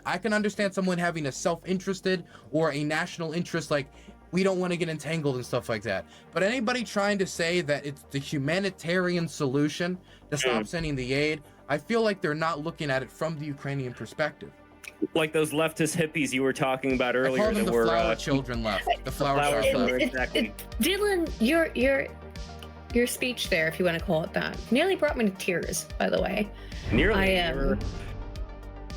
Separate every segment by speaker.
Speaker 1: I can understand someone having a self-interested or a national interest, like we don't want to get entangled and stuff like that. But anybody trying to say that it's the humanitarian solution to stop sending the aid, I feel like they're not looking at it from the Ukrainian perspective.
Speaker 2: Like those leftist hippies you were talking about earlier.
Speaker 1: I call them the flower children left. The flower children left.
Speaker 2: Exactly.
Speaker 3: Dylan, your speech there, if you want to call it that, nearly brought me to tears, by the way.
Speaker 2: Nearly.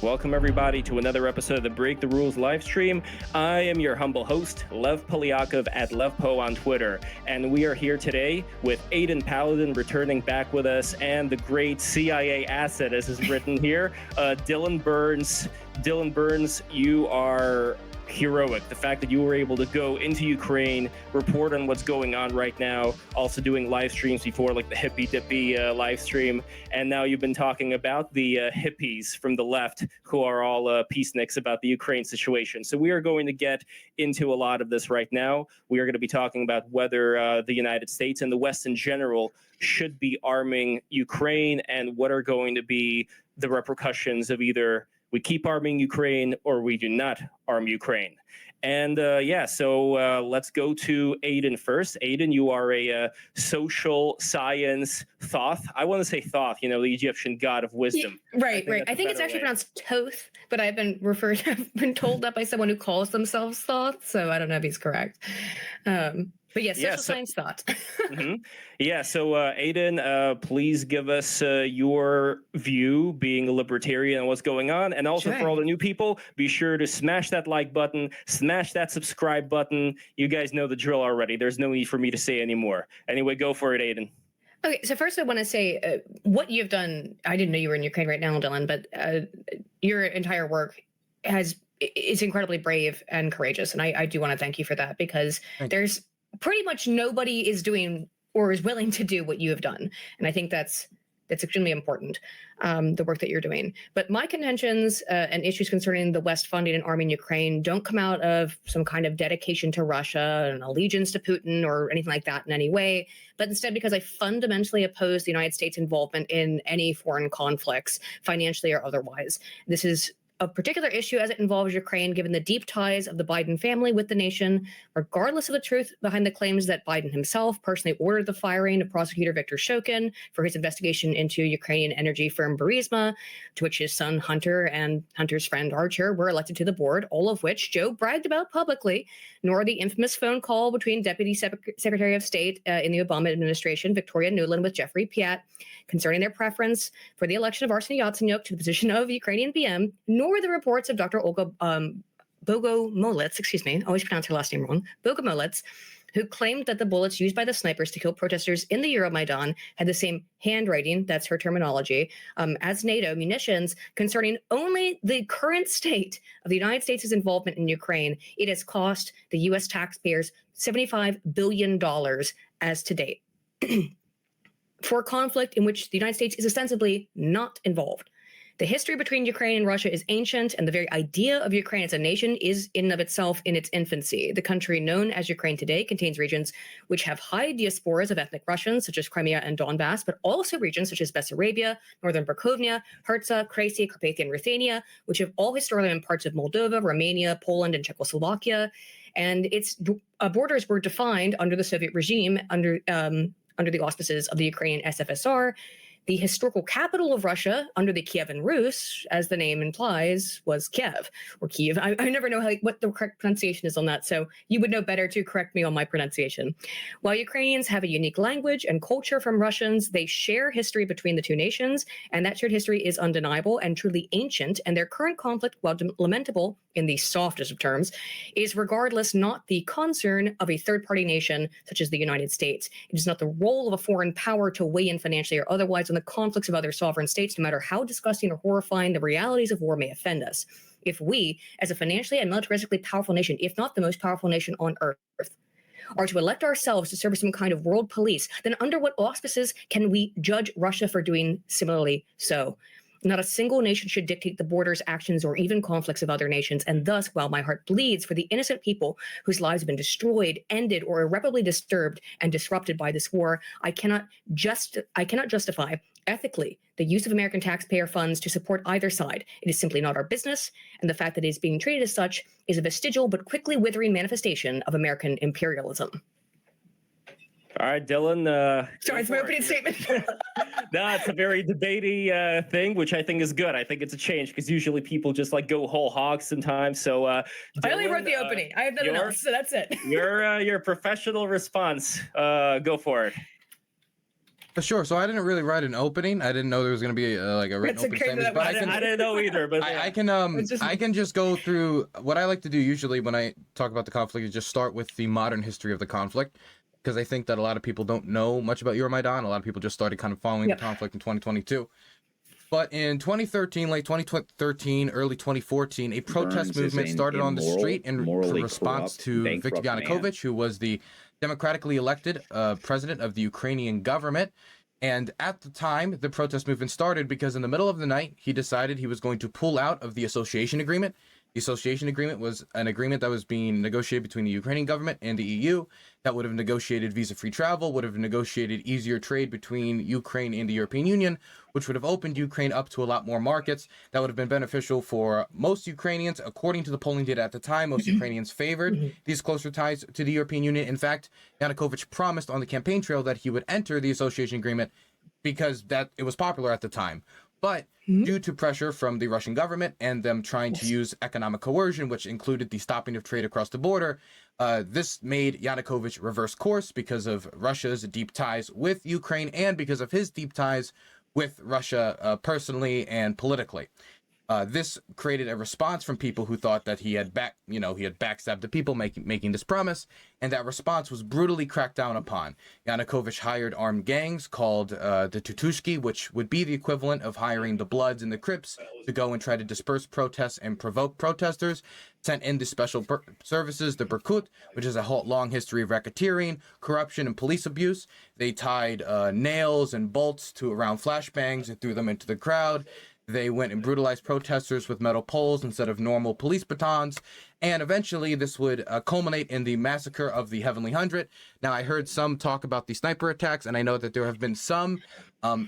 Speaker 2: Welcome everybody to another episode of the Break the Rules live stream. I am your humble host, Lev Polyakov at LevPo on Twitter, and we are here today with Aydin Paladin returning back with us, and the great CIA asset, as is written here, Dylan Burns. Dylan Burns, you are heroic. The fact that you were able to go into Ukraine, report on what's going on right now, also doing live streams before, like the Hippy Dippy live stream, and now you've been talking about the hippies from the left who are all peaceniks about the Ukraine situation. So we are going to get into a lot of this right now. We are going to be talking about whether the United States and the West in general should be arming Ukraine, and what are going to be the repercussions of either we keep arming Ukraine or we do not arm Ukraine. And so let's go to Aydin first. Aydin, you are a social science thoth. I want to say thoth, the Egyptian god of wisdom.
Speaker 3: Yeah, right. I think it's actually pronounced Toth, but I've been told that by someone who calls themselves thoth, so I don't know if he's correct. But yes, social science thought.
Speaker 2: Yeah, so Aydin, please give us your view, being a libertarian, on what's going on. And also for all the new people, be sure to smash that like button, smash that subscribe button. You guys know the drill already. There's no need for me to say anymore. Anyway, go for it, Aydin.
Speaker 3: Okay, so first I want to say what you've done. I didn't know you were in Ukraine right now, Dylan, but your entire work is incredibly brave and courageous. And I do want to thank you for that, because there's pretty much nobody is doing or is willing to do what you have done. And I think that's extremely important, the work that you're doing. But my contentions and issues concerning the West funding and arming Ukraine don't come out of some kind of dedication to Russia and allegiance to Putin or anything like that in any way, but instead because I fundamentally oppose the United States' involvement in any foreign conflicts, financially or otherwise. This is a particular issue as it involves Ukraine, given the deep ties of the Biden family with the nation, regardless of the truth behind the claims that Biden himself personally ordered the firing of prosecutor Viktor Shokin for his investigation into Ukrainian energy firm Burisma, to which his son Hunter and Hunter's friend Archer were elected to the board, all of which Joe bragged about publicly, nor the infamous phone call between Deputy Secretary of State in the Obama administration, Victoria Nuland, with Jeffrey Piat, concerning their preference for the election of Arseniy Yatsenyuk to the position of Ukrainian PM, nor the reports of Dr. Olga Bogomolets, always pronounce her last name wrong, Bogomolets, who claimed that the bullets used by the snipers to kill protesters in the Euromaidan had the same handwriting, that's her terminology, as NATO munitions, concerning only the current state of the United States' involvement in Ukraine. It has cost the U.S. taxpayers $75 billion as to date. For a conflict in which the United States is ostensibly not involved. The history between Ukraine and Russia is ancient, and the very idea of Ukraine as a nation is in and of itself in its infancy. The country known as Ukraine today contains regions which have high diasporas of ethnic Russians, such as Crimea and Donbass, but also regions such as Bessarabia, Northern Bukovina, Herza, Krasy, Carpathian Ruthenia, which have all historically been parts of Moldova, Romania, Poland, and Czechoslovakia. And its borders were defined under the Soviet regime, under the auspices of the Ukrainian SFSR. The historical capital of Russia, under the Kievan Rus, as the name implies, was Kiev, or Kiev. I never know what the correct pronunciation is on that, so you would know better to correct me on my pronunciation. While Ukrainians have a unique language and culture from Russians, they share history between the two nations, and that shared history is undeniable and truly ancient, and their current conflict, while lamentable in the softest of terms, is regardless not the concern of a third-party nation such as the United States. It is not the role of a foreign power to weigh in financially or otherwise on the conflicts of other sovereign states, no matter how disgusting or horrifying the realities of war may offend us. If we, as a financially and militaristically powerful nation, if not the most powerful nation on earth, are to elect ourselves to serve as some kind of world police, then under what auspices can we judge Russia for doing similarly so? Not a single nation should dictate the borders, actions, or even conflicts of other nations. And thus, while my heart bleeds for the innocent people whose lives have been destroyed, ended, or irreparably disturbed and disrupted by this war, I cannot justify ethically the use of American taxpayer funds to support either side. It is simply not our business, and the fact that it is being treated as such is a vestigial but quickly withering manifestation of American imperialism.
Speaker 2: All right, Dylan.
Speaker 3: Sorry, it's my opening statement.
Speaker 2: No, it's a very debatey thing, which I think is good. I think it's a change because usually people just like go whole hog sometimes. So Dylan,
Speaker 3: I only wrote the opening. I have nothing else, so that's it.
Speaker 2: Your professional response. Go for it.
Speaker 1: Sure. So I didn't really write an opening. I didn't know there was going to be like a written opening statement. But
Speaker 2: I didn't know either. But
Speaker 1: I can just go through what I like to do usually when I talk about the conflict is just start with the modern history of the conflict, because I think that a lot of people don't know much about Euromaidan. A lot of people just started kind of following the conflict in 2022. But in 2013, late 2013, early 2014, a protest movement started on the street in response to Viktor Yanukovych, who was the democratically elected president of the Ukrainian government. And at the time, the protest movement started because in the middle of the night, he decided he was going to pull out of the association agreement. The association agreement was an agreement that was being negotiated between the Ukrainian government and the EU that would have negotiated visa-free travel, would have negotiated easier trade between Ukraine and the European Union, which would have opened Ukraine up to a lot more markets. That would have been beneficial for most Ukrainians. According to the polling data at the time, most Ukrainians favored these closer ties to the European Union. In fact, Yanukovych promised on the campaign trail that he would enter the association agreement because that it was popular at the time. But due to pressure from the Russian government and them trying to use economic coercion, which included the stopping of trade across the border, this made Yanukovych reverse course because of Russia's deep ties with Ukraine and because of his deep ties with Russia personally and politically. This created a response from people who thought that he had backstabbed the people making this promise, and that response was brutally cracked down upon. Yanukovych hired armed gangs called the Tutushki, which would be the equivalent of hiring the Bloods and the Crips to go and try to disperse protests and provoke protesters. Sent in the special services, the Berkut, which has a long history of racketeering, corruption, and police abuse. They tied nails and bolts around flashbangs and threw them into the crowd. They went and brutalized protesters with metal poles instead of normal police batons. And eventually this would culminate in the massacre of the Heavenly Hundred. Now, I heard some talk about the sniper attacks, and I know that there have been some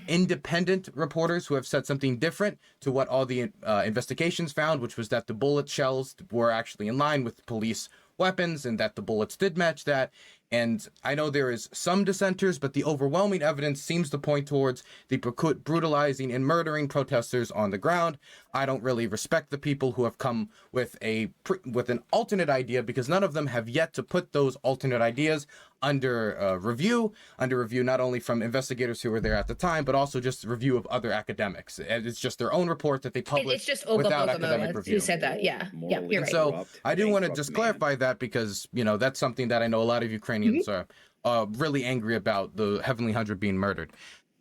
Speaker 1: independent reporters who have said something different to what all the investigations found, which was that the bullet shells were actually in line with police weapons and that the bullets did match that. And I know there is some dissenters, but the overwhelming evidence seems to point towards the Berkut brutalizing and murdering protesters on the ground. I don't really respect the people who have come with an alternate idea, because none of them have yet to put those alternate ideas under review not only from investigators who were there at the time, but also just review of other academics. And it's just their own report that they publish
Speaker 3: it's just
Speaker 1: without academic review.
Speaker 3: You said that, yeah, you're right.
Speaker 1: So I do want to just clarify that, because that's something that I know a lot of Ukrainians are really angry about, the Heavenly Hundred being murdered.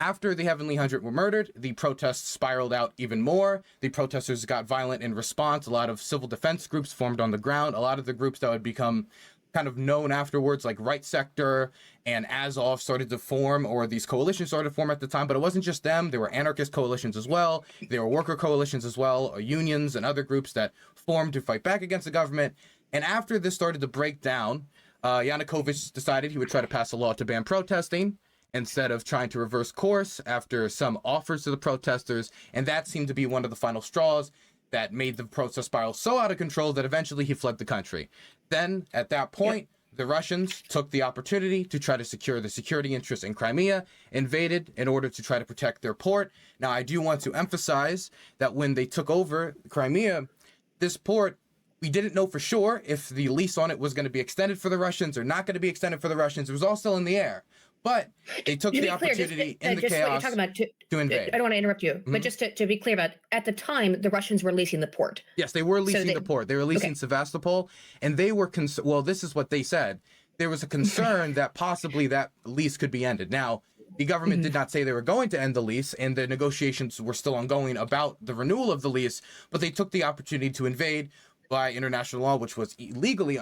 Speaker 1: After the Heavenly Hundred were murdered, the protests spiraled out even more. The protesters got violent in response. A lot of civil defense groups formed on the ground. A lot of the groups that would become kind of known afterwards, like Right Sector and Azov, started to form, or these coalitions started to form at the time. But it wasn't just them. There were anarchist coalitions as well. There were worker coalitions as well, or unions and other groups that formed to fight back against the government. And after this started to break down, Yanukovych decided he would try to pass a law to ban protesting instead of trying to reverse course after some offers to the protesters. And that seemed to be one of the final straws that made the protest spiral so out of control that eventually he fled the country. Then, at that point, the Russians took the opportunity to try to secure the security interests in Crimea, invaded in order to try to protect their port. Now, I do want to emphasize that when they took over Crimea, this port, we didn't know for sure if the lease on it was going to be extended for the Russians or not going to be extended for the Russians. It was all still in the air. But they took the opportunity in the chaos to invade.
Speaker 3: I don't want to interrupt you, but just to be clear about, at the time, the Russians were leasing the port.
Speaker 1: Yes, they were leasing the port. They were leasing Sevastopol, and they were, well, this is what they said. There was a concern that possibly that lease could be ended. Now, the government did not say they were going to end the lease, and the negotiations were still ongoing about the renewal of the lease, but they took the opportunity to invade by international law, which was illegally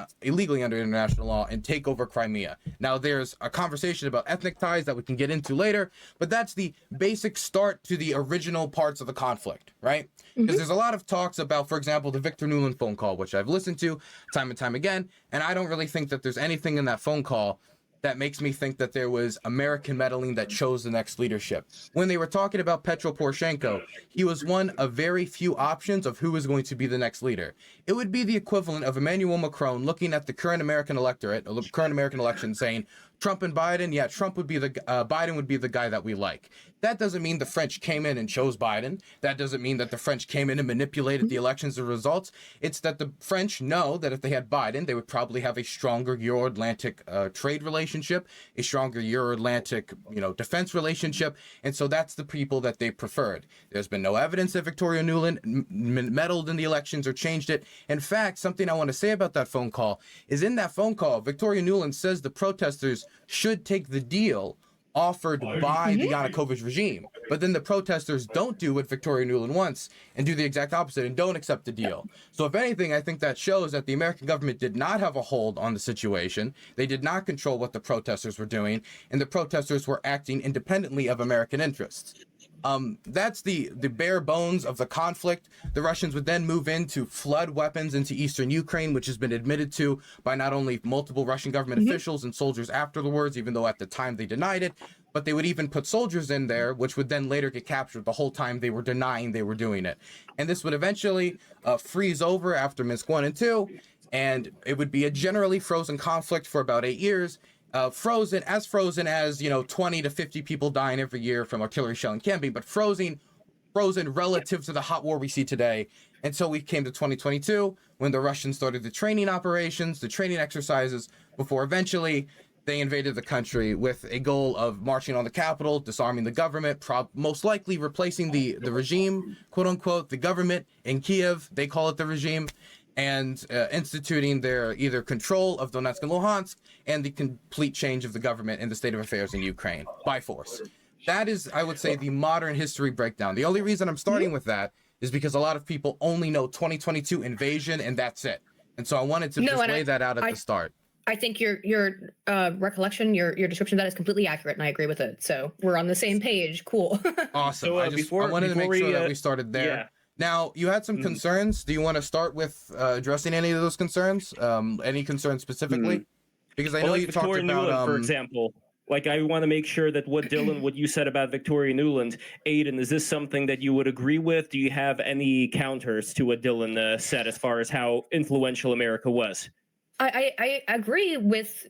Speaker 1: under international law, and take over Crimea. Now, there's a conversation about ethnic ties that we can get into later, but that's the basic start to the original parts of the conflict, right? Because there's a lot of talks about, for example, the Victor Nuland phone call, which I've listened to time and time again, and I don't really think that there's anything in that phone call that makes me think that there was American meddling that chose the next leadership. When they were talking about Petro Poroshenko, he was one of very few options of who was going to be the next leader. It would be the equivalent of Emmanuel Macron looking at the current American electorate, or the current American election, saying, Trump and Biden, yeah, Biden would be the guy that we like. That doesn't mean the French came in and chose Biden. That doesn't mean that the French came in and manipulated the elections and results. It's that the French know that if they had Biden, they would probably have a stronger Euro-Atlantic trade relationship, a stronger Euro-Atlantic, defense relationship. And so that's the people that they preferred. There's been no evidence that Victoria Nuland meddled in the elections or changed it. In fact, something I want to say about that phone call is in that phone call, Victoria Nuland says the protesters should take the deal offered by the Yanukovych regime. But then the protesters don't do what Victoria Nuland wants and do the exact opposite and don't accept the deal. So if anything, I think that shows that the American government did not have a hold on the situation. They did not control what the protesters were doing, and the protesters were acting independently of American interests. That's the bare bones of the conflict. The Russians would then move in to flood weapons into eastern Ukraine, which has been admitted to by not only multiple Russian government officials and soldiers afterwards, even though at the time they denied it, but they would even put soldiers in there, which would then later get captured the whole time they were denying they were doing it. And this would eventually freeze over after Minsk 1 and 2, and it would be a generally frozen conflict for about 8 years. Frozen as 20 to 50 people dying every year from artillery shell and camping, but frozen relative to the hot war we see today. Until we came to 2022, when the Russians started the training operations, the training exercises, before eventually they invaded the country with a goal of marching on the capital, disarming the government, most likely replacing the regime, quote unquote, the government in Kiev, they call it the regime, and instituting their either control of Donetsk and Luhansk and the complete change of the government and the state of affairs in Ukraine by force. That is, I would say, the modern history breakdown. The only reason I'm starting with that is because a lot of people only know 2022 invasion and that's it. And so I wanted to just lay that out at the start.
Speaker 3: I think your recollection, your description of that is completely accurate, and I agree with it. So we're on the same page. Cool.
Speaker 1: Awesome. So, I wanted to make sure that we started there. Yeah. Now, you had some concerns. Do you want to start with addressing any of those concerns? Any concerns specifically? Because I know you talked about...
Speaker 2: Nuland, for example. Like, I want to make sure that what you said about Victoria Nuland, Aydin, is this something that you would agree with? Do you have any counters to what Dylan said as far as how influential America was?
Speaker 3: I agree with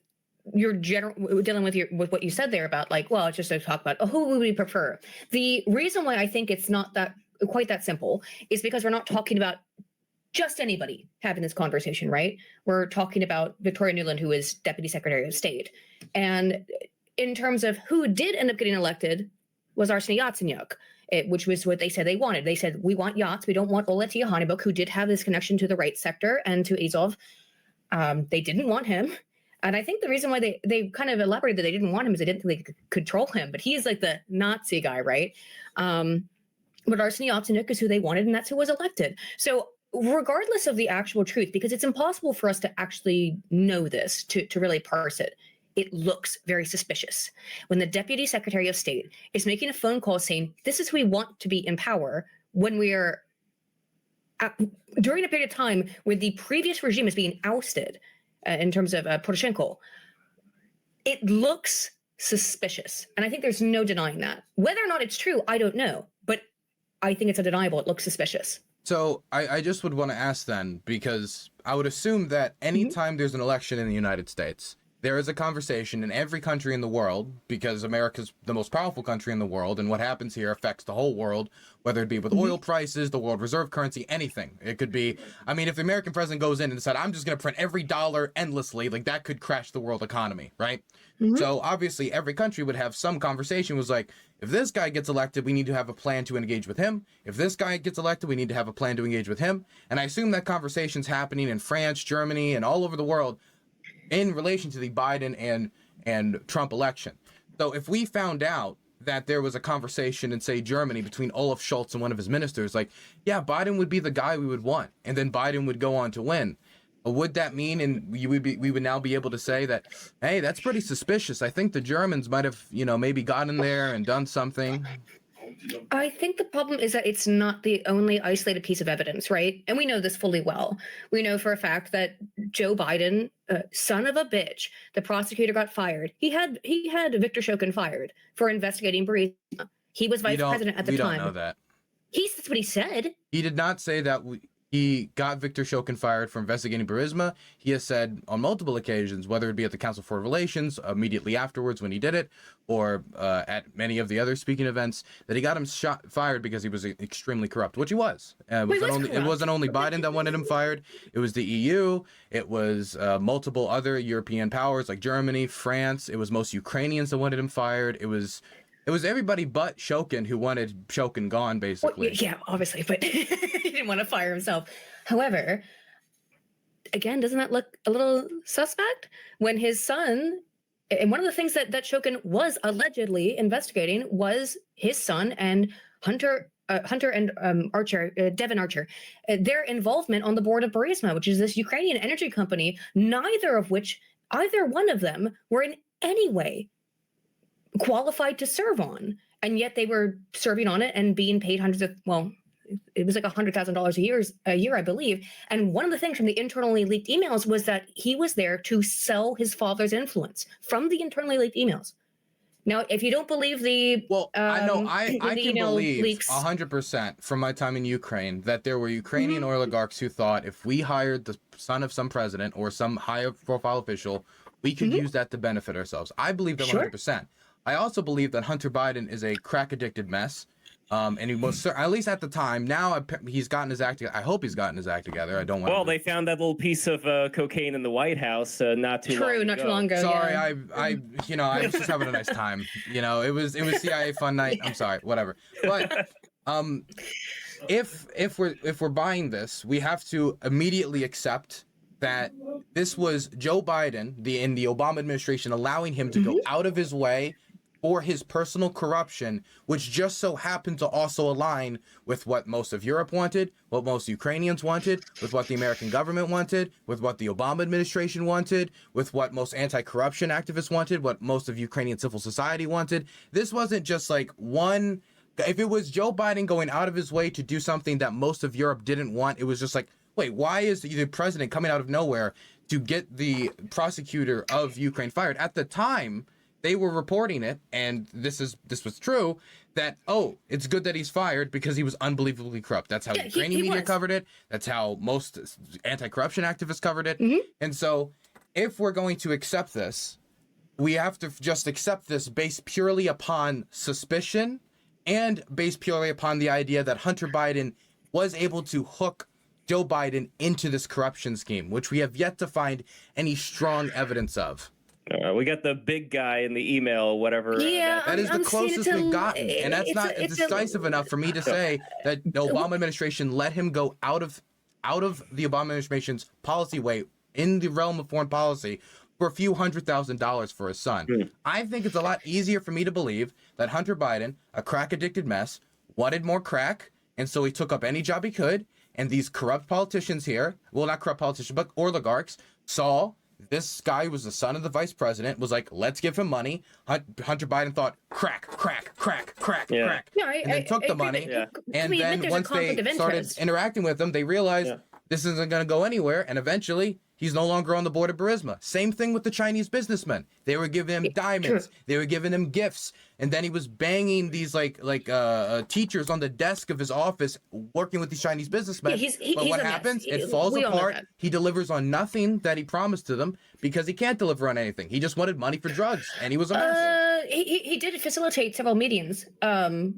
Speaker 3: your dealing with what you said there about, like, well, it's just to talk about who would we prefer. The reason why I think it's not quite that simple is because we're not talking about just anybody having this conversation, right? We're talking about Victoria Nuland, who is Deputy Secretary of State. And in terms of who did end up getting elected was Arseniy Yatsenyuk, which was what they said they wanted. They said, we want Yats, we don't want Oleg Tiahanibuk, who did have this connection to the right sector and to Azov. They didn't want him. And I think the reason why they kind of elaborated that they didn't want him is they didn't think they could control him. But he's like the Nazi guy, right? But Arseniy Yatsenyuk is who they wanted, and that's who was elected. So regardless of the actual truth, because it's impossible for us to actually know this, to really parse it, it looks very suspicious. When the Deputy Secretary of State is making a phone call saying, this is who we want to be in power, when we are during a period of time where the previous regime is being ousted in terms of Poroshenko, it looks suspicious. And I think there's no denying that. Whether or not it's true, I don't know. But I think it's undeniable. It looks suspicious.
Speaker 1: So I just would want to ask then, because I would assume that anytime there's an election in the United States, there is a conversation in every country in the world, because America's the most powerful country in the world, and what happens here affects the whole world, whether it be with oil prices, the world reserve currency, anything. It could be, I mean, if the American president goes in and said, I'm just going to print every dollar endlessly, like that could crash the world economy, right? So obviously every country would have some conversation was like, if this guy gets elected, we need to have a plan to engage with him. If this guy gets elected, we need to have a plan to engage with him. And I assume that conversation's happening in France, Germany, and all over the world in relation to the Biden and Trump election. So if we found out that there was a conversation in, say, Germany between Olaf Scholz and one of his ministers, like, yeah, Biden would be the guy we would want, and then Biden would go on to win, would that mean, and we would now be able to say that, hey, that's pretty suspicious. I think the Germans might have, maybe got in there and done something.
Speaker 3: I think the problem is that it's not the only isolated piece of evidence, right? And we know this fully well. We know for a fact that Joe Biden, son of a bitch, the prosecutor got fired. He had Victor Shokin fired for investigating Burisma. He was vice president at the time.
Speaker 1: We don't know that.
Speaker 3: That's what he said.
Speaker 1: He did not say that he got Victor Shokin fired for investigating Burisma. He has said on multiple occasions, whether it be at the Council of Foreign Relations, immediately afterwards when he did it, or at many of the other speaking events, that he got him fired because he was extremely corrupt, which he was. It wasn't only Biden that wanted him fired. It was the EU. It was multiple other European powers like Germany, France. It was most Ukrainians that wanted him fired. It was everybody but Shokin who wanted Shokin gone, basically.
Speaker 3: Well, yeah, obviously, but he didn't want to fire himself. However, again, doesn't that look a little suspect? When his son, and one of the things that Shokin was allegedly investigating was his son and Hunter and Devin Archer, their involvement on the board of Burisma, which is this Ukrainian energy company, either one of them were in any way qualified to serve on, and yet they were serving on it and being paid it was like $100,000 a year, I believe. And one of the things from the internally leaked emails was that he was there to sell his father's influence from the internally leaked emails. Now, if you don't believe
Speaker 1: I can believe 100% from my time in Ukraine that there were Ukrainian oligarchs who thought if we hired the son of some president or some high-profile official, we could use that to benefit ourselves. I believe that 100%. I also believe that Hunter Biden is a crack-addicted mess, and he was, at least at the time. Now he's gotten his act together. I hope he's gotten his act together. I don't want.
Speaker 2: Well, they found that little piece of cocaine in the White House not too long ago.
Speaker 1: Sorry, I was just having a nice time. It was CIA fun night. I'm sorry, whatever. But if we're buying this, we have to immediately accept that this was Joe Biden, in the Obama administration, allowing him to go out of his way for his personal corruption, which just so happened to also align with what most of Europe wanted, what most Ukrainians wanted, with what the American government wanted, with what the Obama administration wanted, with what most anti-corruption activists wanted, what most of Ukrainian civil society wanted. This wasn't just like one. If it was Joe Biden going out of his way to do something that most of Europe didn't want, it was just like, wait, why is the president coming out of nowhere to get the prosecutor of Ukraine fired? At the time, they were reporting it, and this was true, that, it's good that he's fired because he was unbelievably corrupt. That's how Ukrainian media covered it. That's how most anti-corruption activists covered it. And so if we're going to accept this, we have to just accept this based purely upon suspicion and based purely upon the idea that Hunter Biden was able to hook Joe Biden into this corruption scheme, which we have yet to find any strong evidence of.
Speaker 2: We got the big guy in the email, whatever.
Speaker 3: Yeah,
Speaker 1: that is the closest we've gotten, and that's not decisive enough for me to say that the Obama administration let him go out of the Obama administration's policy way in the realm of foreign policy for a few $100,000 for his son. I think it's a lot easier for me to believe that Hunter Biden, a crack-addicted mess, wanted more crack, and so he took up any job he could. And these corrupt politicians here, well, not corrupt politicians, but oligarchs, saw this guy who was the son of the vice president, was like, let's give him money. Hunter Biden thought, crack.
Speaker 3: No,
Speaker 1: and then took the money. And then once they started interacting with him, they realized this isn't going to go anywhere. And eventually, he's no longer on the board of Burisma. Same thing with the Chinese businessmen. They were giving him diamonds. They were giving him gifts. And then he was banging these like teachers on the desk of his office working with these Chinese businessmen. But what happens? It falls apart. He delivers on nothing that he promised to them because he can't deliver on anything. He just wanted money for drugs, and he was a mess.
Speaker 3: He did facilitate several meetings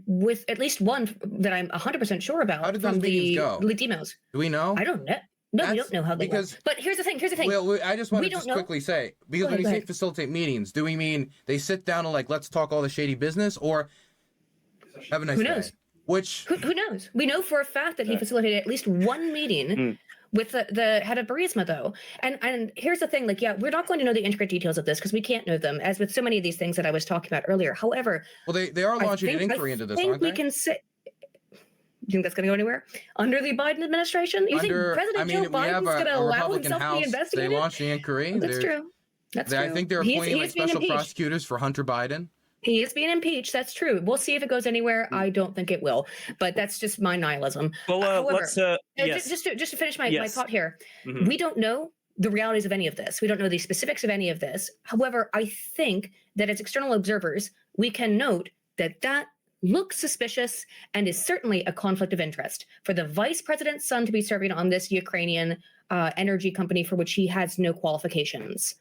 Speaker 3: with at least one that I'm 100% sure about.
Speaker 1: How did those meetings go?
Speaker 3: Leaked emails.
Speaker 1: Do we know?
Speaker 3: I don't know. No, we don't know how they go. But here's the thing.
Speaker 1: Well, I just want to just quickly say, because when you say facilitate meetings, do we mean they sit down and like, let's talk all the shady business, or have a nice day? Who knows?
Speaker 3: Who knows? We know for a fact that he facilitated at least one meeting with the head of Burisma, though. And here's the thing, we're not going to know the intricate details of this because we can't know them, as with so many of these things that I was talking about earlier. However,
Speaker 1: well, they are launching an inquiry into this, aren't they?
Speaker 3: We can say. Do you think that's going to go anywhere under the Biden administration? You think President Joe Biden's going to allow himself to be investigated?
Speaker 1: They launched the inquiry.
Speaker 3: That's true. That's true.
Speaker 1: I think they're appointing special prosecutors for Hunter Biden.
Speaker 3: He is being impeached. That's true. We'll see if it goes anywhere. I don't think it will, but that's just my nihilism.
Speaker 2: Well,
Speaker 3: However,
Speaker 2: let's yes.
Speaker 3: just to finish my
Speaker 2: Yes.
Speaker 3: thought here,
Speaker 2: Mhm.
Speaker 3: we don't know the realities of any of this. We don't know the specifics of any of this. However, I think that as external observers, we can note that that looks suspicious and is certainly a conflict of interest for the vice president's son to be serving on this Ukrainian energy company for which he has no qualifications.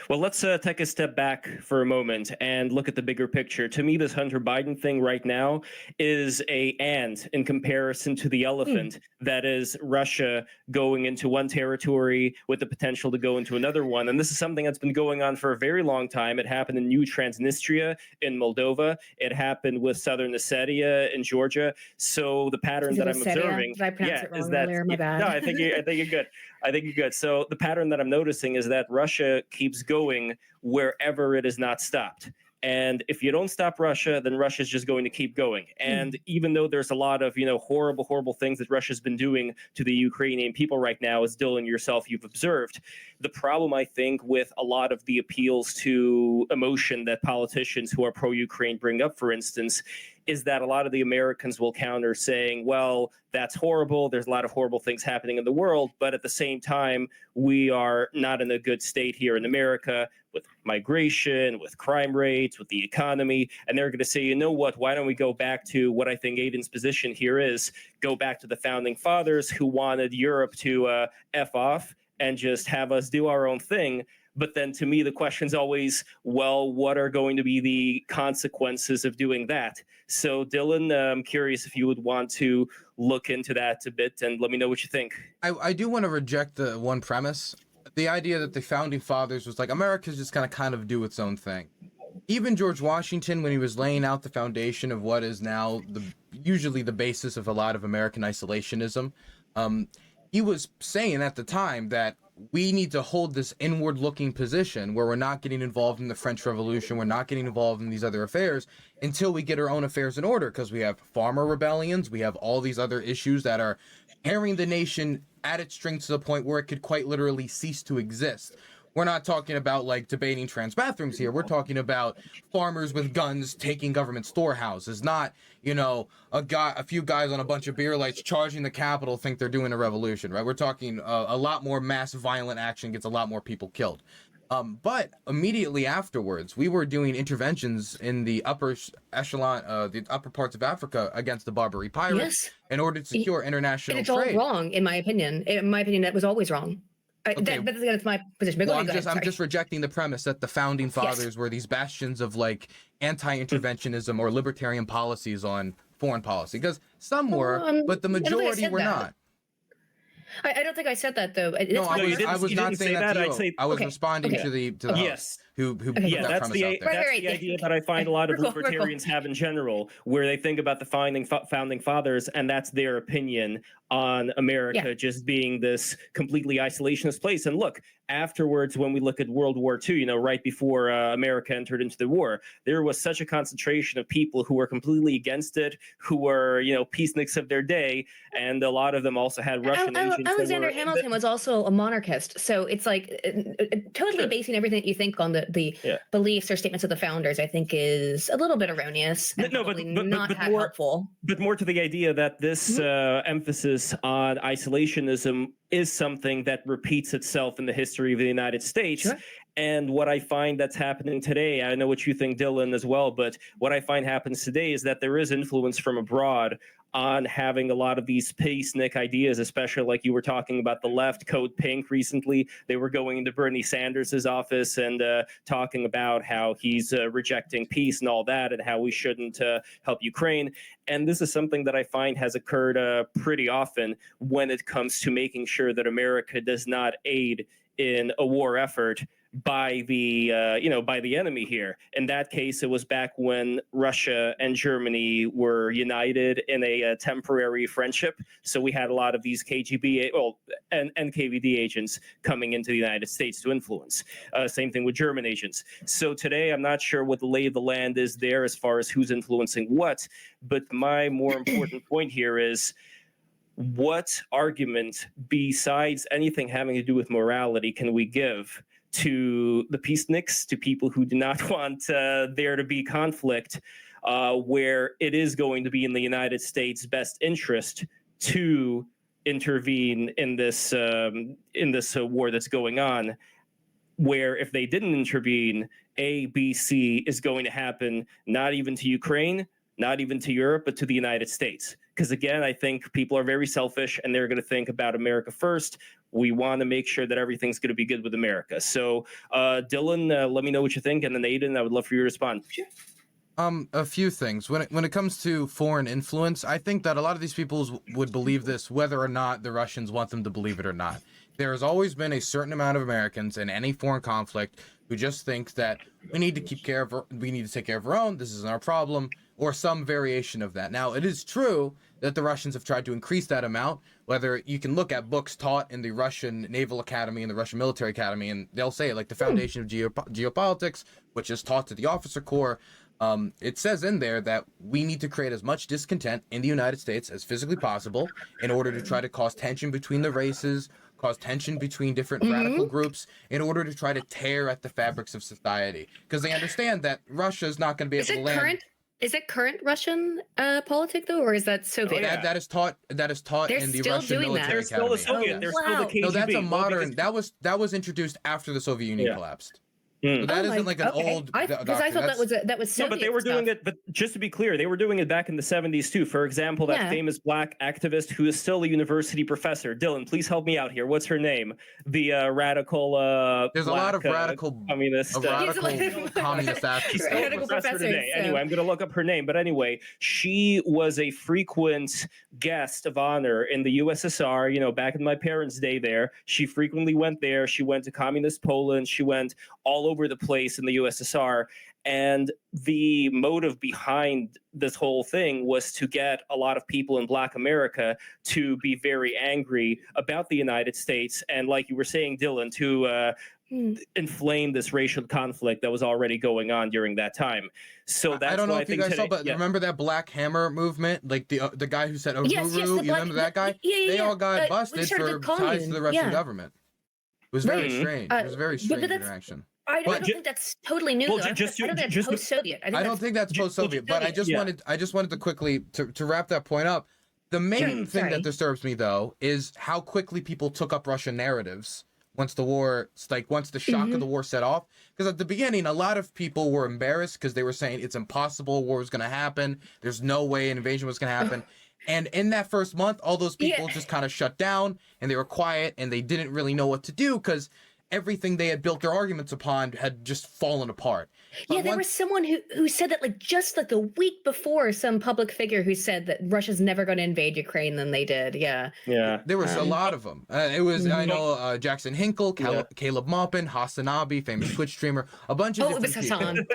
Speaker 2: Well, let's take a step back for a moment and look at the bigger picture. To me, this Hunter Biden thing right now is a ant in comparison to the elephant that is Russia going into one territory with the potential to go into another one. And this is something that's been going on for a very long time. It happened in New Transnistria in Moldova. It happened with Southern Ossetia in Georgia. So the pattern that I'm observing,
Speaker 3: Did I pronounce it wrong
Speaker 2: is that
Speaker 3: earlier? My bad.
Speaker 2: no, I think you're good. I think you're good. So the pattern that I'm noticing is that Russia keeps going wherever it is not stopped. And if you don't stop Russia, then Russia's just going to keep going. And even though there's a lot of, horrible, horrible things that Russia's been doing to the Ukrainian people right now, as Dylan yourself, you've observed, the problem, I think, with a lot of the appeals to emotion that politicians who are pro-Ukraine bring up, for instance, is that a lot of the Americans will counter saying, well, that's horrible. There's a lot of horrible things happening in the world. But at the same time, we are not in a good state here in America with migration, with crime rates, with the economy. And they're going to say, you know what, why don't we go back to what I think Aydin's position here is, go back to the founding fathers who wanted Europe to F off and just have us do our own thing. But then to me, the question's always, well, what are going to be the consequences of doing that? So Dylan, I'm curious if you would want to look into that a bit and let me know what you think.
Speaker 1: I do want to reject the one premise. The idea that the founding fathers was like, America's just going to kind of do its own thing. Even George Washington, when he was laying out the foundation of what is now usually the basis of a lot of American isolationism, he was saying at the time that we need to hold this inward-looking position where we're not getting involved in the French Revolution, we're not getting involved in these other affairs until we get our own affairs in order, because we have farmer rebellions, we have all these other issues that are tearing the nation at its strings to the point where it could quite literally cease to exist. We're not talking about like debating trans bathrooms here. We're talking about farmers with guns taking government storehouses, not, a few guys on a bunch of beer lights charging the Capitol think they're doing a revolution, right? We're talking a lot more mass violent action gets a lot more people killed. But immediately afterwards, we were doing interventions in the upper echelon, the upper parts of Africa against the Barbary pirates in order to secure international
Speaker 3: and it's
Speaker 1: trade.
Speaker 3: all wrong, in my opinion. In my opinion, that was always wrong.
Speaker 1: Okay.
Speaker 3: That's my position.
Speaker 1: Well, I'm just rejecting the premise that the founding fathers were these bastions of like anti-interventionism or libertarian policies on foreign policy, because some were, but the majority were not.
Speaker 3: I don't think I said that though.
Speaker 1: No, I was not saying that to you. I was responding to the
Speaker 2: yes.
Speaker 1: who put that premise out there.
Speaker 2: That's the idea that I find a lot of libertarians have in general, where they think about the founding fathers, and that's their opinion on America just being this completely isolationist place. And look, afterwards, when we look at World War II, right before America entered into the war, there was such a concentration of people who were completely against it, who were, peaceniks of their day, and a lot of them also had Russian agents.
Speaker 3: Alexander Hamilton was also a monarchist, so it's like totally basing everything that you think on the beliefs or statements of the founders, I think, is a little bit erroneous and not helpful.
Speaker 2: But more to the idea that this emphasis on isolationism is something that repeats itself in the history of the United States.
Speaker 3: Sure.
Speaker 2: And what I find that's happening today, I know what you think, Dylan, as well, but what I find happens today is that there is influence from abroad on having a lot of these peacenik ideas, especially like you were talking about the left, Code Pink recently. They were going into Bernie Sanders' office and talking about how he's rejecting peace and all that, and how we shouldn't help Ukraine. And this is something that I find has occurred pretty often when it comes to making sure that America does not aid in a war effort by the by the enemy here. In that case, it was back when Russia and Germany were united in a temporary friendship. So we had a lot of these KGB and NKVD agents coming into the United States to influence. Same thing with German agents. So today, I'm not sure what the lay of the land is there as far as who's influencing what. But my more important point here is, what argument besides anything having to do with morality can we give to the peaceniks, to people who do not want there to be conflict, where it is going to be in the United States' best interest to intervene in this war that's going on. Where if they didn't intervene, A, B, C is going to happen, not even to Ukraine, not even to Europe, but to the United States. Because again, I think people are very selfish and they're going to think about America first. We want to make sure that everything's going to be good with America. So, Dylan, let me know what you think. And then Aydin, I would love for you to respond. Sure.
Speaker 1: A few things. When it comes to foreign influence, I think that a lot of these people would believe this whether or not the Russians want them to believe it or not. There has always been a certain amount of Americans in any foreign conflict who just think that we need to take care of our own, this isn't our problem, or some variation of that. Now, it is true that the Russians have tried to increase that amount, whether you can look at books taught in the Russian Naval Academy and the Russian Military Academy, and they'll say, like, the foundation of geopolitics, which is taught to the officer corps. It says in there that we need to create as much discontent in the United States as physically possible in order to try to cause tension between the races, cause tension between different radical groups in order to try to tear at the fabrics of society. Because they understand that Russia is not going to be able to land.
Speaker 3: Is it current Russian politic though, or is that Soviet?
Speaker 1: Oh, yeah. That is taught
Speaker 3: They're
Speaker 1: in the
Speaker 3: still
Speaker 1: Russian
Speaker 3: doing
Speaker 1: military
Speaker 3: that.
Speaker 1: academy.
Speaker 2: They're still the Soviet. They're still the KGB.
Speaker 1: No, that's a modern.
Speaker 2: Well,
Speaker 1: that was introduced after the Soviet Union collapsed. So that isn't like an old.
Speaker 3: Because I thought that was Soviet.
Speaker 2: No, but they were doing it. But just to be clear, they were doing it back in the 70s too. For example, that famous black activist who is still a university professor. Dylan, please help me out here. What's her name? The radical.
Speaker 1: There's
Speaker 2: black,
Speaker 1: a lot of radical
Speaker 2: communist.
Speaker 1: Communist activists.
Speaker 2: She's still a professor today. So. Anyway, I'm going to look up her name. But anyway, she was a frequent guest of honor in the USSR. You know, back in my parents' day, there she frequently went there. She went to communist Poland. She went all over the place in the USSR, and the motive behind this whole thing was to get a lot of people in Black America to be very angry about the United States, and like you were saying, Dylan, to inflame this racial conflict that was already going on during that time. So that's
Speaker 1: I don't know
Speaker 2: why
Speaker 1: if you guys saw, but remember that Black Hammer movement, like the guy who said Uhuru, you remember that guy? They all got busted for ties to the Russian government. It was very strange. It was a very strange interaction.
Speaker 3: I don't think that's totally new. I don't think that's post-Soviet.
Speaker 1: I don't think that's post-Soviet, but I just wanted to quickly to wrap that point up. The main thing that disturbs me though is how quickly people took up Russian narratives once the shock of the war set off. Because at the beginning, a lot of people were embarrassed because they were saying it's impossible, a war was going to happen. There's no way an invasion was going to happen. And in that first month, all those people just kind of shut down and they were quiet and they didn't really know what to do because everything they had built their arguments upon had just fallen apart. But
Speaker 3: there was someone who said that just a week before, some public figure who said that Russia's never going to invade Ukraine, then they did. Yeah.
Speaker 1: There was a lot of them. It was I know Jackson Hinkle, Caleb Maupin, Hasanabi, famous Twitch streamer, a bunch of different
Speaker 3: it was Hassan.
Speaker 1: people.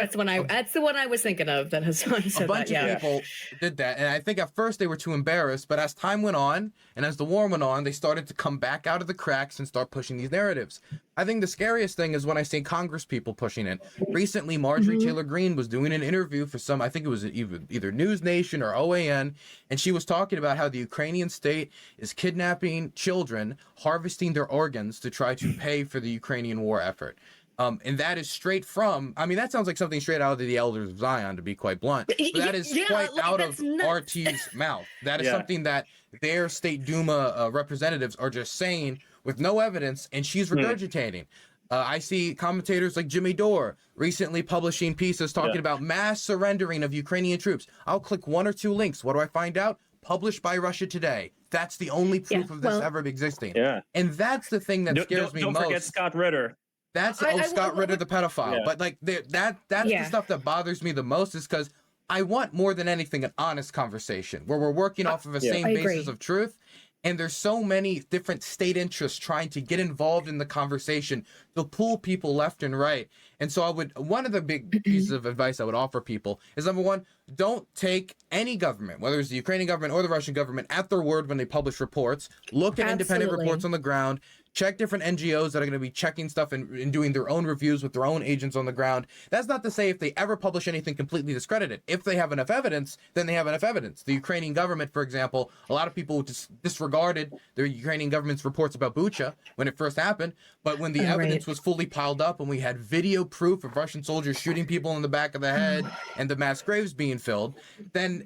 Speaker 3: That's the one I was thinking of. That Hassan said.
Speaker 1: A bunch of people did that, and I think at first they were too embarrassed, but as time went on and as the war went on, they started to come back out of the cracks and start pushing these narratives. I think the scariest thing is when I see Congress people pushing it. Recently, Marjorie Taylor Greene was doing an interview for I think it was either News Nation or OAN, and she was talking about how the Ukrainian state is kidnapping children, harvesting their organs to try to pay for the Ukrainian war effort. And that is straight from, that sounds like something straight out of the Elders of Zion, to be quite blunt. But that is quite out of RT's mouth. That is something that their state Duma representatives are just saying with no evidence, and she's regurgitating. I see commentators like Jimmy Dore recently publishing pieces talking about mass surrendering of Ukrainian troops. I'll click one or two links. What do I find out? Published by Russia Today. That's the only proof of this ever existing. And that's the thing that scares me most.
Speaker 2: Don't forget Scott Ritter.
Speaker 1: That's Scott Ritter, the pedophile. But like that's the stuff that bothers me the most, is because I want more than anything an honest conversation where we're working off of a same basis of truth. And there's so many different state interests trying to get involved in the conversation to pull people left and right. And so one of the big pieces of advice I would offer people is, number one, don't take any government, whether it's the Ukrainian government or the Russian government, at their word when they publish reports. Look at independent reports on the ground. check different NGOs that are going to be checking stuff and doing their own reviews with their own agents on the ground. That's not to say if they ever publish anything completely discredited. If they have enough evidence, then they have enough evidence. The Ukrainian government, for example, a lot of people disregarded the Ukrainian government's reports about Bucha when it first happened. But when the evidence was fully piled up and we had video proof of Russian soldiers shooting people in the back of the head and the mass graves being filled, then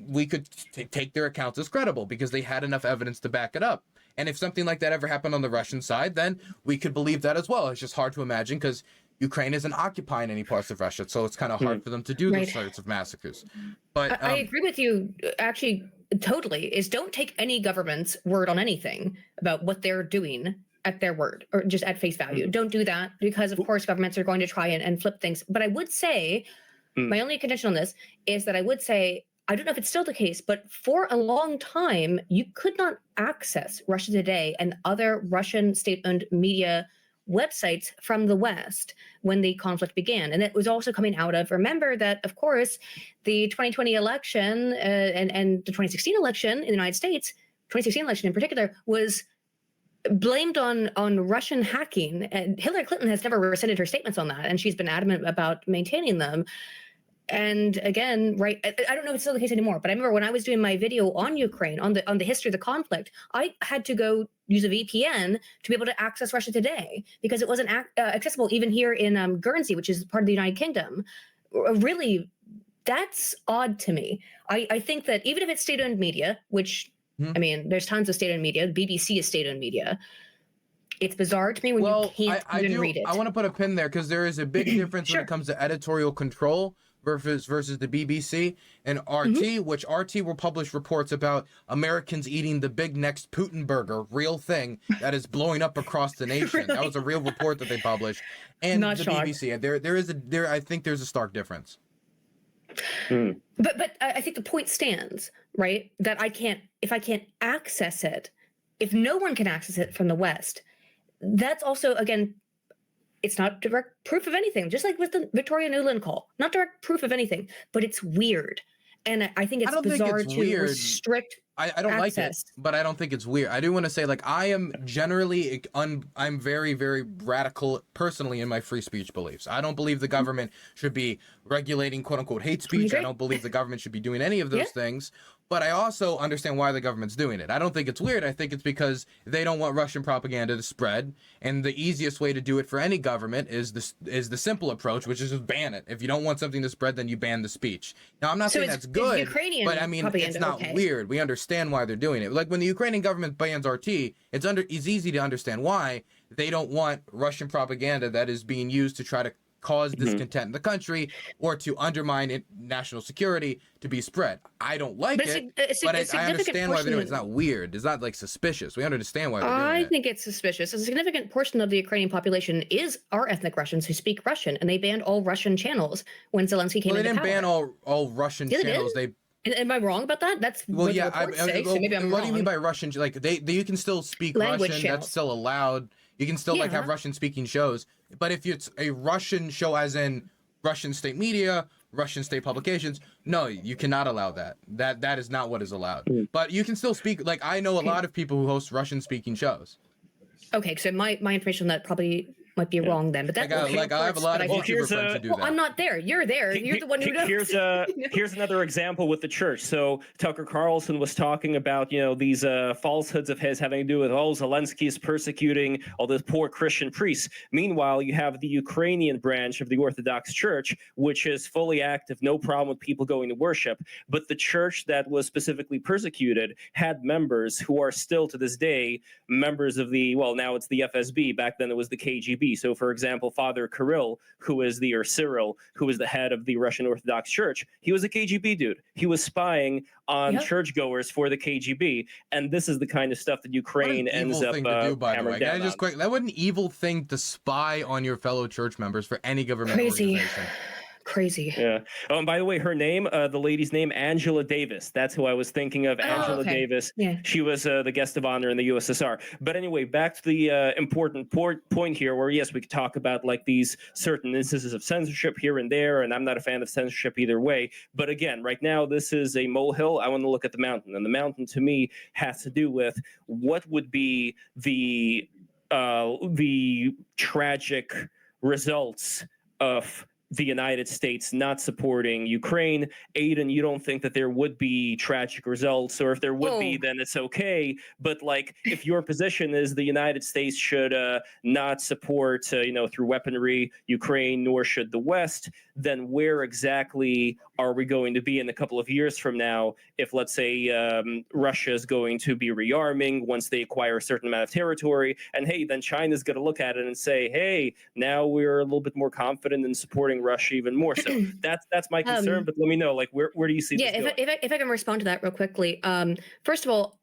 Speaker 1: we could take their accounts as credible because they had enough evidence to back it up. And if something like that ever happened on the Russian side, then we could believe that as well. It's just hard to imagine because Ukraine isn't occupying any parts of Russia, so it's kind of hard for them to do those sorts of massacres. But
Speaker 3: I agree with you, actually, totally, is don't take any government's word on anything about what they're doing at their word or just at face value. Don't do that because, of course, governments are going to try and flip things. But I would say, my only condition on this is that I would say, I don't know if it's still the case, but for a long time, you could not access Russia Today and other Russian state-owned media websites from the West when the conflict began. And it was also coming out of, remember that, of course, the 2020 election and the 2016 election in the United States, 2016 election in particular, was blamed on Russian hacking. And Hillary Clinton has never rescinded her statements on that, and she's been adamant about maintaining them. And again, right, I don't know if it's still the case anymore, but I remember when I was doing my video on Ukraine, on the history of the conflict, I had to go use a VPN to be able to access Russia Today because it wasn't accessible even here in Guernsey, which is part of the United Kingdom. Really, that's odd to me. I think that even if it's state-owned media, which, I mean, there's tons of state-owned media, BBC is state-owned media, it's bizarre to me when you can't even read it.
Speaker 1: I want to put a pin there because there is a big difference when it comes to editorial control versus the BBC and RT, which RT will publish reports about Americans eating the big next Putin burger, real thing that is blowing up across the nation. Really? That was a real report that they published. And the BBC, I think there's a stark difference.
Speaker 3: But I think the point stands, right? That if I can't access it, if no one can access it from the West, that's also, again, it's not direct proof of anything, just like with the Victoria Nuland call. Not direct proof of anything, but it's weird. And I think it's bizarre to restrict
Speaker 1: I don't like it, but I don't think it's weird. I do want to say, like, I am generally, I'm very, very radical personally in my free speech beliefs. I don't believe the government should be regulating quote unquote hate speech. I don't believe the government should be doing any of those things. But I also understand why the government's doing it. I don't think it's weird. I think it's because they don't want Russian propaganda to spread. And the easiest way to do it for any government is the simple approach, which is just ban it. If you don't want something to spread, then you ban the speech. Now, I'm not saying that's good, but I mean, it's not weird. We understand why they're doing it. Like when the Ukrainian government bans RT, it's easy to understand why. They don't want Russian propaganda that is being used to try to cause discontent in the country or to undermine national security to be spread. I don't like it, but I understand why they're doing it. It's not weird. It's not like suspicious. We understand why they're doing it.
Speaker 3: I think it's suspicious. A significant portion of the Ukrainian population are ethnic Russians who speak Russian, and they banned all Russian channels when Zelensky came into power. They didn't ban all Russian channels. Am I wrong about that? That's what the reports say, so maybe I'm wrong.
Speaker 1: What do you mean by Russian? Like you can still speak Russian. Channels. That's still allowed. You can still like have Russian speaking shows. But if it's a Russian show, as in Russian state media, Russian state publications, no, you cannot allow that. That is not what is allowed. But you can still speak. Like I know a lot of people who host Russian speaking shows. Okay, so my information on that probably might be wrong then, but that's I have a lot of YouTuber friends who do that. I'm not there. You're there. You're the one who knows.
Speaker 2: Here's another example with the church. So Tucker Carlson was talking about these falsehoods of his having to do with Zelensky is persecuting all those poor Christian priests. Meanwhile, you have the Ukrainian branch of the Orthodox Church, which is fully active, no problem with people going to worship. But the church that was specifically persecuted had members who are still to this day members of now it's the FSB. Back then it was the KGB. So, for example, Father Cyril, who is the head of the Russian Orthodox Church, he was a KGB dude. He was spying on churchgoers for the KGB, and this is the kind of stuff that Ukraine ends up hammering down on.
Speaker 1: That was an evil thing to spy on your fellow church members for any government organization.
Speaker 3: Crazy.
Speaker 2: Yeah. Oh, and by the way, her name, the lady's name, Angela Davis. That's who I was thinking of. Angela Davis. Yeah. She was the guest of honor in the USSR. But anyway, back to the important point here, where yes, we could talk about like these certain instances of censorship here and there, and I'm not a fan of censorship either way. But again, right now, this is a molehill. I want to look at the mountain, and the mountain to me has to do with what would be the the tragic results of the United States not supporting Ukraine. Aydin, you don't think that there would be tragic results, or if there would be, then it's okay. But like, if your position is the United States should not support, through weaponry, Ukraine, nor should the West, then where exactly are we going to be in a couple of years from now if, let's say, Russia is going to be rearming once they acquire a certain amount of territory? And hey, then China's going to look at it and say, hey, now we're a little bit more confident in supporting Russia even more. So that's my concern. But let me know, like, where do you see this going?
Speaker 3: If I can respond to that real quickly. First of all,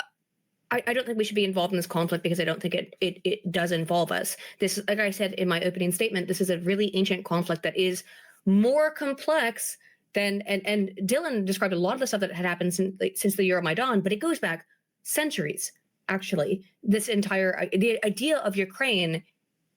Speaker 3: I don't think we should be involved in this conflict because I don't think it does involve us. This, like I said in my opening statement, this is a really ancient conflict that is more complex than, and Dylan described a lot of the stuff that had happened since the Euromaidan, but it goes back centuries, actually. The idea of Ukraine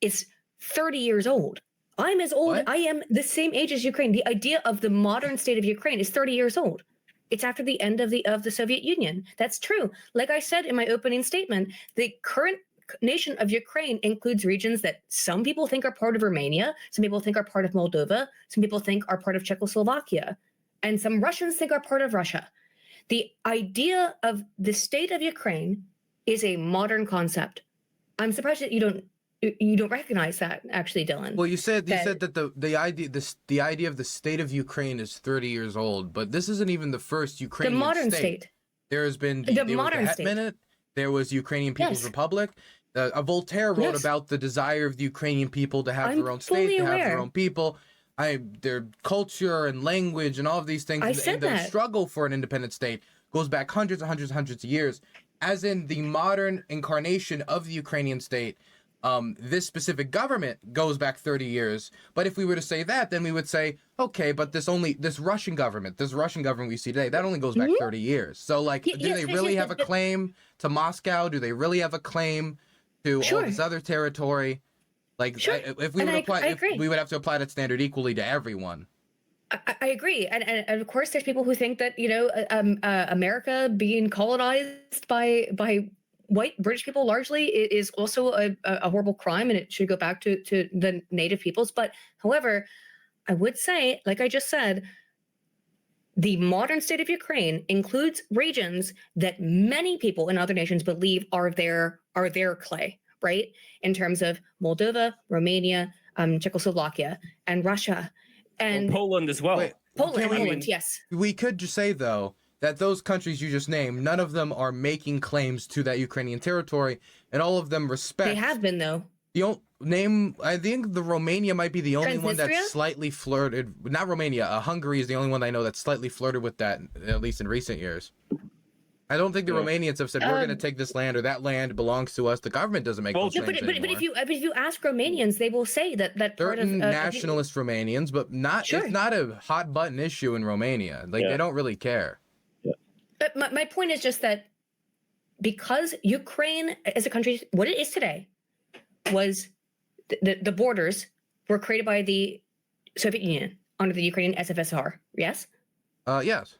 Speaker 3: is 30 years old. I'm as old, I am the same age as Ukraine. The idea of the modern state of Ukraine is 30 years old. It's after the end of the Soviet Union. That's true. Like I said in my opening statement, the current nation of Ukraine includes regions that some people think are part of Romania, some people think are part of Moldova, some people think are part of Czechoslovakia, and some Russians think are part of Russia. The idea of the state of Ukraine is a modern concept. I'm surprised that you don't recognize that, actually, Dylan.
Speaker 1: Well, you said that the idea of the state of Ukraine is 30 years old, but this isn't even the first Ukrainian
Speaker 3: the modern state.
Speaker 1: There has been the modern state. There was Ukrainian People's Republic. Voltaire wrote about the desire of the Ukrainian people to have their own state, to have their own people, their culture and language and all of these things. And the struggle for an independent state goes back hundreds of years. As in the modern incarnation of the Ukrainian state, this specific government goes back 30 years. But if we were to say that, then we would say, okay, but this Russian government we see today, that only goes back 30 years. So like, do they really have a claim to Moscow? Do they really have a claim to all this other territory? Like, if we would apply, we would have to apply that standard equally to everyone.
Speaker 3: I agree, and of course, there's people who think that America being colonized by white British people largely is also a horrible crime, and it should go back to the native peoples. But however, I would say, like I just said, the modern state of Ukraine includes regions that many people in other nations believe are their clay, right? In terms of Moldova, Romania, Czechoslovakia, and Russia, and
Speaker 2: Poland as well.
Speaker 1: Wait,
Speaker 3: Poland, yes.
Speaker 1: We could just say though that those countries you just named, none of them are making claims to that Ukrainian territory, and all of them respect.
Speaker 3: They have been though.
Speaker 1: I think the Romania might be the only one that's slightly flirted. Not Romania. Hungary is the only one I know that's slightly flirted with that, at least in recent years. I don't think the Romanians have said we're going to take this land or that land belongs to us. The government doesn't make those claims anymore.
Speaker 3: But if you ask Romanians, they will say that part of
Speaker 1: nationalist Romanians, but it's not a hot button issue in Romania. Like they don't really care.
Speaker 2: Yeah.
Speaker 3: But my point is just that because Ukraine as a country, what it is today, was the borders were created by the Soviet Union under the Ukrainian SFSR. Yes.
Speaker 1: Yes.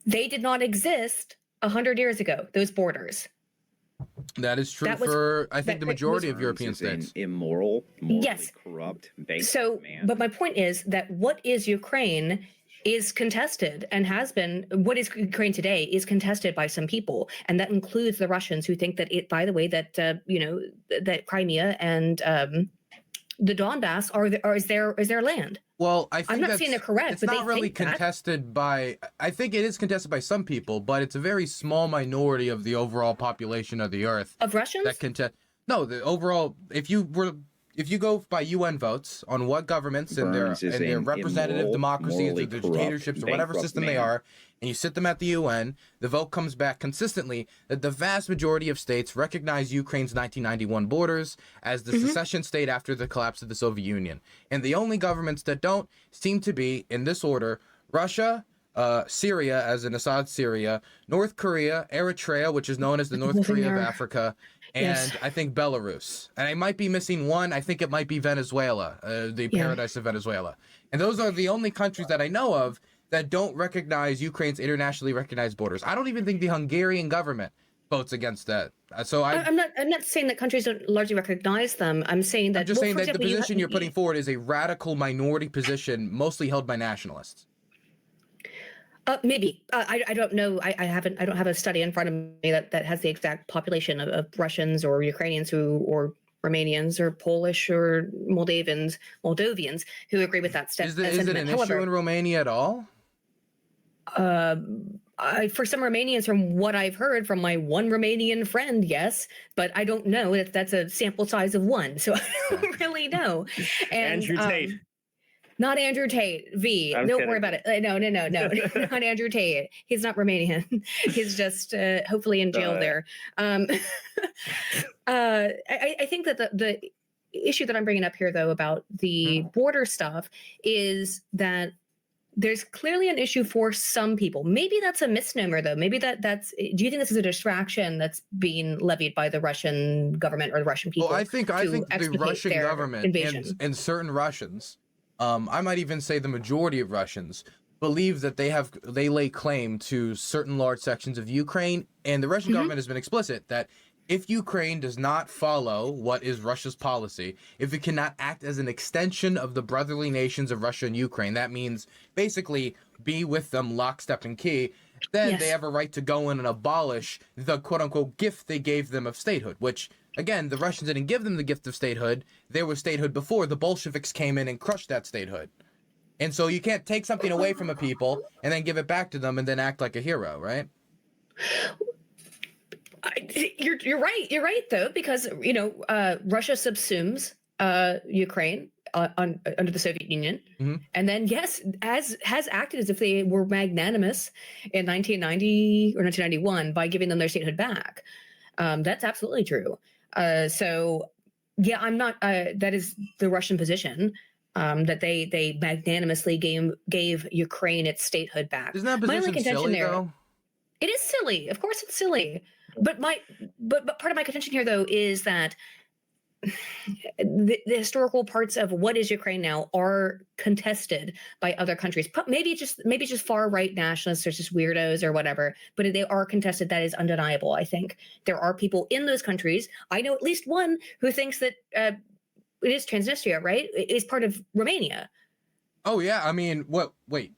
Speaker 3: They did not exist 100 years ago, those borders.
Speaker 1: That is true for, I think, the majority of European states.
Speaker 4: Immoral, morally corrupt.
Speaker 3: So, but my point is that what is Ukraine is contested and has been, what is Ukraine today is contested by some people. And that includes the Russians who think that by the way, that, that Crimea and the Donbass is their land.
Speaker 1: Well, I think
Speaker 3: I'm not saying they're correct,
Speaker 1: it's
Speaker 3: but
Speaker 1: not really contested by. I think it is contested by some people, but it's a very small minority of the overall population of the Earth
Speaker 3: of Russians
Speaker 1: that contest. No, the overall. If you go by UN votes on what governments and their representative democracies or their dictatorships or whatever system they are, and you sit them at the UN, the vote comes back consistently that the vast majority of states recognize Ukraine's 1991 borders as the secession state after the collapse of the Soviet Union. And the only governments that don't seem to be, in this order, Russia, Syria, as in Assad Syria, North Korea, Eritrea, which is known as the North Korea of Africa, and I think Belarus. And I might be missing one. I think it might be Venezuela, the paradise of Venezuela. And those are the only countries that I know of that don't recognize Ukraine's internationally recognized borders. I don't even think the Hungarian government votes against that.
Speaker 3: I'm not saying that countries don't largely recognize them. I'm saying that.
Speaker 1: I'm just saying
Speaker 3: for
Speaker 1: that the
Speaker 3: example,
Speaker 1: position you're putting forward is a radical minority position, mostly held by nationalists.
Speaker 3: Maybe I don't know. I don't have a study in front of me that has the exact population of Russians or Ukrainians or Romanians or Polish or Moldavians who agree with that
Speaker 1: Is it an issue in Romania at all?
Speaker 3: For some Romanians, from what I've heard from my one Romanian friend, yes, but I don't know if that's a sample size of one, so I don't really know. And,
Speaker 2: Andrew Tate.
Speaker 3: Not Andrew Tate.
Speaker 2: I'm
Speaker 3: Don't
Speaker 2: kidding.
Speaker 3: worry about it. No, not Andrew Tate. He's not Romanian. He's just hopefully in jail there. I think that the issue that I'm bringing up here, though, about the border stuff is that there's clearly an issue for some people. Maybe that's a misnomer, though. Maybe that's. Do you think this is a distraction that's being levied by the Russian government or the Russian people?
Speaker 1: Well, I think the Russian government and certain Russians, I might even say the majority of Russians, believe that they lay claim to certain large sections of Ukraine, and the Russian government has been explicit that if Ukraine does not follow what is Russia's policy, if it cannot act as an extension of the brotherly nations of Russia and Ukraine, that means basically be with them lockstep and key, then they have a right to go in and abolish the quote-unquote gift they gave them of statehood, which, again, the Russians didn't give them the gift of statehood. There was statehood before. The Bolsheviks came in and crushed that statehood. And so you can't take something away from a people and then give it back to them and then act like a hero, right?
Speaker 3: You're right. You're right, though, because Russia subsumes Ukraine under the Soviet Union, and then has acted as if they were magnanimous in 1990 or 1991 by giving them their statehood back. That's absolutely true. So yeah, I'm not. That is the Russian position. That they magnanimously gave Ukraine its statehood back.
Speaker 1: Isn't that position silly, though?
Speaker 3: It is silly. Of course, it's silly. But part of my contention here, though, is that the historical parts of what is Ukraine now are contested by other countries. Maybe just far right nationalists or just weirdos or whatever, but they are contested. That is undeniable. I think there are people in those countries. I know at least one who thinks that it is Transnistria, right? It is part of Romania.
Speaker 1: Oh yeah, I mean, what? Wait.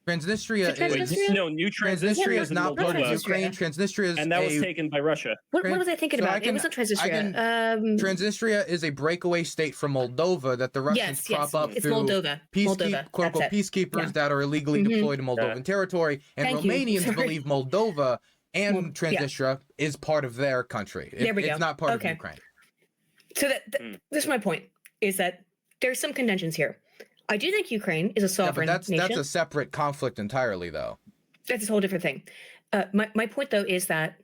Speaker 1: Transnistria
Speaker 2: Transnistria
Speaker 1: is not part of Ukraine. Transnistria is
Speaker 2: and that was taken by Russia.
Speaker 3: What was I thinking about? It wasn't Transnistria.
Speaker 1: Transnistria is a breakaway state from Moldova that the Russians prop up through
Speaker 3: Moldova.
Speaker 1: Peacekeepers that are illegally deployed in Moldovan territory. And Romanians believe Moldova and Transnistria is part of their country. It's not part of Ukraine.
Speaker 3: So this is my point, is that there's some contentions here. I do think Ukraine is a sovereign nation.
Speaker 1: That's a separate conflict entirely, though.
Speaker 3: That's a whole different thing. My point, though, is that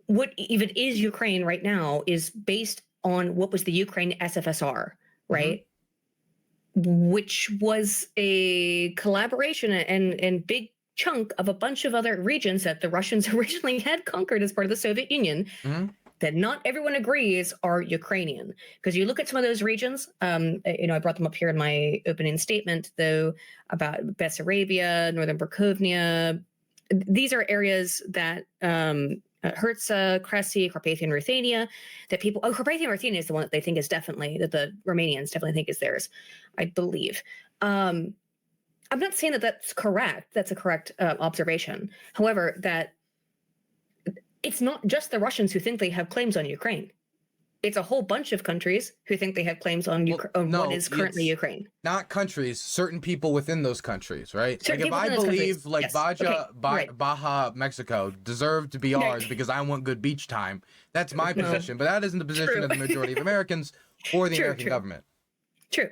Speaker 3: what even is Ukraine right now is based on what was the Ukraine SFSR, right? Which was a collaboration and big chunk of a bunch of other regions that the Russians originally had conquered as part of the Soviet Union. That not everyone agrees are Ukrainian. Because you look at some of those regions, I brought them up here in my opening statement, though, about Bessarabia, Northern Bukovina. These are areas that Herzegovina, Kresy, Carpathian Ruthenia, that people, Carpathian Ruthenia is the one that they think is definitely, that the Romanians definitely think is theirs, I believe. I'm not saying that that's correct. That's a correct observation. However, that it's not just the Russians who think they have claims on Ukraine. It's a whole bunch of countries who think they have claims on what is currently Ukraine.
Speaker 1: Not countries, certain people within those countries, right? Like if I believe Baja, Mexico deserve to be ours because I want good beach time, that's my position. But that isn't the position of the majority of Americans or the American government.
Speaker 3: True.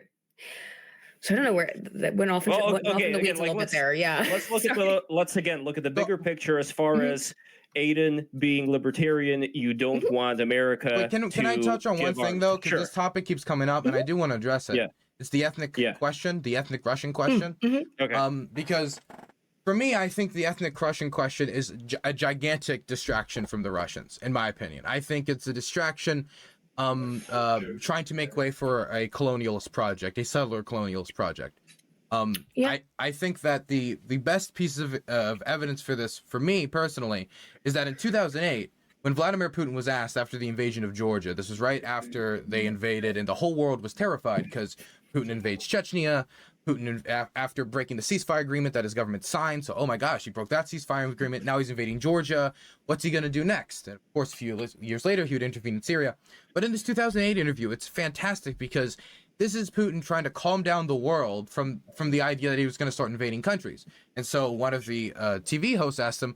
Speaker 3: So I don't know where that went off, went off in the weeds a little bit there. Yeah.
Speaker 2: Let's look at the bigger picture as far as Aydin being libertarian. You don't want America.
Speaker 1: Wait, can I touch on one thing though? Because this topic keeps coming up, and I do want to address it. It's the ethnic question, the ethnic Russian question.
Speaker 2: Okay.
Speaker 1: Because for me, I think the ethnic Russian question is a gigantic distraction from the Russians, in my opinion. I think it's a distraction trying to make way for a colonialist project, a settler colonialist project. I think that the best piece of evidence for this, for me personally, is that in 2008, when Vladimir Putin was asked after the invasion of Georgia, this was right after they invaded, and the whole world was terrified because Putin invades Chechnya. Putin, after breaking the ceasefire agreement that his government signed, so, oh my gosh, he broke that ceasefire agreement, now he's invading Georgia, what's he going to do next? And of course, a few years later, he would intervene in Syria. But in this 2008 interview, it's fantastic because this is Putin trying to calm down the world from the idea that he was going to start invading countries. And so one of the TV hosts asked him,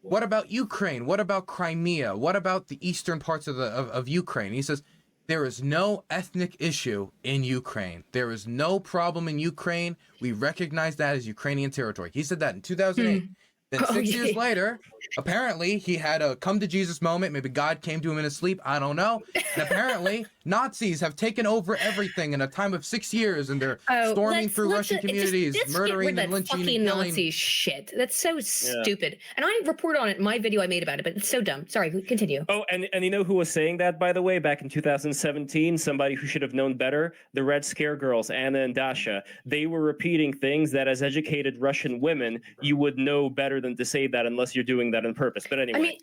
Speaker 1: what about Ukraine? What about Crimea? What about the eastern parts of Ukraine? He says, there is no ethnic issue in Ukraine. There is no problem in Ukraine. We recognize that as Ukrainian territory. He said that in 2008. Then 6 years later, apparently he had a come to Jesus moment. Maybe God came to him in his sleep. I don't know. And apparently Nazis have taken over everything in a time of 6 years, and they're storming through Russian communities, murdering and lynching and killing.
Speaker 3: Nazi shit. That's so stupid. And I report on it in my video I made about it, but it's so dumb. Sorry, continue.
Speaker 2: Oh, and you know who was saying that, by the way, back in 2017? Somebody who should have known better. The Red Scare girls, Anna and Dasha. They were repeating things that as educated Russian women, you would know better than to say that unless you're doing that on purpose. But anyway,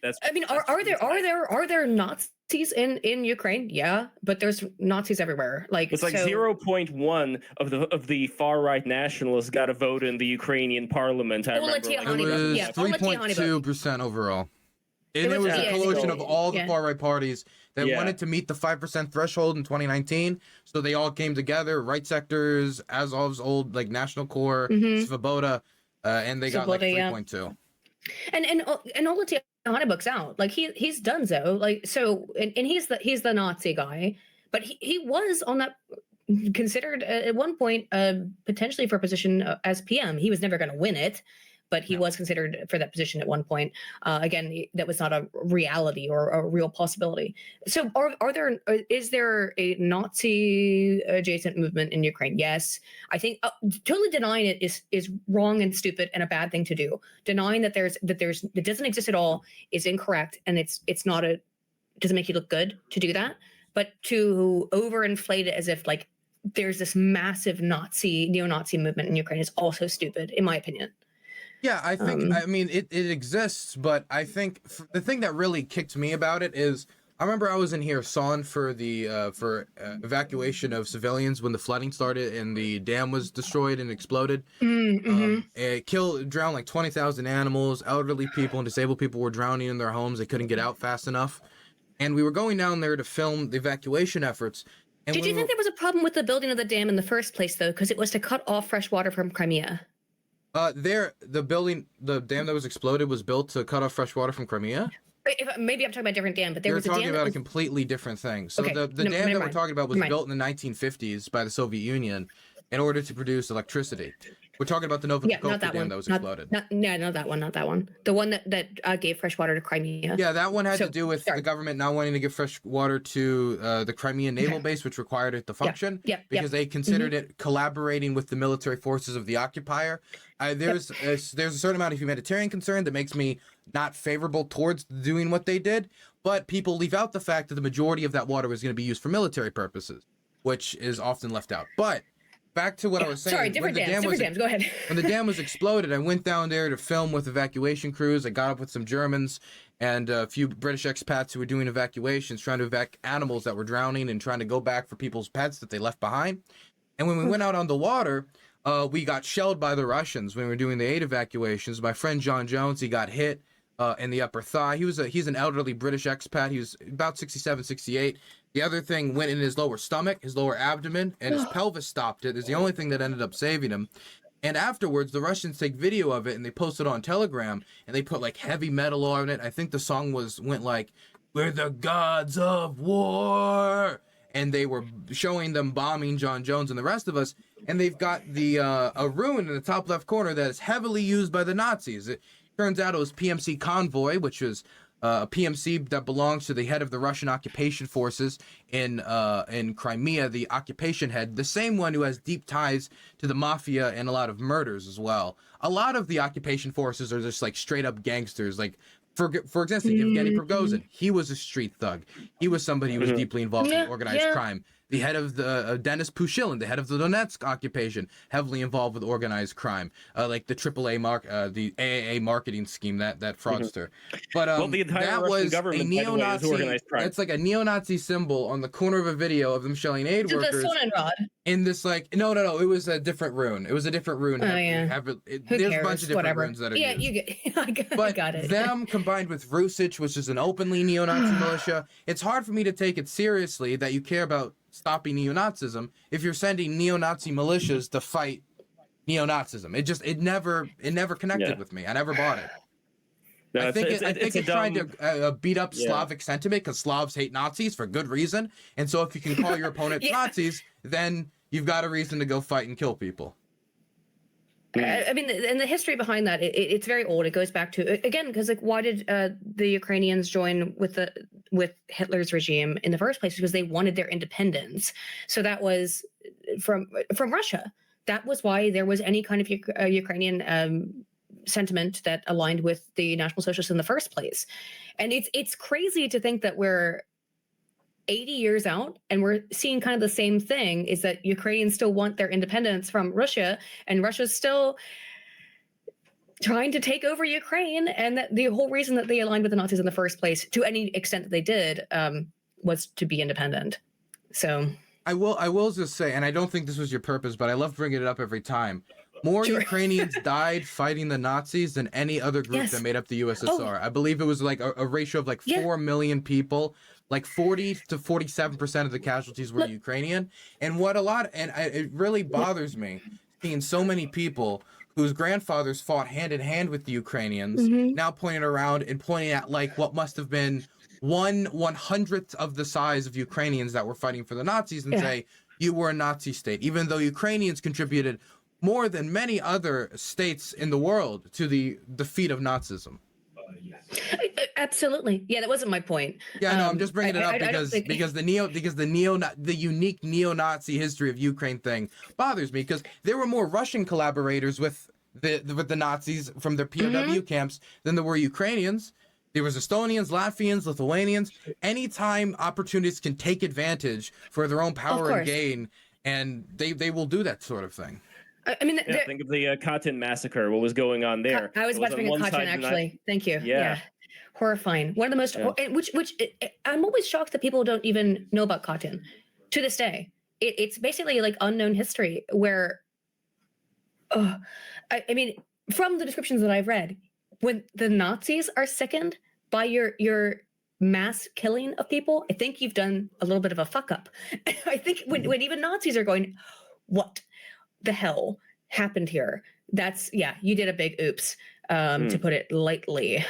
Speaker 3: are there Nazis in Ukraine? Yeah, but there's Nazis everywhere. Like
Speaker 2: it's like 0.1 of the far right nationalists got a vote in the Ukrainian parliament. I remember.
Speaker 1: It was 3.2% overall. And it was a coalition of all the far right parties that wanted to meet the 5% threshold in 2019. So they all came together, right sectors, Azov's old like National Corps, Svoboda, and they got like 3.2.
Speaker 3: And Olatian Honeybook's out. Like he's donezo. Like so, and he's the Nazi guy, but he was on that considered at one point potentially for a position as PM. He was never going to win it, but he was considered for that position at one point. Again, that was not a reality or a real possibility. So is there a Nazi adjacent movement in Ukraine? Yes. I think totally denying it is wrong and stupid and a bad thing to do. Denying that that doesn't exist at all is incorrect, and it's not doesn't make you look good to do that. But to overinflate it as if like there's this massive neo-Nazi movement in Ukraine is also stupid, in my opinion.
Speaker 1: Yeah, I think, I mean, it exists, but I think the thing that really kicked me about it is, I remember I was in Kherson for the evacuation of civilians when the flooding started and the dam was destroyed and exploded. It drowned like 20,000 animals, elderly people and disabled people were drowning in their homes. They couldn't get out fast enough. And we were going down there to film the evacuation efforts. And
Speaker 3: Did you think there was a problem with the building of the dam in the first place, though? Because it was to cut off fresh water from Crimea.
Speaker 1: The dam that was exploded was built to cut off fresh water from Crimea?
Speaker 3: Maybe I'm talking about a different dam, but there was a dam.
Speaker 1: You're talking about a completely different thing. So the dam that we're talking about was built in the 1950s by the Soviet Union in order to produce electricity. We're talking about the Novokokka dam that was exploded.
Speaker 3: Not that one. The one that gave fresh water to Crimea.
Speaker 1: Yeah, that one had to do with the government not wanting to give fresh water to the Crimean naval base, which required it to function because they considered it collaborating with the military forces of the occupier. There's a certain amount of humanitarian concern that makes me not favorable towards doing what they did, but people leave out the fact that the majority of that water was going to be used for military purposes, which is often left out. But back to what I was saying.
Speaker 3: Sorry, different dams. Go ahead.
Speaker 1: When the dam was exploded, I went down there to film with evacuation crews. I got up with some Germans and a few British expats who were doing evacuations, trying to evac animals that were drowning and trying to go back for people's pets that they left behind. And when we went out on the water, we got shelled by the Russians when we were doing the aid evacuations. My friend John Jones, he got hit in the upper thigh. He's an elderly British expat. He was about 67, 68. The other thing went in his lower stomach, his lower abdomen, and his pelvis stopped it. It's the only thing that ended up saving him. And afterwards, the Russians take video of it and they post it on Telegram and they put like heavy metal on it. I think the song went like, "We're the gods of war." And they were showing them bombing John Jones and the rest of us. And they've got a ruin in the top left corner that is heavily used by the Nazis. It turns out it was PMC Convoy, which was a PMC that belongs to the head of the Russian occupation forces in Crimea, the occupation head, the same one who has deep ties to the mafia and a lot of murders as well. A lot of the occupation forces are just like straight up gangsters. Like, for example, Yevgeny Prigozhin, he was a street thug. He was somebody who was deeply involved in organized crime. The head of the Denis Pushilin, the head of the Donetsk occupation, heavily involved with organized crime, like the the AAA marketing scheme, that fraudster. But
Speaker 2: well, the entire
Speaker 1: that
Speaker 2: Russian
Speaker 1: was
Speaker 2: government,
Speaker 1: a
Speaker 2: by the way, is
Speaker 1: neo-Nazi.
Speaker 2: organized crime.
Speaker 1: It's like a neo-Nazi symbol on the corner of a video of them shelling aid workers.
Speaker 3: The Sonnenrad.
Speaker 1: In this, like, no, it was a different rune. It was a different rune.
Speaker 3: Oh, yeah. Who
Speaker 1: There's
Speaker 3: cares?
Speaker 1: a bunch of different
Speaker 3: Whatever.
Speaker 1: runes that are
Speaker 3: yeah,
Speaker 1: used.
Speaker 3: you get. I got it.
Speaker 1: Them combined with Rusich, which is an openly neo-Nazi militia, it's hard for me to take it seriously that you care about stopping neo-Nazism if you're sending neo-Nazi militias to fight neo-Nazism. It never connected with me. I never bought it.
Speaker 2: No,
Speaker 1: I think it's trying
Speaker 2: dumb...
Speaker 1: to beat up Slavic sentiment because Slavs hate Nazis for good reason. And so if you can call your opponents Nazis, then you've got a reason to go fight and kill people.
Speaker 3: I mean, and the history behind that, it's very old. It goes back to, again, because like, why did the Ukrainians join with Hitler's regime in the first place? Because they wanted their independence. So that was from Russia. That was why there was any kind of Ukrainian sentiment that aligned with the National Socialists in the first place. And it's crazy to think that we're 80 years out and we're seeing kind of the same thing, is that Ukrainians still want their independence from Russia, and Russia's still trying to take over Ukraine. And that the whole reason that they aligned with the Nazis in the first place, to any extent that they did, was to be independent. So
Speaker 1: I will just say, and I don't think this was your purpose, but I love bringing it up every time. More Ukrainians died fighting the Nazis than any other group that made up the USSR. I believe it was like a ratio of like 4 million people. Like 40 to 47% of the casualties were Ukrainian. And it really bothers me seeing so many people whose grandfathers fought hand in hand with the Ukrainians now pointing around and pointing at like what must have been 1/100th of the size of Ukrainians that were fighting for the Nazis and say, you were a Nazi state, even though Ukrainians contributed more than many other states in the world to the defeat of Nazism.
Speaker 3: Absolutely. Yeah, that wasn't my point.
Speaker 1: Yeah, no, I'm just bringing it up because the unique neo-Nazi history of Ukraine thing bothers me, because there were more Russian collaborators with the Nazis from their POW camps than there were Ukrainians. There was Estonians, Latvians, Lithuanians. Anytime opportunists can take advantage for their own power and gain, and they will do that sort of thing.
Speaker 3: I mean,
Speaker 2: think of the Katyn massacre. What was going on there?
Speaker 3: I was about to bring up Katyn, actually. Thank you. Yeah. Horrifying. One of the most, which I'm always shocked that people don't even know about Katyn to this day. It's basically like unknown history where, I mean, from the descriptions that I've read, when the Nazis are sickened by your mass killing of people, I think you've done a little bit of a fuck up. I think when even Nazis are going, what the hell happened here? That's, you did a big oops, to put it lightly.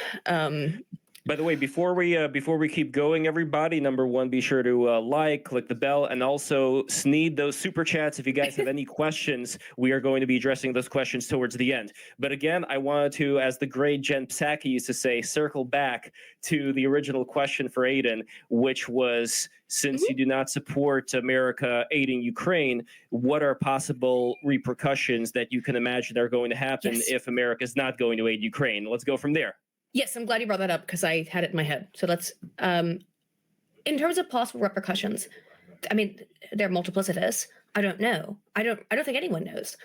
Speaker 2: By the way, before we keep going, everybody, number one, be sure to click the bell, and also sneed those super chats. If you guys have any questions, we are going to be addressing those questions towards the end. But again, I wanted to, as the great Jen Psaki used to say, circle back to the original question for Aydin, which was, since you do not support America aiding Ukraine, what are possible repercussions that you can imagine are going to happen if America is not going to aid Ukraine? Let's go from there.
Speaker 3: Yes, I'm glad you brought that up because I had it in my head. So let's, in terms of possible repercussions, I mean, they're multiplicitous. I don't know. I don't think anyone knows.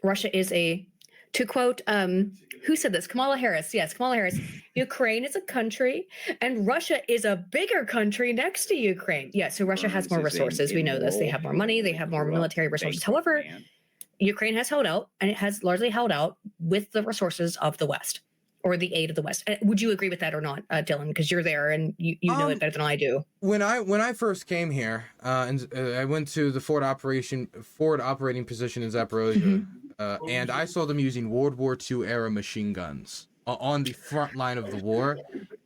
Speaker 3: Russia is to quote, who said this? Kamala Harris. Yes, Kamala Harris. Ukraine is a country and Russia is a bigger country next to Ukraine. Yeah, so Russia has more resources. We know this. They have more money. They have more military resources. However, Ukraine has held out, and it has largely held out with the resources of the West, or the aid of the West. Would you agree with that or not, Dylan? Because you're there and you know it better than I do.
Speaker 1: When I first came here, and I went to the forward operating position in Zaporozhye, and I saw them using World War II era machine guns on the front line of the war.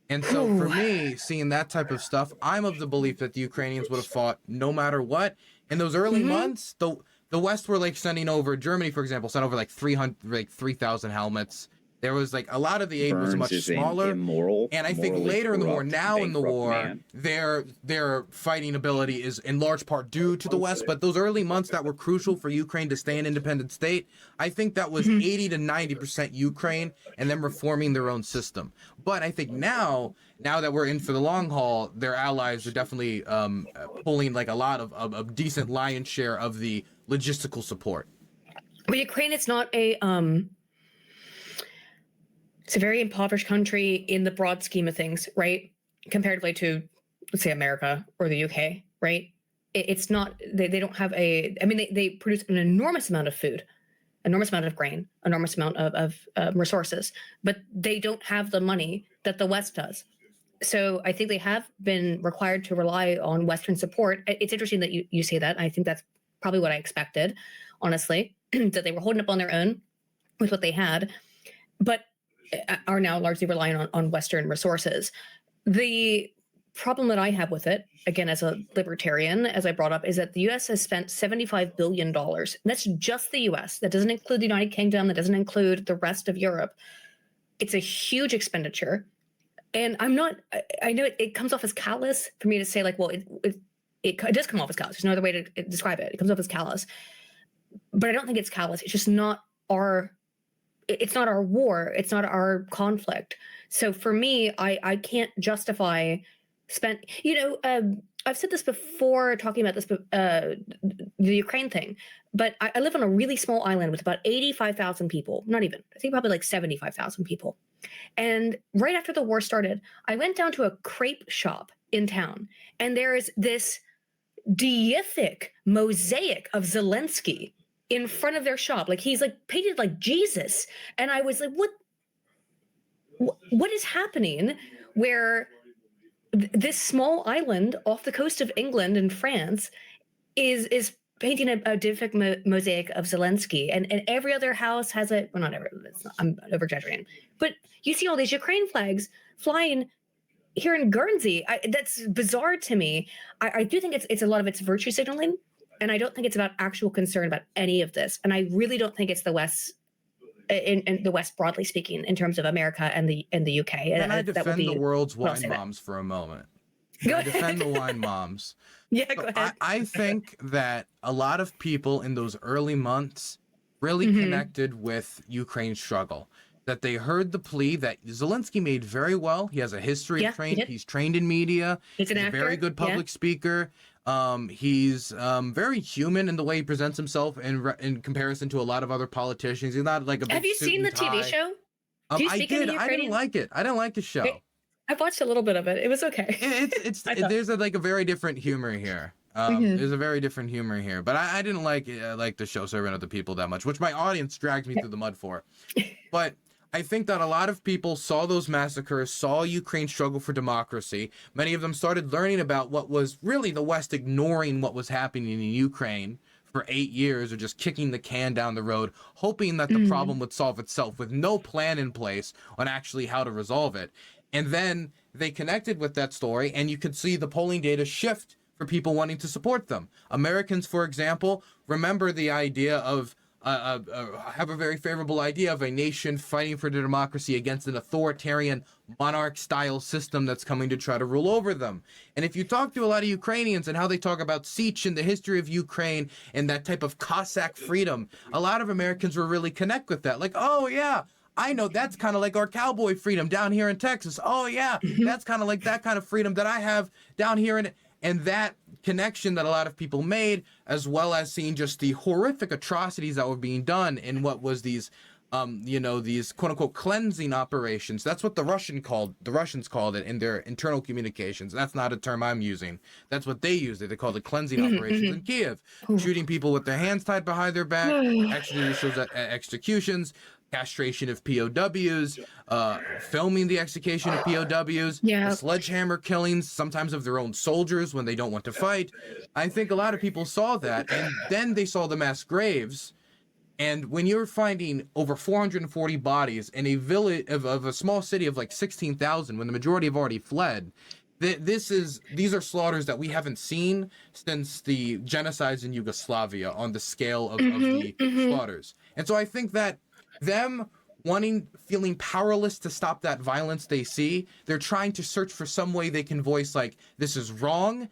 Speaker 1: And so for me, seeing that type of stuff, I'm of the belief that the Ukrainians would have fought no matter what. In those early months, the West were like sending over, Germany, for example, sent over like 3,000 helmets. There was like a lot of the aid was much smaller,
Speaker 4: immoral,
Speaker 1: and I think later in the war, now in the war, their fighting ability is in large part due to the West. But those early months that were crucial for Ukraine to stay an independent state, I think that was 80 to 90% Ukraine and them reforming their own system. But I think now that we're in for the long haul, their allies are definitely pulling like a lot of decent lion's share of the logistical support.
Speaker 3: But Ukraine is not a it's a very impoverished country in the broad scheme of things, right? Comparatively to, let's say, America or the UK, right? It's not, they don't have they produce an enormous amount of food, enormous amount of grain, enormous amount of resources, but they don't have the money that the West does. So I think they have been required to rely on Western support. It's interesting that you say that. I think that's probably what I expected, honestly, that they were holding up on their own with what they had, but are now largely relying on Western resources. The problem that I have with it, again, as a libertarian, as I brought up, is that the U.S. has spent $75 billion. That's just the U.S. That doesn't include the United Kingdom. That doesn't include the rest of Europe. It's a huge expenditure. And I know it comes off as callous for me to say, like, well, it does come off as callous. There's no other way to describe it. It comes off as callous. But I don't think it's callous. It's just not our war. It's not our conflict. So for me, I can't justify I've said this before talking about this, the Ukraine thing, but I live on a really small island with about 85,000 people, not even, I think probably like 75,000 people. And right after the war started, I went down to a crepe shop in town, and there is this deific mosaic of Zelensky in front of their shop. Like, he's like painted like Jesus. And I was like, what is happening where this small island off the coast of England and France is painting a deific mosaic of Zelensky, and every other house has a, well, not every, I'm over-exaggerating, but you see all these Ukraine flags flying here in Guernsey. That's bizarre to me. I do think it's a lot of it's virtue signaling, and I don't think it's about actual concern about any of this. And I really don't think it's the West, in the West broadly speaking, in terms of America and the UK.
Speaker 1: And I defend the world's wine moms for a moment. I defend the wine moms.
Speaker 3: Yeah, go ahead.
Speaker 1: I think that a lot of people in those early months really connected with Ukraine's struggle. That they heard the plea that Zelensky made very well. He has a history of training. He's trained in media. He's a very good public speaker. He's very human in the way he presents himself in comparison to a lot of other politicians. He's not like a big
Speaker 3: Have you seen the TV show?
Speaker 1: I did. I didn't like it. I didn't like the show.
Speaker 3: I've watched a little bit of it. It was okay.
Speaker 1: There's a very different humor here. There's a very different humor here, but I didn't like the show Servant of the People that much, which my audience dragged me through the mud for. But I think that a lot of people saw those massacres, saw Ukraine's struggle for democracy. Many of them started learning about what was really the West ignoring what was happening in Ukraine for 8 years, or just kicking the can down the road, hoping that the problem would solve itself with no plan in place on actually how to resolve it. And then they connected with that story, and you could see the polling data shift for people wanting to support them. Americans, for example, remember the idea of have a very favorable idea of a nation fighting for their democracy against an authoritarian monarch-style system that's coming to try to rule over them. And if you talk to a lot of Ukrainians and how they talk about Sich and the history of Ukraine and that type of Cossack freedom, a lot of Americans will really connect with that. Like, oh yeah, I know that's kind of like our cowboy freedom down here in Texas. Oh yeah, that's kind of like that kind of freedom that I have down here in... And that connection that a lot of people made, as well as seeing just the horrific atrocities that were being done in what was these, these quote unquote cleansing operations. That's what the Russians called it in their internal communications. That's not a term I'm using. That's what they used it. They called it cleansing operations in Kiev, shooting people with their hands tied behind their back, executions, castration of POWs, filming the execution of POWs, the sledgehammer killings, sometimes of their own soldiers when they don't want to fight. I think a lot of people saw that, and then they saw the mass graves. And when you're finding over 440 bodies in a village of a small city of like 16,000, when the majority have already fled, these are slaughters that we haven't seen since the genocides in Yugoslavia on the scale of the slaughters. And so I think that them feeling powerless to stop that violence they see. They're trying to search for some way they can voice like, this is wrong,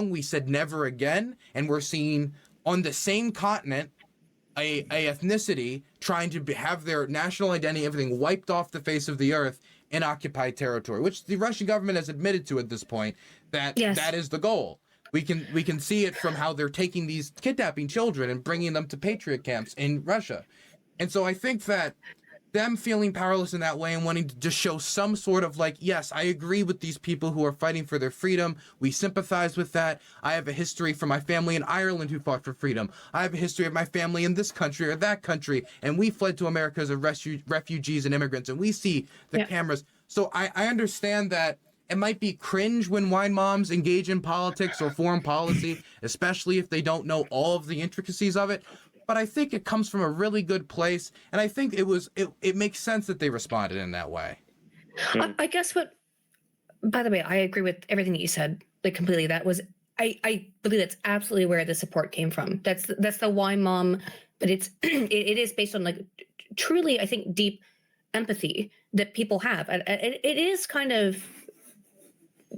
Speaker 1: we said never again. And we're seeing on the same continent a ethnicity trying to have their national identity, everything wiped off the face of the earth in occupied territory, which the Russian government has admitted to at this point that that is the goal. We can see it from how they're taking these kidnapping children and bringing them to patriot camps in Russia. And so I think that them feeling powerless in that way and wanting to just show some sort of like, yes, I agree with these people who are fighting for their freedom. We sympathize with that. I have a history from my family in Ireland who fought for freedom. I have a history of my family in this country or that country. And we fled to America as refugees and immigrants. And we see the cameras. So I understand that it might be cringe when wine moms engage in politics or foreign policy, especially if they don't know all of the intricacies of it. But I think it comes from a really good place, and I think it makes sense that they responded in that way.
Speaker 3: I guess by the way, I agree with everything that you said, like completely. That was, I believe that's absolutely where the support came from. That's the wine mom, but it is based on like truly, I think, deep empathy that people have. And it is kind of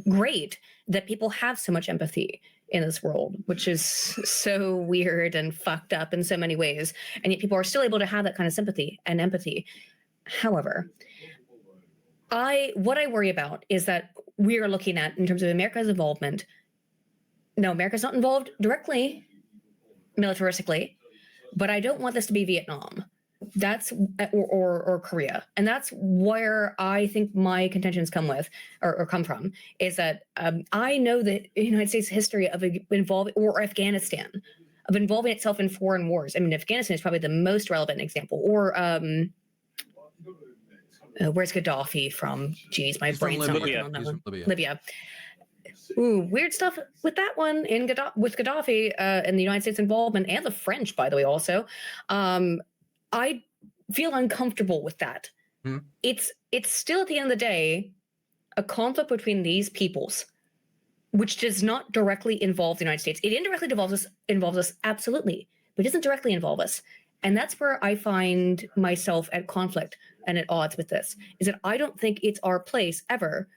Speaker 3: great that people have so much empathy in this world, which is so weird and fucked up in so many ways. And yet people are still able to have that kind of sympathy and empathy. However, what I worry about is that we are looking at, in terms of America's involvement, no, America's not involved directly, militaristically, but I don't want this to be Vietnam. That's or Korea, and that's where I think my contentions come from. Is that I know that the United States' history of involving, or Afghanistan, of involving itself in foreign wars. I mean, Afghanistan is probably the most relevant example. Or where's Gaddafi from? Jeez, my brain's not working on that one. Libya. Ooh, weird stuff with that one with Gaddafi and the United States involvement, and the French, by the way, also. I feel uncomfortable with that. It's still, at the end of the day, a conflict between these peoples, which does not directly involve the United States. It indirectly involves us, absolutely, but it doesn't directly involve us. And that's where I find myself at conflict and at odds with this, is that I don't think it's our place ever,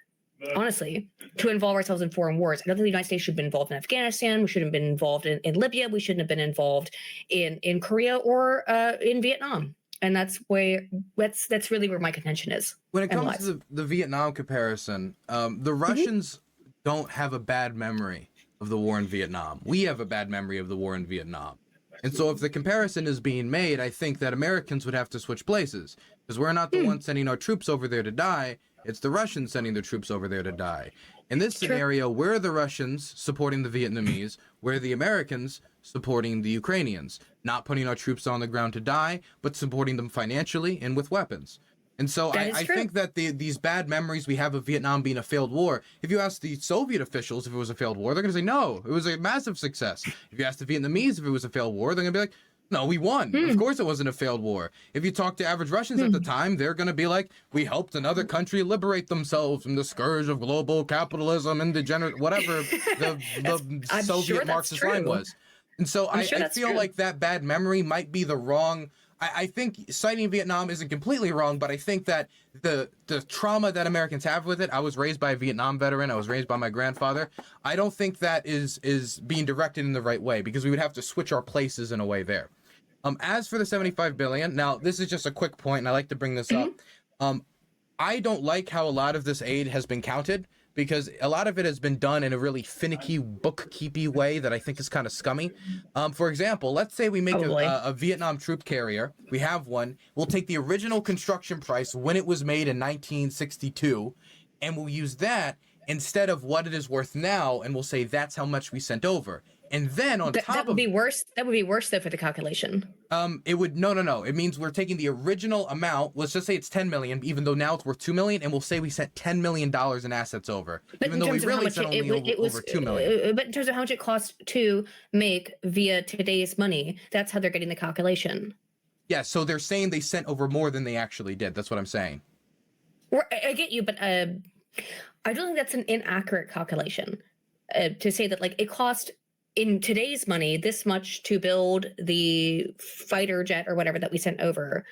Speaker 3: honestly, to involve ourselves in foreign wars. I don't think the United States should have been involved in Afghanistan. We shouldn't have been involved in Libya. We shouldn't have been involved in Korea or in Vietnam. And that's really where my contention is.
Speaker 1: When it comes to the Vietnam comparison, the Russians don't have a bad memory of the war in Vietnam. We have a bad memory of the war in Vietnam. And so if the comparison is being made, I think that Americans would have to switch places, because we're not the ones sending our troops over there to die. It's the Russians sending their troops over there to die. In this scenario, we're the Russians supporting the Vietnamese, we're the Americans supporting the Ukrainians, not putting our troops on the ground to die, but supporting them financially and with weapons. And so I think that these bad memories we have of Vietnam being a failed war, if you ask the Soviet officials if it was a failed war, they're going to say, no, it was a massive success. If you ask the Vietnamese if it was a failed war, they're going to be like, no, we won. Of course it wasn't a failed war. If you talk to average Russians at the time, they're going to be like, we helped another country liberate themselves from the scourge of global capitalism and degenerate, whatever the Soviet Marxist line was. And so I feel like that bad memory might be the wrong. I think citing Vietnam isn't completely wrong, but I think that the trauma that Americans have with it, I was raised by a Vietnam veteran, I was raised by my grandfather, I don't think that is being directed in the right way, because we would have to switch our places in a way there. As for the 75 billion, now this is just a quick point, and I like to bring this up. I don't like how a lot of this aid has been counted, because a lot of it has been done in a really finicky, bookkeepy way that I think is kind of scummy. For example, let's say we make a Vietnam troop carrier. We have one. We'll take the original construction price when it was made in 1962, and we'll use that instead of what it is worth now, and we'll say that's how much we sent over. And then on top of that would be worse.
Speaker 3: That would be worse though for the calculation.
Speaker 1: It would no. It means we're taking the original amount. Let's just say it's 10 million, even though now it's worth 2 million, and we'll say we sent $10 million in assets over,
Speaker 3: but
Speaker 1: even though we really sent only over 2 million.
Speaker 3: But in terms of how much it costs to make via today's money, that's how they're getting the calculation.
Speaker 1: Yeah, so they're saying they sent over more than they actually did. That's what I'm saying.
Speaker 3: I get you, but I don't think that's an inaccurate calculation. To say that like it cost in today's money this much to build the fighter jet or whatever that we sent over,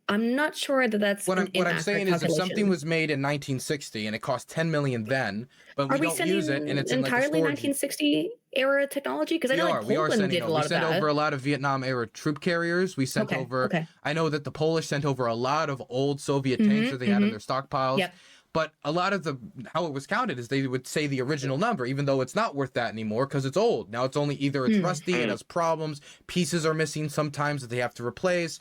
Speaker 3: I'm not sure that that's
Speaker 1: what I'm saying is, if something
Speaker 3: calculation.
Speaker 1: was made in 1960 and it cost 10 million then, but we
Speaker 3: Are we
Speaker 1: don't
Speaker 3: sending
Speaker 1: use it and it's in like a
Speaker 3: entirely
Speaker 1: storage.
Speaker 3: 1960 era technology? Because I know like
Speaker 1: We are
Speaker 3: Poland
Speaker 1: sending
Speaker 3: did a
Speaker 1: over.
Speaker 3: lot
Speaker 1: We
Speaker 3: of
Speaker 1: sent
Speaker 3: that.
Speaker 1: over a lot of Vietnam era troop carriers. We sent over.
Speaker 3: Okay.
Speaker 1: I know that the Polish sent over a lot of old Soviet tanks that they had in their stockpiles.
Speaker 3: Yep.
Speaker 1: But a lot of how it was counted is they would say the original number, even though it's not worth that anymore because it's old. Now it's only either it's rusty, it has problems, pieces are missing sometimes that they have to replace.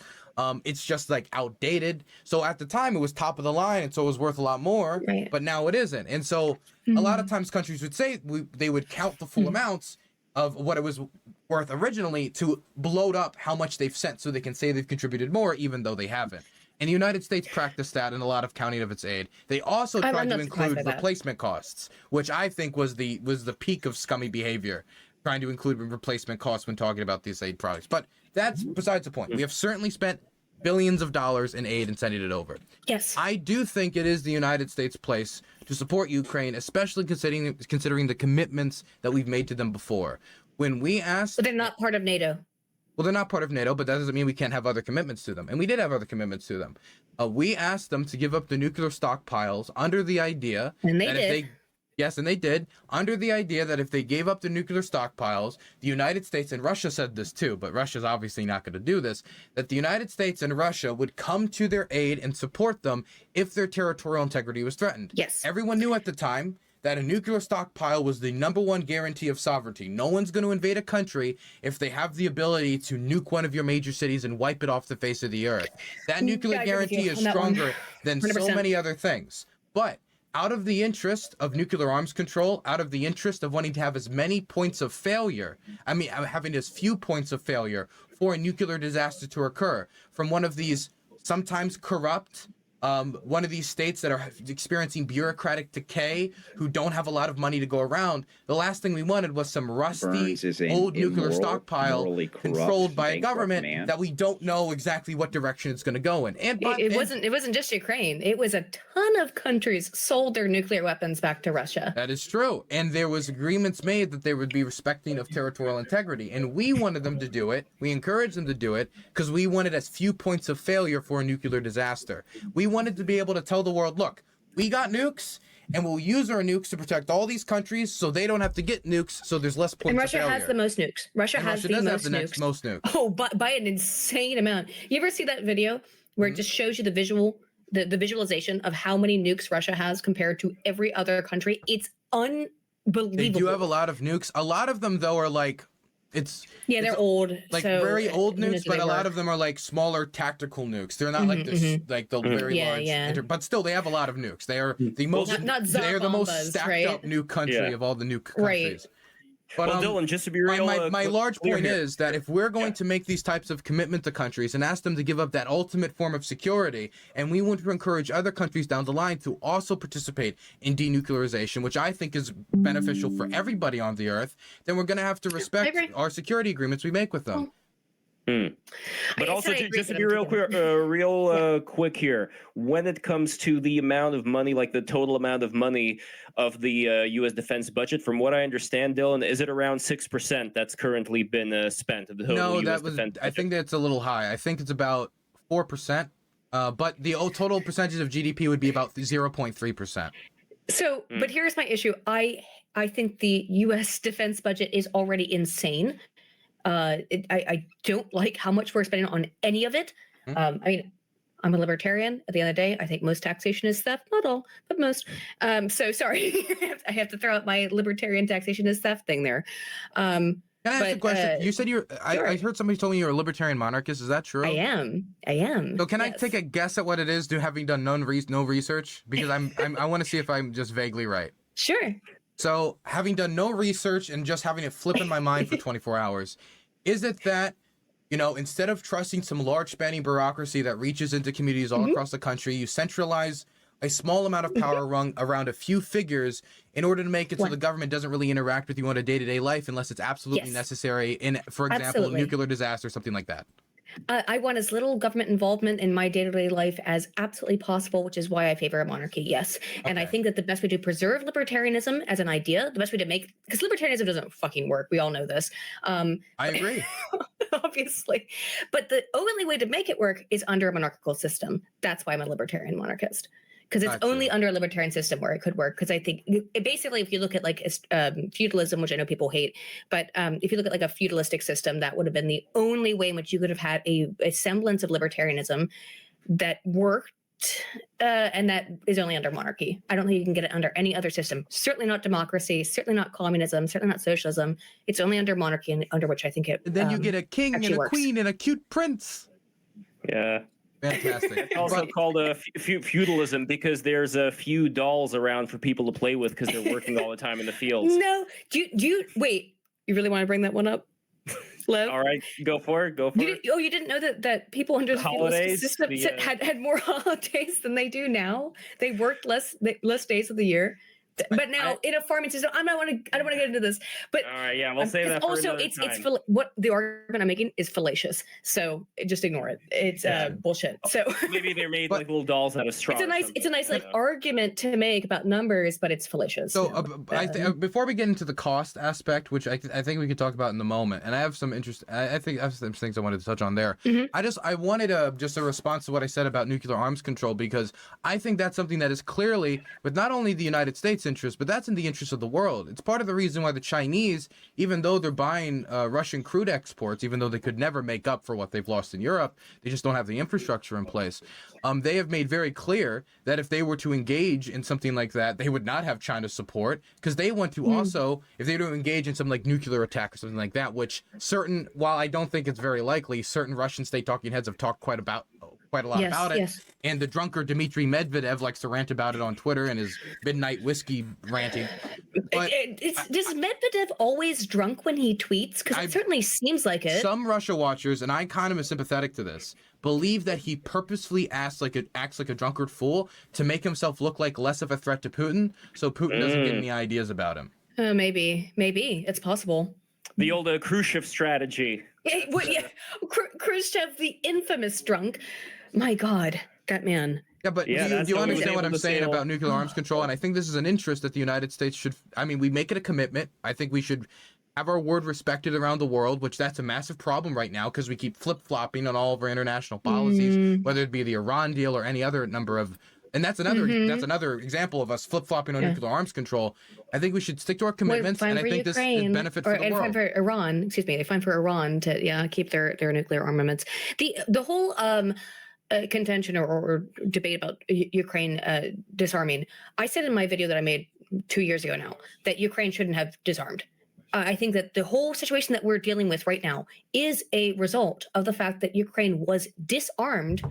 Speaker 1: It's just like outdated. So at the time it was top of the line, and so it was worth a lot more.
Speaker 3: Right.
Speaker 1: But now it isn't. And so a lot of times countries would say they would count the full amounts of what it was worth originally to bloat up how much they've sent, so they can say they've contributed more, even though they haven't. And the United States practiced that in a lot of counting of its aid. They also tried to include replacement costs, which I think was the peak of scummy behavior, trying to include replacement costs when talking about these aid products. But that's besides the point. We have certainly spent billions of dollars in aid and sending it over.
Speaker 3: Yes.
Speaker 1: I do think it is the United States' place to support Ukraine, especially considering the commitments that we've made to them before. When we asked...
Speaker 3: But they're not part of NATO.
Speaker 1: Well, they're not part of NATO, but that doesn't mean we can't have other commitments to them. And we did have other commitments to them. We asked them to give up the nuclear stockpiles under the idea
Speaker 3: and
Speaker 1: that if they... Yes, and they did, under the idea that if they gave up the nuclear stockpiles, the United States, and Russia said this too, but Russia's obviously not going to do this, that the United States and Russia would come to their aid and support them if their territorial integrity was threatened.
Speaker 3: Yes.
Speaker 1: Everyone knew at the time that a nuclear stockpile was the #1 guarantee of sovereignty. No one's going to invade a country if they have the ability to nuke one of your major cities and wipe it off the face of the earth. That nuclear guarantee is stronger than 100%. So many other things. But out of the interest of nuclear arms control, out of the interest of wanting to have as many points of failure, having as few points of failure for a nuclear disaster to occur from one of these sometimes corrupt, one of these states that are experiencing bureaucratic decay, who don't have a lot of money to go around, the last thing we wanted was some rusty old nuclear stockpile controlled by a government that we don't know exactly what direction it's going to go in. And
Speaker 3: it wasn't just Ukraine. It was a ton of countries sold their nuclear weapons back to Russia.
Speaker 1: That is true. And there was agreements made that they would be respecting of territorial integrity. And we wanted them to do it. We encouraged them to do it because we wanted as few points of failure for a nuclear disaster. We wanted to be able to tell the world, look, we got nukes, and we'll use our nukes to protect all these countries so they don't have to get nukes, so there's less points of failure.
Speaker 3: And Russia has the most nukes. Russia has the most nukes. Oh, by an insane amount. You ever see that video where it just shows you the visualization of how many nukes Russia has compared to every other country? It's unbelievable.
Speaker 1: They do have a lot of nukes. A lot of them, though, are like...
Speaker 3: they're old,
Speaker 1: like very old nukes, but a lot of them are like smaller tactical nukes. They're not like this, like the very large. But still, they have a lot of nukes. They are the most. They're the most stacked up nuke country of all the nuke countries. But
Speaker 2: Dylan, just to be real,
Speaker 1: my large point is that if we're going to make these types of commitment to countries and ask them to give up that ultimate form of security, and we want to encourage other countries down the line to also participate in denuclearization, which I think is beneficial for everybody on the earth, then we're going to have to respect our security agreements we make with them.
Speaker 2: But also, just to be real quick here, when it comes to the amount of money, like the total amount of money of the U.S. defense budget, from what I understand, Dylan, is it around 6% that's currently been spent of the total U.S. defense budget?
Speaker 1: I think that's a little high. I think it's about 4%, but the total percentage of GDP would be about 0.3%.
Speaker 3: So, but here's my issue. I think the U.S. defense budget is already insane. I don't like how much we're spending on any of it. I mean, I'm a libertarian. At the end of the day, I think most taxation is theft. Not all, but most. So sorry, I have to throw out my libertarian taxation is theft thing there.
Speaker 1: Can I ask a question? You said I heard somebody told me you're a libertarian monarchist. Is that true?
Speaker 3: I am.
Speaker 1: So can I take a guess at what it is, having done no research? Because I want to see if I'm just vaguely right.
Speaker 3: Sure.
Speaker 1: So having done no research and just having it flip in my mind for 24 hours, is it that, instead of trusting some large spanning bureaucracy that reaches into communities all across the country, you centralize a small amount of power around a few figures in order to make it so the government doesn't really interact with you on a day-to-day life unless it's absolutely necessary in, for example, a nuclear disaster or something like that?
Speaker 3: I want as little government involvement in my day-to-day life as absolutely possible, which is why I favor a monarchy, yes. And I think that the best way to preserve libertarianism as an idea, the best way to because libertarianism doesn't fucking work. We all know this.
Speaker 1: I agree.
Speaker 3: obviously. But the only way to make it work is under a monarchical system. That's why I'm a libertarian monarchist. Because it's only under a libertarian system where it could work. Because I think basically, if you look at like feudalism, which I know people hate, but if you look at like a feudalistic system, that would have been the only way in which you could have had a semblance of libertarianism that worked, and that is only under monarchy. I don't think you can get it under any other system. Certainly not democracy. Certainly not communism. Certainly not socialism. It's only under monarchy, and under which I think it.
Speaker 1: And then you get a king and a
Speaker 3: works.
Speaker 1: queen and a cute prince.
Speaker 2: Yeah.
Speaker 1: Fantastic.
Speaker 2: It's also called a feudalism because there's a few dolls around for people to play with because they're working all the time in the fields.
Speaker 3: No, do you wait? You really want to bring that one up, Lev?
Speaker 2: All right, go for it. Go for it.
Speaker 3: You didn't know that people under the feudalistic system had more holidays than they do now. They worked less days of the year. But now in a farming system, I don't want to get into this. But
Speaker 2: all right, yeah, we'll say that.
Speaker 3: Also, it's what the argument I'm making is fallacious. So just ignore it. It's bullshit. So
Speaker 2: maybe they're made like little dolls out of straw.
Speaker 3: It's a nice like argument to make about numbers, but it's fallacious.
Speaker 1: So before we get into the cost aspect, which I think we could talk about in the moment, and I have some interest. I think I have some things I wanted to touch on there. I wanted just a response to what I said about nuclear arms control, because I think that's something that is clearly with not only the United States interest, but that's in the interest of the world. It's part of the reason why the Chinese, even though they're buying Russian crude exports, even though they could never make up for what they've lost in Europe, they just don't have the infrastructure in place. They have made very clear that if they were to engage in something like that, they would not have China's support, because they want to also, if they were to engage in some like nuclear attack or something like that, which while I don't think it's very likely, certain Russian state talking heads have talked quite a lot about it.
Speaker 3: Yes.
Speaker 1: And the drunkard Dmitry Medvedev likes to rant about it on Twitter in his midnight whiskey ranting. But
Speaker 3: does Medvedev always drunk when he tweets? Because it certainly seems like it.
Speaker 1: Some Russia watchers, and I kind of am sympathetic to this, believe that he purposefully acts like a drunkard fool to make himself look like less of a threat to Putin, so Putin doesn't get any ideas about him.
Speaker 3: Maybe it's possible.
Speaker 2: The old Khrushchev strategy.
Speaker 3: Khrushchev, the infamous drunk. My God, that man.
Speaker 1: Yeah, but do you understand what I'm saying about nuclear arms control? And I think this is an interest that the United States should. I mean, we make it a commitment. I think we should have our word respected around the world, which that's a massive problem right now because we keep flip-flopping on all of our international policies, whether it be the Iran deal or any other number of. And that's another example of us flip-flopping on nuclear arms control. I think we should stick to our commitments, and I think this is benefit for the world.
Speaker 3: Fine for Iran, fine for Iran to keep their nuclear armaments. The whole contention or debate about Ukraine disarming. I said in my video that I made 2 years ago now that Ukraine shouldn't have disarmed. I think that the whole situation that we're dealing with right now is a result of the fact that Ukraine was disarmed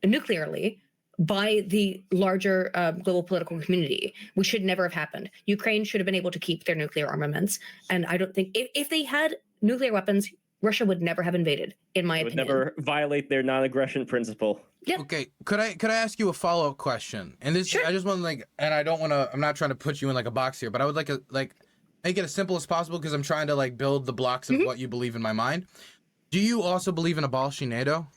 Speaker 3: nuclearly by the larger global political community. We should never have happened. Ukraine should have been able to keep their nuclear armaments. And I don't think if they had nuclear weapons, Russia would never have invaded, in my opinion.
Speaker 2: Would never violate their non-aggression principle.
Speaker 3: Yep.
Speaker 1: Okay, could I ask you a follow-up question? And this, sure. I just want to and I don't want to, I'm not trying to put you in like a box here, but I would make it as simple as possible because I'm trying to build the blocks of what you believe in my mind. Do you also believe in abolishing NATO?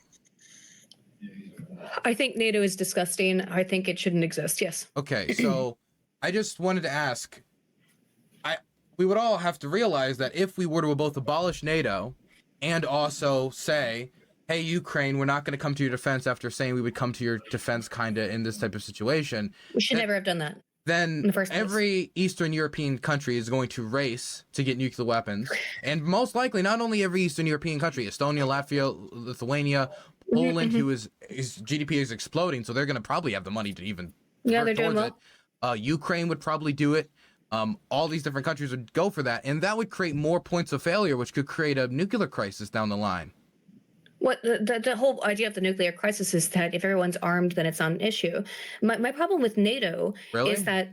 Speaker 3: I think NATO is disgusting. I think it shouldn't exist. Yes.
Speaker 1: Okay, so I just wanted to ask, we would all have to realize that if we were to both abolish NATO and also say, hey, Ukraine, we're not going to come to your defense after saying we would come to your defense kind of in this type of situation.
Speaker 3: We should never have done that.
Speaker 1: Then every Eastern European country is going to race to get nuclear weapons. And most likely, not only every Eastern European country, Estonia, Latvia, Lithuania, Poland, whose GDP is exploding, so they're going to probably have the money to even
Speaker 3: they're doing well.
Speaker 1: Ukraine would probably do it. All these different countries would go for that, and that would create more points of failure, which could create a nuclear crisis down the line.
Speaker 3: What the whole idea of the nuclear crisis is that if everyone's armed, then it's not an issue. My problem with NATO is that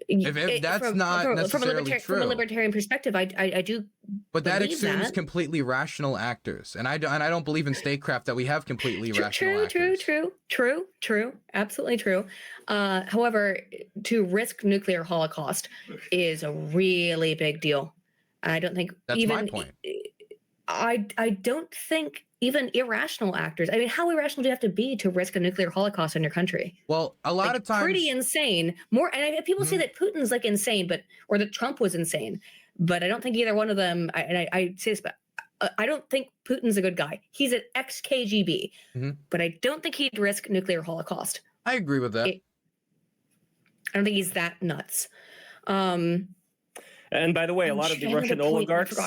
Speaker 1: if that's not necessarily true.
Speaker 3: From a libertarian perspective, I do.
Speaker 1: But that assumes completely rational actors, and I don't believe in statecraft that we have completely rational actors. True, absolutely true. However, to risk nuclear holocaust is a really big deal. I don't think that's
Speaker 3: even
Speaker 1: my point.
Speaker 3: I don't think even irrational actors. I mean, how irrational do you have to be to risk a nuclear holocaust in your country?
Speaker 1: Well, a lot of times,
Speaker 3: pretty insane. People say that Putin's insane, or that Trump was insane, but I don't think either one of them. I say this, but I don't think Putin's a good guy. He's an ex-KGB,
Speaker 1: Mm-hmm.
Speaker 3: but I don't think he'd risk nuclear holocaust.
Speaker 1: I agree with that.
Speaker 3: I don't think he's that nuts.
Speaker 2: And by the way, a lot of the Russian oligarchs, a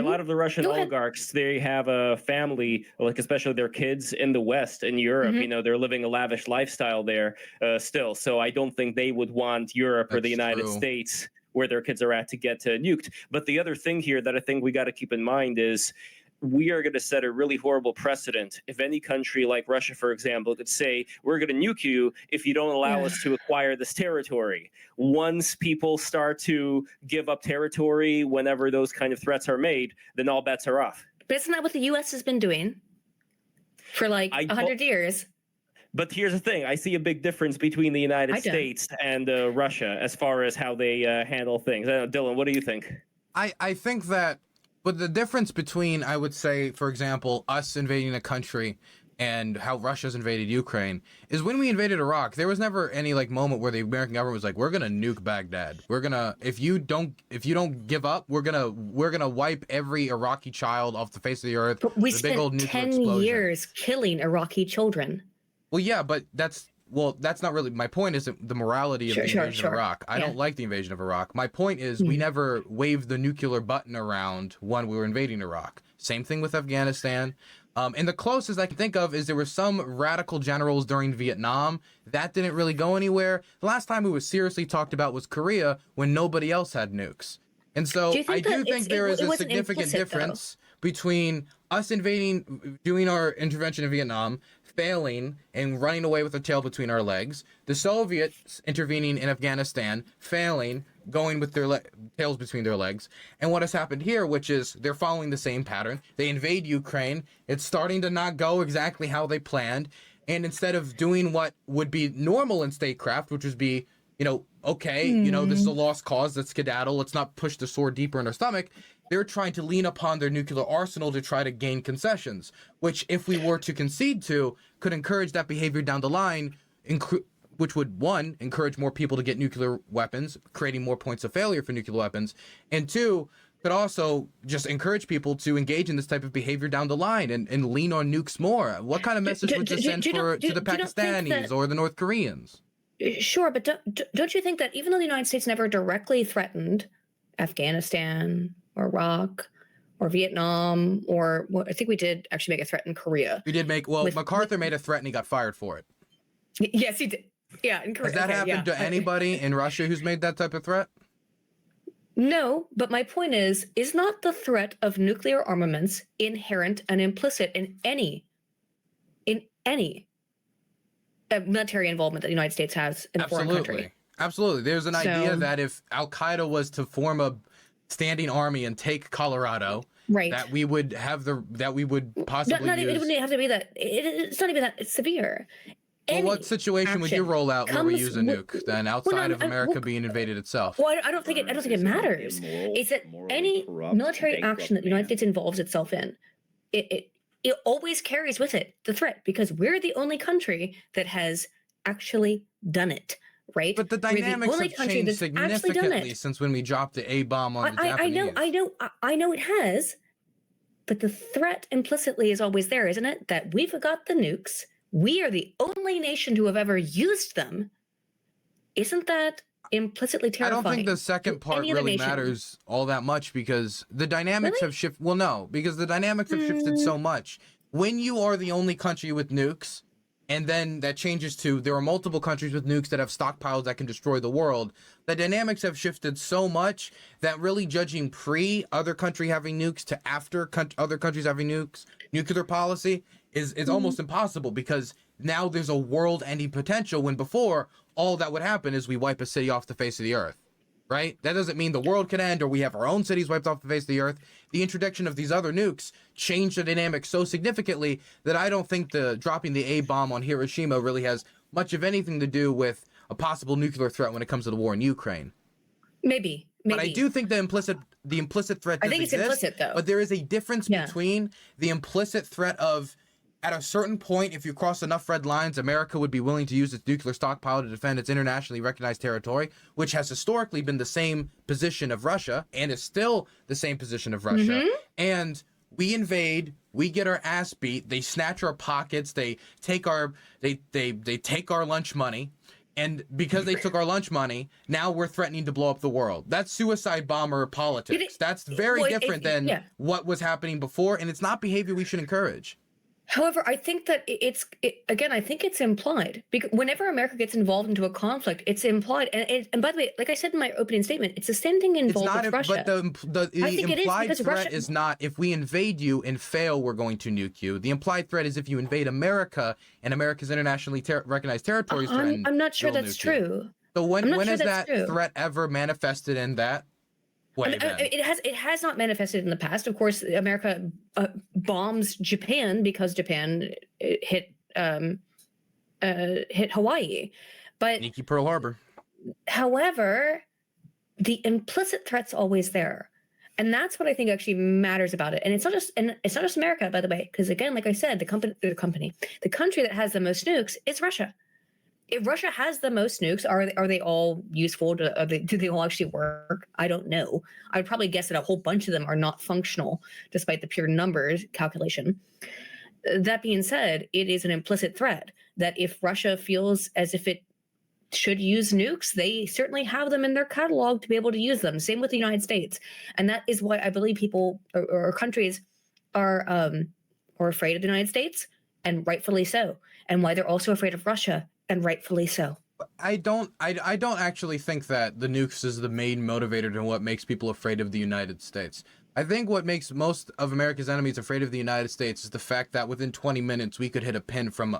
Speaker 2: lot of the Russian oligarchs, they have a family, like especially their kids in the West, in Europe,
Speaker 3: Mhm.
Speaker 2: you know, they're living a lavish lifestyle there still. So I don't think they would want Europe or the United States, where their kids are at, to get nuked. But the other thing here that I think we got to keep in mind is we are going to set a really horrible precedent if any country like Russia, for example, could say, we're going to nuke you if you don't allow us to acquire this territory. Once people start to give up territory whenever those kind of threats are made, then all bets are off.
Speaker 3: But isn't that what the U.S. has been doing for like 100 years?
Speaker 2: But here's the thing. I see a big difference between the United States and Russia as far as how they handle things. Dylan, what do you think?
Speaker 1: I think that, but the difference between, I would say, for example, us invading a country and how Russia's invaded Ukraine is when we invaded Iraq, there was never any like moment where the American government was like, we're gonna nuke Baghdad. We're gonna, if you don't give up, we're gonna wipe every Iraqi child off the face of the earth.
Speaker 3: But we spent 10 years killing Iraqi children.
Speaker 1: Well, yeah, but that's not really my point. Isn't the morality of the invasion of Iraq? I don't like the invasion of Iraq. My point is we never waved the nuclear button around when we were invading Iraq. Same thing with Afghanistan. And the closest I can think of is there were some radical generals during Vietnam. That didn't really go anywhere. The last time it was seriously talked about was Korea, when nobody else had nukes. And so I do think there is a significant difference between us invading, doing our intervention in Vietnam, failing and running away with the tail between our legs, the Soviets intervening in Afghanistan, failing, going with their tails between their legs, and what has happened here, which is they're following the same pattern. They invade Ukraine. It's starting to not go exactly how they planned, and instead of doing what would be normal in statecraft, which would be, you know, okay, you know, this is a lost cause, let's skedaddle, let's not push the sword deeper in our stomach, they're trying to lean upon their nuclear arsenal to try to gain concessions, which, if we were to concede to, could encourage that behavior down the line, which would, one, encourage more people to get nuclear weapons, creating more points of failure for nuclear weapons, and two, could also just encourage people to engage in this type of behavior down the line and lean on nukes more. What kind of message would this send to the Pakistanis or the North Koreans?
Speaker 3: Sure, but don't you think that even though the United States never directly threatened Afghanistan, or Iraq, or Vietnam, or I think we did actually make a threat in Korea.
Speaker 1: We did make, MacArthur made a threat and he got fired for it.
Speaker 3: Yes, he did. Yeah, in Korea.
Speaker 1: Has that happened to anybody in Russia who's made that type of threat?
Speaker 3: No, but my point is not the threat of nuclear armaments inherent and implicit in any military involvement that the United States has in a foreign country?
Speaker 1: Absolutely. There's an idea that if Al-Qaeda was to form a standing army and take Colorado,
Speaker 3: right,
Speaker 1: that we would possibly
Speaker 3: not even, it wouldn't have to be that. It's not even that severe.
Speaker 1: Well, what situation would you roll out where we use a nuke then, outside of America being invaded itself?
Speaker 3: Well, I don't think it matters. It's that any military action that the United States involves itself in, it always carries with it the threat, because we're the only country that has actually done it. Right?
Speaker 1: But the dynamics have changed significantly since when we dropped the A-bomb on the Japanese.
Speaker 3: I know it has, but the threat implicitly is always there, isn't it? That we've got the nukes. We are the only nation to have ever used them. Isn't that implicitly terrifying?
Speaker 1: I don't think the second part really matters all that much, because the dynamics have shifted. Well, no, because the dynamics have shifted so much. When you are the only country with nukes, and then that changes to there are multiple countries with nukes that have stockpiles that can destroy the world, the dynamics have shifted so much that really judging other country having nukes to after other countries having nukes, nuclear policy, is almost impossible, because now there's a world-ending potential, when before all that would happen is we wipe a city off the face of the earth. Right? That doesn't mean the world can end or we have our own cities wiped off the face of the earth. The introduction of these other nukes changed the dynamic so significantly that I don't think dropping the A-bomb on Hiroshima really has much of anything to do with a possible nuclear threat when it comes to the war in Ukraine.
Speaker 3: Maybe.
Speaker 1: But I do think the implicit threat does exist.
Speaker 3: I think it's implicit, though.
Speaker 1: But there is a difference between the implicit threat of at a certain point, if you cross enough red lines, America would be willing to use its nuclear stockpile to defend its internationally recognized territory, which has historically been the same position of Russia and is still the same position of Russia. And we invade, we get our ass beat, they snatch our pockets, they take our take our lunch money. And because they took our lunch money, now we're threatening to blow up the world. That's suicide bomber politics. That's very different than what was happening before, and it's not behavior we should encourage.
Speaker 3: However, I think that again, I think it's implied, because whenever America gets involved into a conflict, it's implied. And by the way, like I said in my opening statement, it's the same thing involved with Russia.
Speaker 1: But the implied threat is not if we invade you and fail, we're going to nuke you. The implied threat is if you invade America and America's internationally recognized territories.
Speaker 3: I'm not sure that's true.
Speaker 1: So when has that threat ever manifested in that?
Speaker 3: It has not manifested in the past. Of course, America bombs Japan because Japan hit Hawaii, but
Speaker 1: Sneaky Pearl Harbor.
Speaker 3: However, the implicit threat's always there, and that's what I think actually matters about it. And it's not just America, by the way, because again, like I said, the country that has the most nukes is Russia. If Russia has the most nukes, are they all useful? Do they all actually work? I don't know. I would probably guess that a whole bunch of them are not functional, despite the pure numbers calculation. That being said, it is an implicit threat that if Russia feels as if it should use nukes, they certainly have them in their catalog to be able to use them. Same with the United States. And that is why I believe people or countries are afraid of the United States, and rightfully so. And why they're also afraid of Russia, and rightfully so.
Speaker 1: I don't actually think that the nukes is the main motivator to what makes people afraid of the United States. I think what makes most of America's enemies afraid of the United States is the fact that within 20 minutes we could hit a pin from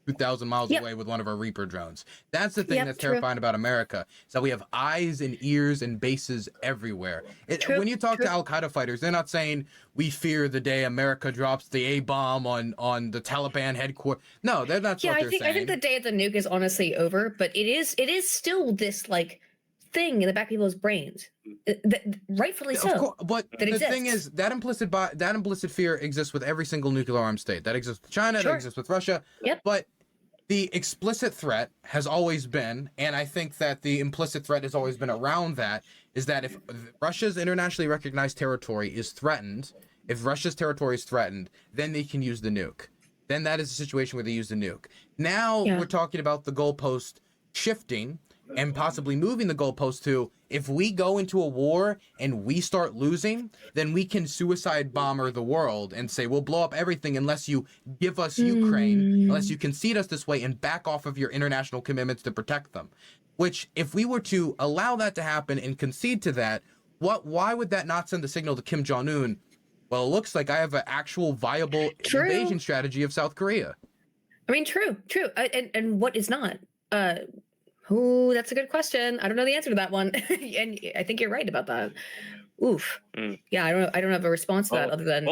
Speaker 1: 2,000 miles away with one of our Reaper drones. That's the thing that's terrifying about America, is that we have eyes and ears and bases everywhere. When you talk to Al-Qaeda fighters, they're not saying we fear the day America drops the A-bomb on the Taliban headquarters. No, that's what they're saying.
Speaker 3: I think the day of the nuke is honestly over, but it is still this like thing in the back of people's brains. Rightfully so.
Speaker 1: Of course, but the thing is that implicit fear exists with every single nuclear armed state. That exists with China, that exists with Russia. But the explicit threat has always been, and I think that the implicit threat has always been around that, is that if Russia's internationally recognized territory is threatened, if Russia's territory is threatened, then they can use the nuke. Then that is a situation where they use the nuke. Now we're talking about the goalpost shifting and possibly moving the goalpost to, if we go into a war and we start losing, then we can suicide bomber the world and say, we'll blow up everything unless you give us Ukraine, unless you concede us this way and back off of your international commitments to protect them. Which, if we were to allow that to happen and concede to that, why would that not send the signal to Kim Jong-un? Well, it looks like I have an actual viable invasion strategy of South Korea.
Speaker 3: I mean, true. And what is not? Ooh, that's a good question. I don't know the answer to that one. And I think you're right about that. Oof. Yeah, I don't have a response to that other than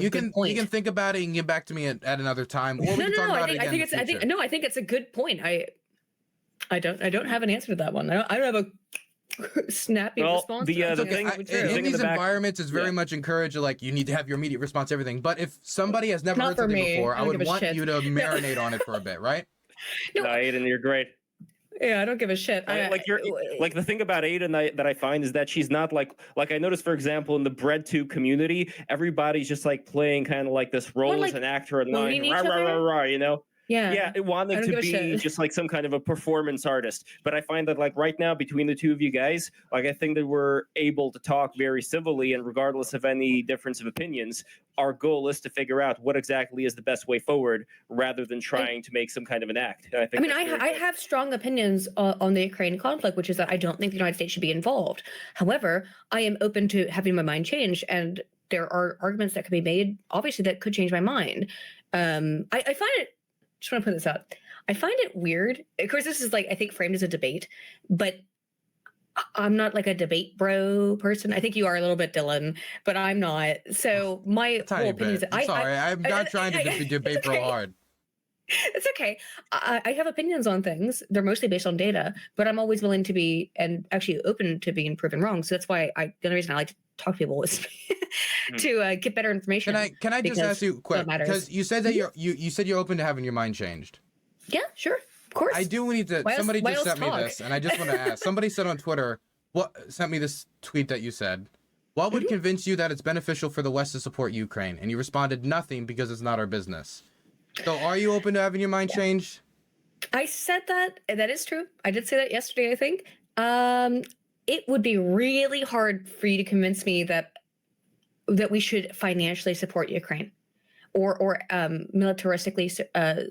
Speaker 1: you can think about it and get back to me at another time. Or we can talk about it again in the future.
Speaker 3: I think it's a good point. I don't have an answer to that one. I don't have a snappy response.
Speaker 1: In these environments, it's very much encouraged. Like, you need to have your immediate response to everything. But if somebody has never heard something before, I would want you to marinate on it for a bit, right?
Speaker 2: No, Aydin, you're great.
Speaker 3: Yeah, I don't give a shit.
Speaker 2: Like the thing about Aydin that I find is that she's not like I noticed, for example, in the BreadTube community, everybody's just like playing kind of like this role as an actor in line, you know. Yeah, wanting to be just like some kind of a performance artist. But I find that like right now, between the two of you guys, like I think that we're able to talk very civilly, and regardless of any difference of opinions, our goal is to figure out what exactly is the best way forward, rather than trying to make some kind of an act.
Speaker 3: I have strong opinions on the Ukraine conflict, which is that I don't think the United States should be involved. However, I am open to having my mind changed, and there are arguments that could be made, obviously, that could change my mind. I find it. Just want to put this out. I find it weird. Of course, this is like, I think, framed as a debate, but I'm not like a debate bro person. I think you are a little bit, Dylan, but I'm not. So my whole opinion is
Speaker 1: I'm not trying to debate bro hard.
Speaker 3: It's okay. I have opinions on things. They're mostly based on data, but I'm always willing to be, and actually open to being proven wrong. So that's why the only reason I like to talk to people is to get better information.
Speaker 1: Can I just ask you quick, because you said that you said you're open to having your mind changed.
Speaker 3: Yeah, sure, of course.
Speaker 1: I do need to. Somebody just sent me this, and I just want to ask. Somebody said on Twitter, sent me this tweet that you said. What would convince you that it's beneficial for the West to support Ukraine? And you responded, nothing, because it's not our business. So are you open to having your mind changed?
Speaker 3: I said that. That is true. I did say that yesterday, I think. It would be really hard for you to convince me that we should financially support Ukraine or militaristically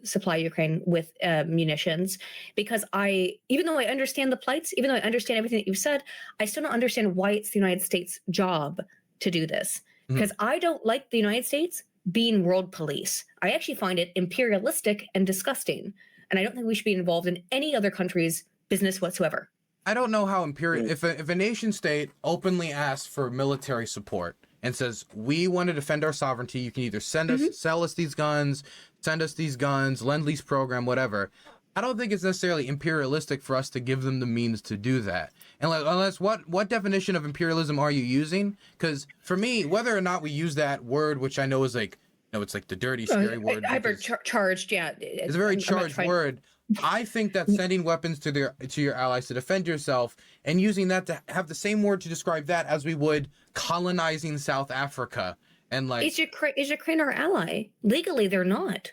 Speaker 3: supply Ukraine with munitions, because even though I understand the plights, even though I understand everything that you've said, I still don't understand why it's the United States' job to do this. Because I don't like the United States being world police. I actually find it imperialistic and disgusting. And I don't think we should be involved in any other country's business whatsoever. I
Speaker 1: don't know how if a nation state openly asks for military support and says, we want to defend our sovereignty, you can either sell us these guns, Lend-Lease program, whatever. I don't think it's necessarily imperialistic for us to give them the means to do that. And unless what definition of imperialism are you using? Because for me, whether or not we use that word, which I know is like, it's like the dirty, scary word.
Speaker 3: Hyper-charged, yeah.
Speaker 1: It's a very charged word. I think that sending weapons to your allies to defend yourself and using that to have the same word to describe that as we would colonizing South Africa and like is
Speaker 3: Ukraine our ally? Legally, they're not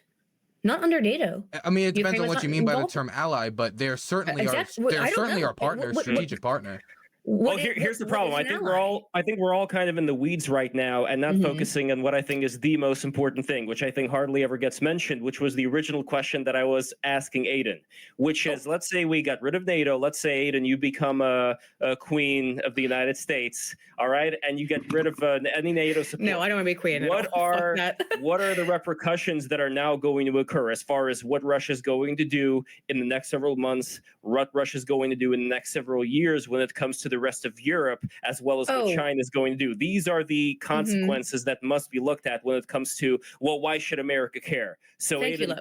Speaker 3: under NATO.
Speaker 1: I mean, it depends on what you mean by the term ally, but they're certainly our partner, strategic partner.
Speaker 2: Well, here's the problem. I think we're all kind of in the weeds right now and not focusing on what I think is the most important thing, which I think hardly ever gets mentioned, which was the original question that I was asking Aydin, which is, let's say we got rid of NATO. Let's say, Aydin, you become a queen of the United States, all right? And you get rid of any NATO support.
Speaker 3: No, I don't want to be queen.
Speaker 2: What are the repercussions that are now going to occur as far as what Russia is going to do in the next several months, what Russia is going to do in the next several years when it comes to the rest of Europe, as well as what China is going to do? These are the consequences that must be looked at when it comes to, well, why should America care? So Aydin,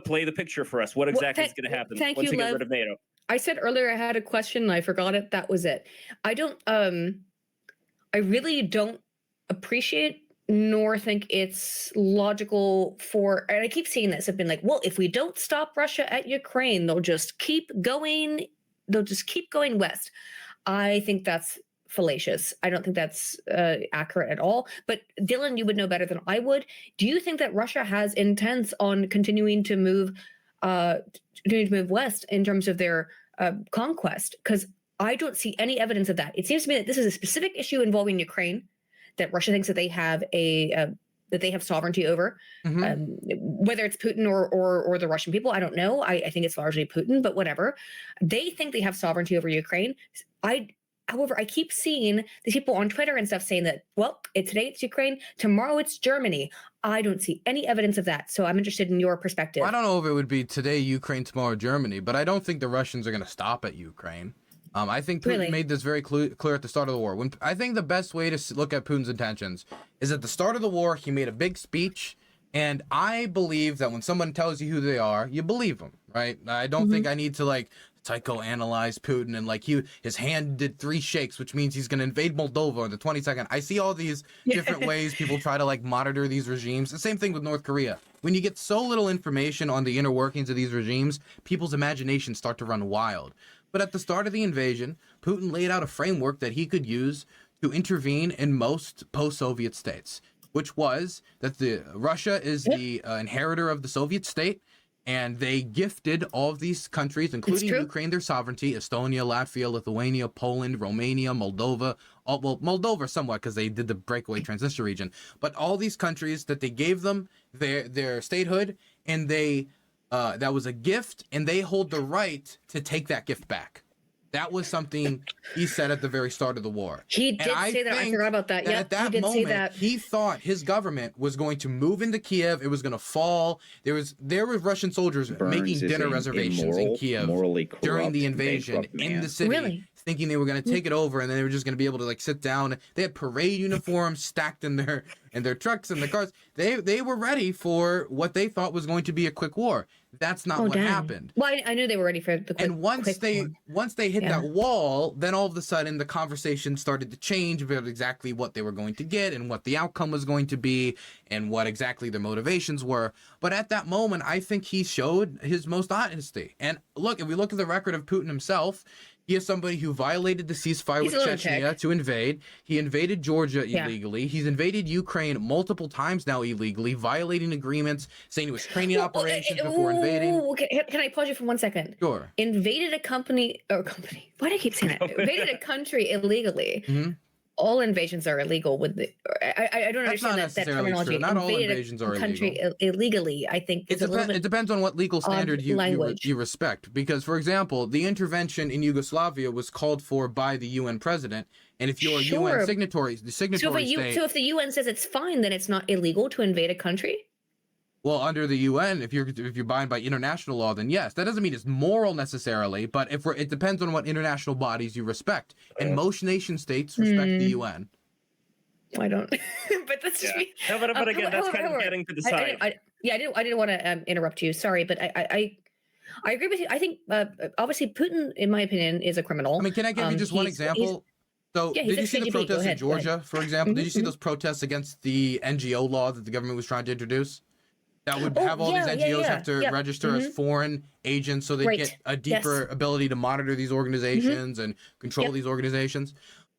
Speaker 2: play the picture for us. What exactly is going to happen once you get rid of NATO?
Speaker 3: I said earlier I had a question and I forgot it. That was it. I really don't appreciate nor think it's logical and I keep seeing this. I've been like, well, if we don't stop Russia at Ukraine, they'll just keep going west. I think that's fallacious. I don't think that's accurate at all. But Dylan, you would know better than I would. Do you think that Russia has intents on continuing to move west in terms of their conquest? Because I don't see any evidence of that. It seems to me that this is a specific issue involving Ukraine that Russia thinks that they have sovereignty over. Whether it's Putin or the Russian people, I don't know. I think it's largely Putin, but whatever. They think they have sovereignty over Ukraine. However, I keep seeing these people on Twitter and stuff saying that, well, today it's Ukraine, tomorrow it's Germany. I don't see any evidence of that. So I'm interested in your perspective.
Speaker 1: Well, I don't know if it would be today Ukraine, tomorrow Germany, but I don't think the Russians are going to stop at Ukraine. I think Putin made this very clear at the start of the war. I think the best way to look at Putin's intentions is at the start of the war, he made a big speech, and I believe that when someone tells you who they are, you believe them, right? I don't think I need to psychoanalyze Putin and his hand did 3 shakes, which means he's going to invade Moldova in the 22nd. I see all these different ways people try to monitor these regimes. The same thing with North Korea. When you get so little information on the inner workings of these regimes, people's imaginations start to run wild. But at the start of the invasion, Putin laid out a framework that he could use to intervene in most post-Soviet states, which was that Russia is the inheritor of the Soviet state, and they gifted all of these countries, including Ukraine, their sovereignty: Estonia, Latvia, Lithuania, Poland, Romania, Moldova. Moldova somewhat because they did the breakaway transistor region. But all these countries that they gave them their statehood, and that was a gift, and they hold the right to take that gift back. That was something he said at the very start of the war.
Speaker 3: He did say that. I forgot about that. Yeah,
Speaker 1: at that moment, he thought his government was going to move into Kiev. It was going to fall. There were Russian soldiers making dinner reservations in Kiev during the invasion in the city, thinking they were going to take it over, and then they were just going to be able to sit down. They had parade uniforms stacked in their and their trucks and the cars. They were ready for what they thought was going to be a quick war. That's not what happened.
Speaker 3: Well, I knew they were ready for the quick.
Speaker 1: And once they hit that wall, then all of a sudden the conversation started to change about exactly what they were going to get and what the outcome was going to be and what exactly their motivations were. But at that moment, I think he showed his most honesty. And look, if we look at the record of Putin himself, he is somebody who violated the ceasefire with Chechnya to invade. He invaded Georgia illegally. He's invaded Ukraine multiple times now illegally, violating agreements, saying he was training operations before invading.
Speaker 3: Can I pause you for 1 second?
Speaker 1: Sure.
Speaker 3: Invaded a company. Why do I keep saying that? Invaded a country illegally. Mm-hmm. All invasions are illegal with the. I don't understand that terminology.
Speaker 1: True. Not all invasions are
Speaker 3: country illegally. I think
Speaker 1: it depends on what legal standard you respect. Because, for example, the intervention in Yugoslavia was called for by the UN president, and if you're a UN signatory, the signatory state.
Speaker 3: So if the UN says it's fine, then it's not illegal to invade a country.
Speaker 1: Well, under the UN, if you're bound by international law, then yes. That doesn't mean it's moral necessarily, but it depends on what international bodies you respect. And most nation states respect the UN.
Speaker 3: I don't, but that's just me.
Speaker 2: No, but again, that's kind of getting to the side.
Speaker 3: I didn't want to interrupt you. Sorry, but I agree with you. I think obviously Putin, in my opinion, is a criminal.
Speaker 1: I mean, can I give you just one example? So, did you see the protests in Georgia, for example? Did you see those protests against the NGO law that the government was trying to introduce? That would have all these NGOs have to register as foreign agents so they get a deeper ability to monitor these organizations and control these organizations.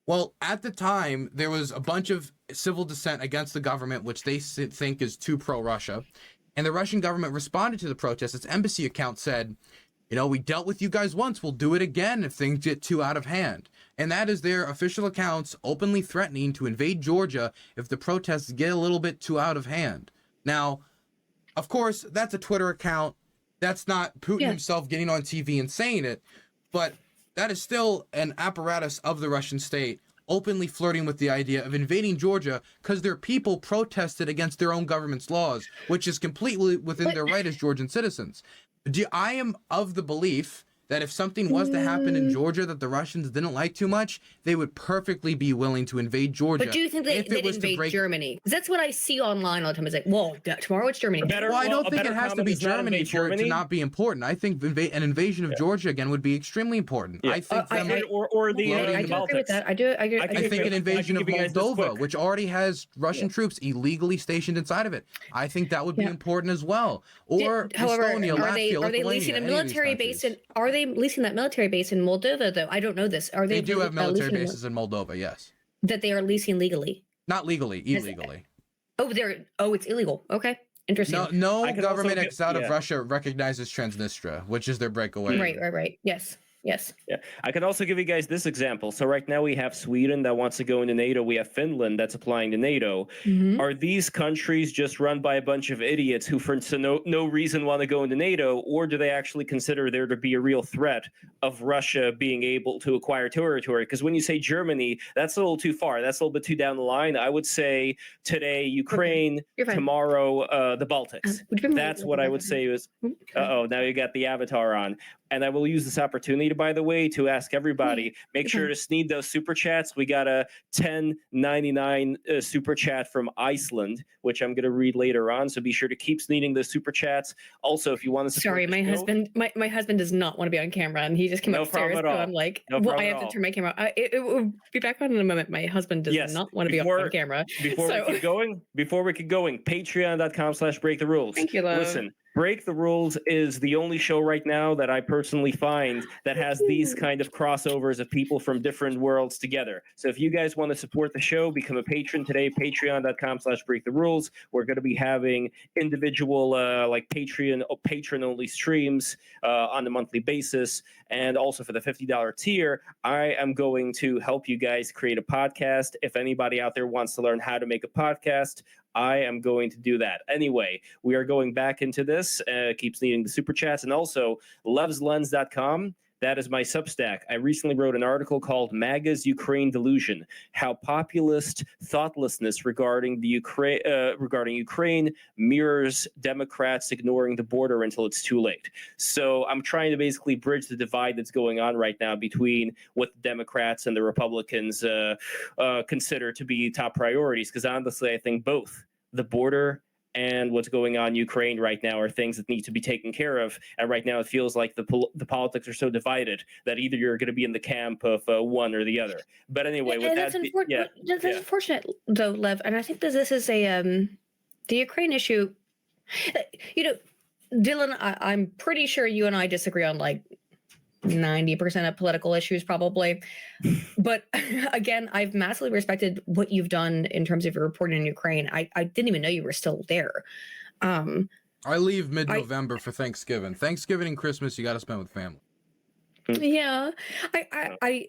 Speaker 1: Well, at the time, there was a bunch of civil dissent against the government, which they think is too pro-Russia. And the Russian government responded to the protests. Its embassy account said, we dealt with you guys once. We'll do it again if things get too out of hand. And that is their official accounts openly threatening to invade Georgia if the protests get a little bit too out of hand. Now, of course, that's a Twitter account. That's not Putin himself getting on TV and saying it, but that is still an apparatus of the Russian state openly flirting with the idea of invading Georgia because their people protested against their own government's laws, which is completely within their right as Georgian citizens. I am of the belief that if something was to happen in Georgia that the Russians didn't like too much, they would perfectly be willing to invade Georgia.
Speaker 3: But do you think they'd invade Germany? Because that's what I see online all the time. It's like, well, tomorrow it's Germany.
Speaker 1: Well, I don't think it has to be Germany for it to not be important. I think an invasion of Georgia again would be extremely important. I think
Speaker 2: or the
Speaker 3: I do agree with that. I
Speaker 1: think an invasion of Moldova, which already has Russian troops illegally stationed inside of it, I think that would be important as well. Or Estonia, Latvia,
Speaker 3: are they leasing a military base in? Are they leasing that military base in Moldova, though? I don't know this. Are they?
Speaker 1: They do have military bases in Moldova, yes.
Speaker 3: That they are leasing legally.
Speaker 1: Not legally, illegally.
Speaker 3: It's illegal. Okay, interesting.
Speaker 1: No government outside of Russia recognizes Transnistria, which is their breakaway.
Speaker 3: Right. Yes. Yeah.
Speaker 2: I can also give you guys this example. So right now we have Sweden that wants to go into NATO. We have Finland that's applying to NATO. Are these countries just run by a bunch of idiots who for no reason want to go into NATO, or do they actually consider there to be a real threat of Russia being able to acquire territory? Because when you say Germany, that's a little too far. That's a little bit too down the line. I would say today Ukraine, tomorrow the Baltics. That's what I would say is, now you got the avatar on. And I will use this opportunity, by the way, to ask everybody, make sure to sneed those super chats. We got a $10.99 super chat from Iceland, which I'm going to read later on. So be sure to keep sneeding those super chats. Also, if you want to support
Speaker 3: my husband does not want to be on camera, and he just came upstairs. So I'm like, I have to turn my camera. It will be back on in a moment. My husband does not want to be on camera.
Speaker 2: Before we keep going, patreon.com/breaktherules.
Speaker 3: Thank you, love.
Speaker 2: Listen. Break the Rules is the only show right now that I personally find that has these kind of crossovers of people from different worlds together. So if you guys want to support the show, become a patron today, patreon.com/breaktherules. We're going to be having individual patron-only streams on a monthly basis. And also for the $50 tier, I am going to help you guys create a podcast. If anybody out there wants to learn how to make a podcast, I am going to do that. Anyway, we are going back into this. Keeps needing the super chats. And also, levslens.com. That is my Substack. I recently wrote an article called MAGA's Ukraine Delusion: How Populist Thoughtlessness regarding Ukraine mirrors Democrats ignoring the border until it's too late. So I'm trying to basically bridge the divide that's going on right now between what the Democrats and the Republicans consider to be top priorities, because honestly, I think both the border and what's going on in Ukraine right now are things that need to be taken care of. And right now it feels like the politics are so divided that either you're going to be in the camp of one or the other. But anyway, with
Speaker 3: that's unfortunate though, Lev. And I think that this is the Ukraine issue. Dylan, I'm pretty sure you and I disagree on like 90% of political issues probably. But again, I've massively respected what you've done in terms of your reporting in Ukraine. I didn't even know you were still there.
Speaker 1: I leave mid-November for Thanksgiving. Thanksgiving and Christmas you got to spend with family.
Speaker 3: Yeah.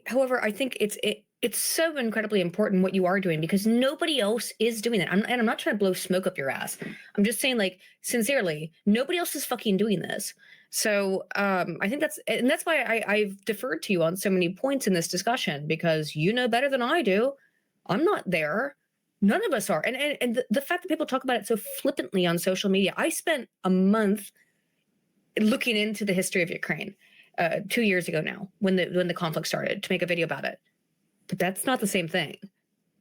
Speaker 3: However, I think it's so incredibly important what you are doing, because nobody else is doing that. I'm not trying to blow smoke up your ass. I'm just saying, like, sincerely, nobody else is fucking doing this. So I think that's why I've deferred to you on so many points in this discussion, because you know better than I do. I'm not there. None of us are. And the fact that people talk about it so flippantly on social media. I spent a month looking into the history of Ukraine 2 years ago now, when the conflict started, to make a video about it. But that's not the same thing.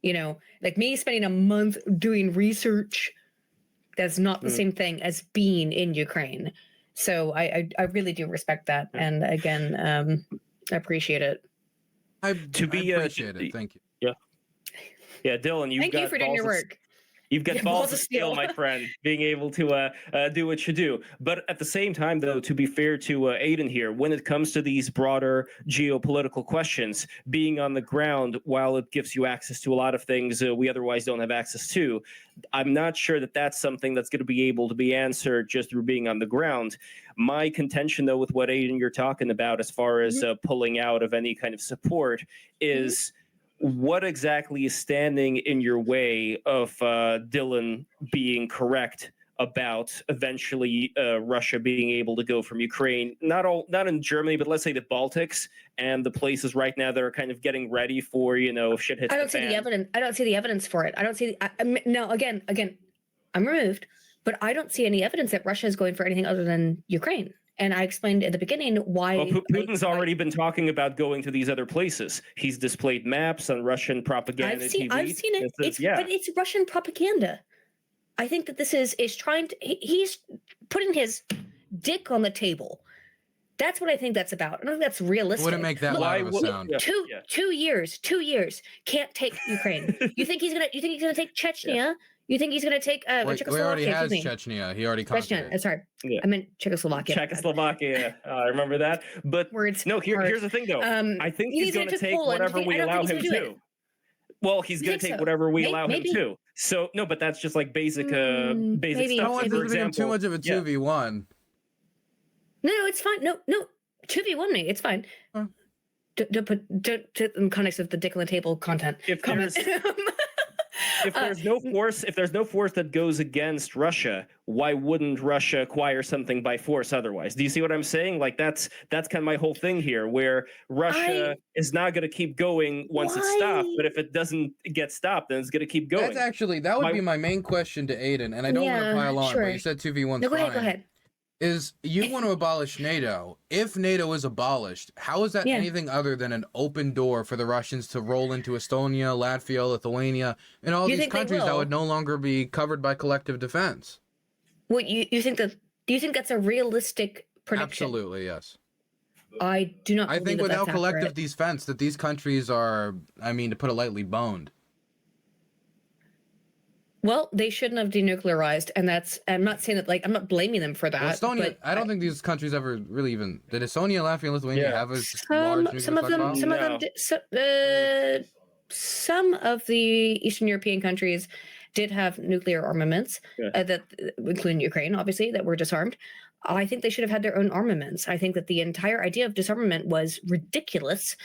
Speaker 3: Like me spending a month doing research, that's not the same thing as being in Ukraine. So I really do respect that, and again, I appreciate it.
Speaker 1: I appreciate it. Thank you.
Speaker 2: Yeah, Dylan,
Speaker 3: thank you for doing your work.
Speaker 2: You've got balls of steel, my friend, being able to do what you do. But at the same time, though, to be fair to Aydin here, when it comes to these broader geopolitical questions, being on the ground, while it gives you access to a lot of things we otherwise don't have access to, I'm not sure that that's something that's going to be able to be answered just through being on the ground. My contention, though, with what Aydin you're talking about as far as pulling out of any kind of support is... What exactly is standing in your way of Dylan being correct about eventually Russia being able to go from Ukraine, not in Germany, but let's say the Baltics and the places right now that are kind of getting ready for, if shit hits the fan?
Speaker 3: I don't see the evidence. I don't see the evidence for it. I don't see no, again, I'm removed, but I don't see any evidence that Russia is going for anything other than Ukraine. And I explained at the beginning why...
Speaker 2: Well, Putin's already been talking about going to these other places. He's displayed maps on Russian propaganda TV.
Speaker 3: I've seen it. But it's Russian propaganda. I think that this is trying to... He's putting his dick on the table. That's what I think that's about. I don't think that's realistic.
Speaker 1: Wouldn't make that loud of a sound.
Speaker 3: Two years can't take Ukraine. You think he's gonna take Chechnya? Yeah. You think he's going to take Czechoslovakia?
Speaker 1: He already has Chechnya. He already conquered it.
Speaker 3: Sorry. Yeah. I meant Czechoslovakia.
Speaker 2: Czechoslovakia. I remember that. But
Speaker 3: words.
Speaker 2: No, here's the thing, though. I think he's going to take whatever we allow him to. Well, he's going to take whatever we allow him to. So, no, but that's just like basic stuff.
Speaker 1: I don't want to become too much of a 2v1.
Speaker 3: No, it's fine. No, 2v1 me. It's fine. Don't put in context of the dick on the table content.
Speaker 2: If there's no force that goes against Russia, why wouldn't Russia acquire something by force otherwise? Do you see what I'm saying? Like that's kind of my whole thing here, where Russia is not going to keep going once it's stopped, but if it doesn't get stopped, then it's going to keep going.
Speaker 1: That would be my main question to Aydin, and I don't want to pile on, but you said 2v1.
Speaker 3: No, go ahead.
Speaker 1: Is you want to abolish NATO. If NATO is abolished, how is that anything other than an open door for the Russians to roll into Estonia, Latvia, Lithuania, and all these countries that would no longer be covered by collective defense?
Speaker 3: What do you think that's a realistic prediction?
Speaker 1: Absolutely, yes.
Speaker 3: I do not.
Speaker 1: I think without collective defense, that these countries are, to put it lightly, boned.
Speaker 3: Well, they shouldn't have denuclearized, and I'm not saying that, like, I'm not blaming them for that.
Speaker 1: Well, Estonia, I don't think these countries ever really even did. Estonia, Latvia, and Lithuania have a large nuclear stockpile?
Speaker 3: Some of the Eastern European countries did have nuclear armaments, including Ukraine, obviously, that were disarmed. I think they should have had their own armaments. I think that the entire idea of disarmament was ridiculous.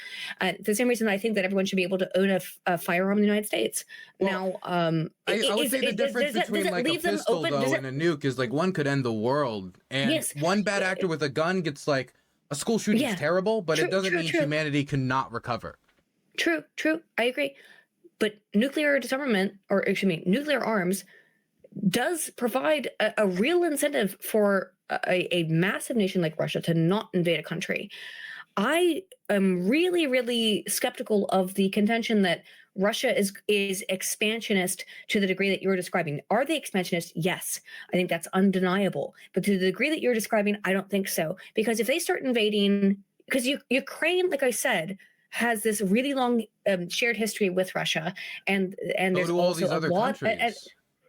Speaker 3: For the same reason, I think that everyone should be able to own a firearm in the United States.
Speaker 1: Well, now, I would say the difference between like a pistol, though, and a nuke is like one could end the world, and one bad actor with a gun gets like A school shooting is terrible, but it doesn't mean
Speaker 3: true.
Speaker 1: humanity cannot recover.
Speaker 3: True. I agree. But nuclear disarmament, or excuse me, nuclear arms does provide a real incentive for a massive nation like Russia to not invade a country. I am really, really skeptical of the contention that Russia is expansionist to the degree that you're describing. Are they expansionist? Yes. I think that's undeniable. But to the degree that you're describing, I don't think so. Because if they start invading, because Ukraine, like I said, has this really long shared history with Russia, and there's
Speaker 1: all
Speaker 3: also
Speaker 1: these other countries.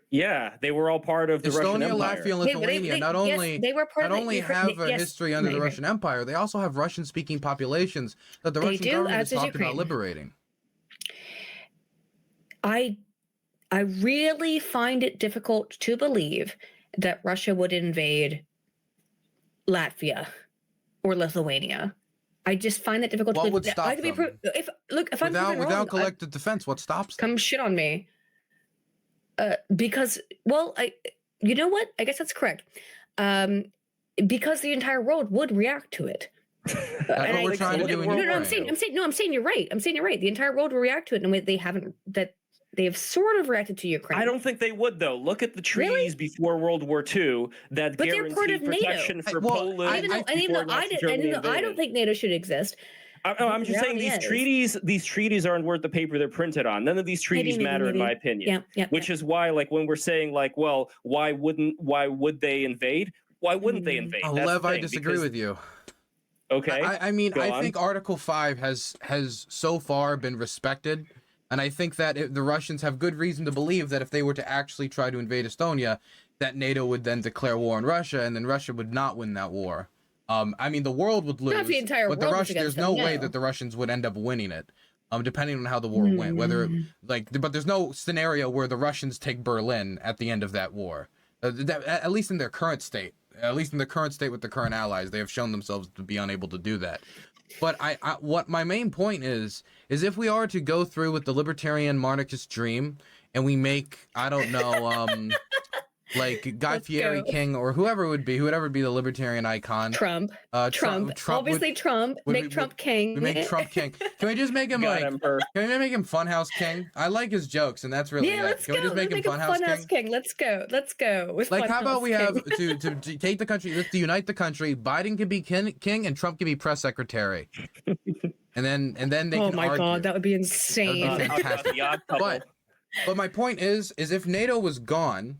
Speaker 2: Yeah, they were all part of the Russian
Speaker 1: Estonia,
Speaker 2: Empire.
Speaker 1: Latvia, and Lithuania not only have a history under the Russian Empire, they also have Russian-speaking populations that the Russian government has talked about liberating.
Speaker 3: I really find it difficult to believe that Russia would invade Latvia or Lithuania. I just find that difficult.
Speaker 1: What would stop them?
Speaker 3: If I'm
Speaker 1: without collective defense, what stops them?
Speaker 3: Come shit on me. Because, well, you know what? I guess that's correct. Because the entire world would react to it.
Speaker 1: That's what we're trying to do.
Speaker 3: I'm saying you're right. The entire world will react to it in a way they have sort of reacted to Ukraine.
Speaker 2: I don't think they would, though. Look at the treaties before World War II that guaranteed protection for Poland.
Speaker 3: I don't think NATO should exist.
Speaker 2: I'm just saying these treaties aren't worth the paper they're printed on. None of these treaties matter, in my opinion. Which is why, like, when we're saying, like, well, why would they invade? Why wouldn't they invade?
Speaker 1: Lev, I disagree with you.
Speaker 2: Okay.
Speaker 1: I think Article 5 has so far been respected. And I think that the Russians have good reason to believe that if they were to actually try to invade Estonia, that NATO would then declare war on Russia, and then Russia would not win that war. The world would lose,
Speaker 3: not the entire
Speaker 1: but
Speaker 3: world
Speaker 1: there's no way that the Russians would end up winning it, depending on how the war went. But there's no scenario where the Russians take Berlin at the end of that war. At least in their current state, with the current allies, they have shown themselves to be unable to do that. But what my main point is if we are to go through with the libertarian monarchist dream and we make, I don't know, like Guy Fieri King or whoever would be the libertarian icon.
Speaker 3: Trump. Obviously Trump. Make Trump king.
Speaker 1: We make Trump king. Can we just make him can we make him Funhouse King? I like his jokes, and that's really it. Can we just make him Funhouse King?
Speaker 3: Let's go.
Speaker 1: Like, how about we have to take the country, to unite the country, Biden can be king and Trump can be press secretary. And then they can argue.
Speaker 3: Oh my God, that would be insane.
Speaker 1: That would be fantastic. But my point is if NATO was gone,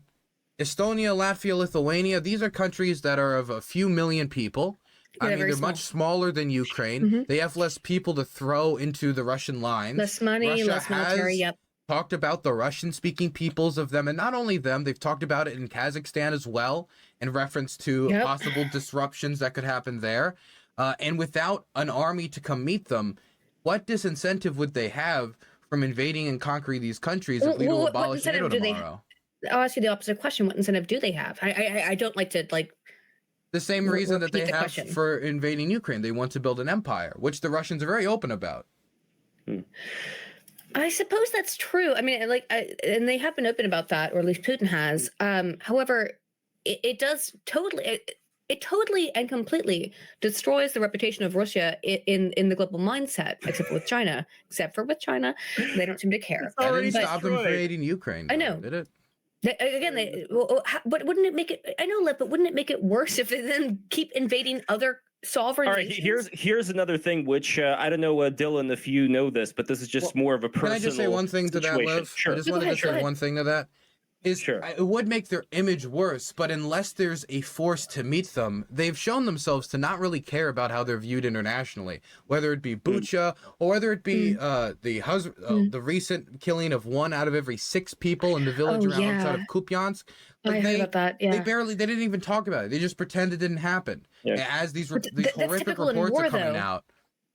Speaker 1: Estonia, Latvia, Lithuania, these are countries that are of a few million people. They're much smaller than Ukraine. They have less people to throw into the Russian lines.
Speaker 3: Less money, less military,
Speaker 1: talked about the Russian-speaking peoples of them, and not only them, they've talked about it in Kazakhstan as well, in reference to possible disruptions that could happen there. And without an army to come meet them, what disincentive would they have from invading and conquering these countries if we don't abolish NATO tomorrow?
Speaker 3: I'll ask you the opposite question. What incentive do they have? I don't like to
Speaker 1: the same reason that they have for invading Ukraine. They want to build an empire, which the Russians are very open about.
Speaker 3: I suppose that's true. I mean, and they have been open about that, or at least Putin has. However, it does totally and completely destroys the reputation of Russia in the global mindset, except for with China. They don't seem to care.
Speaker 1: That didn't stop them from invading Ukraine.
Speaker 3: I know.
Speaker 1: Did it?
Speaker 3: But wouldn't it make it? I know, Liv, but wouldn't it make it worse if they then keep invading other sovereign nations?
Speaker 2: All right, here's another thing, which I don't know, Dylan, if you know this, but this is just more of a personal.
Speaker 1: Can I just say one thing to that, Liv?
Speaker 2: Sure.
Speaker 1: I just wanted to say one thing to that. It would make their image worse, but unless there's a force to meet them, they've shown themselves to not really care about how they're viewed internationally, whether it be Bucha or whether it be the recent killing of 1 out of every 6 people in the village outside of Kupiansk.
Speaker 3: I heard about that. Yeah.
Speaker 1: They didn't even talk about it. They just pretend it didn't happen. As these horrific reports are coming out.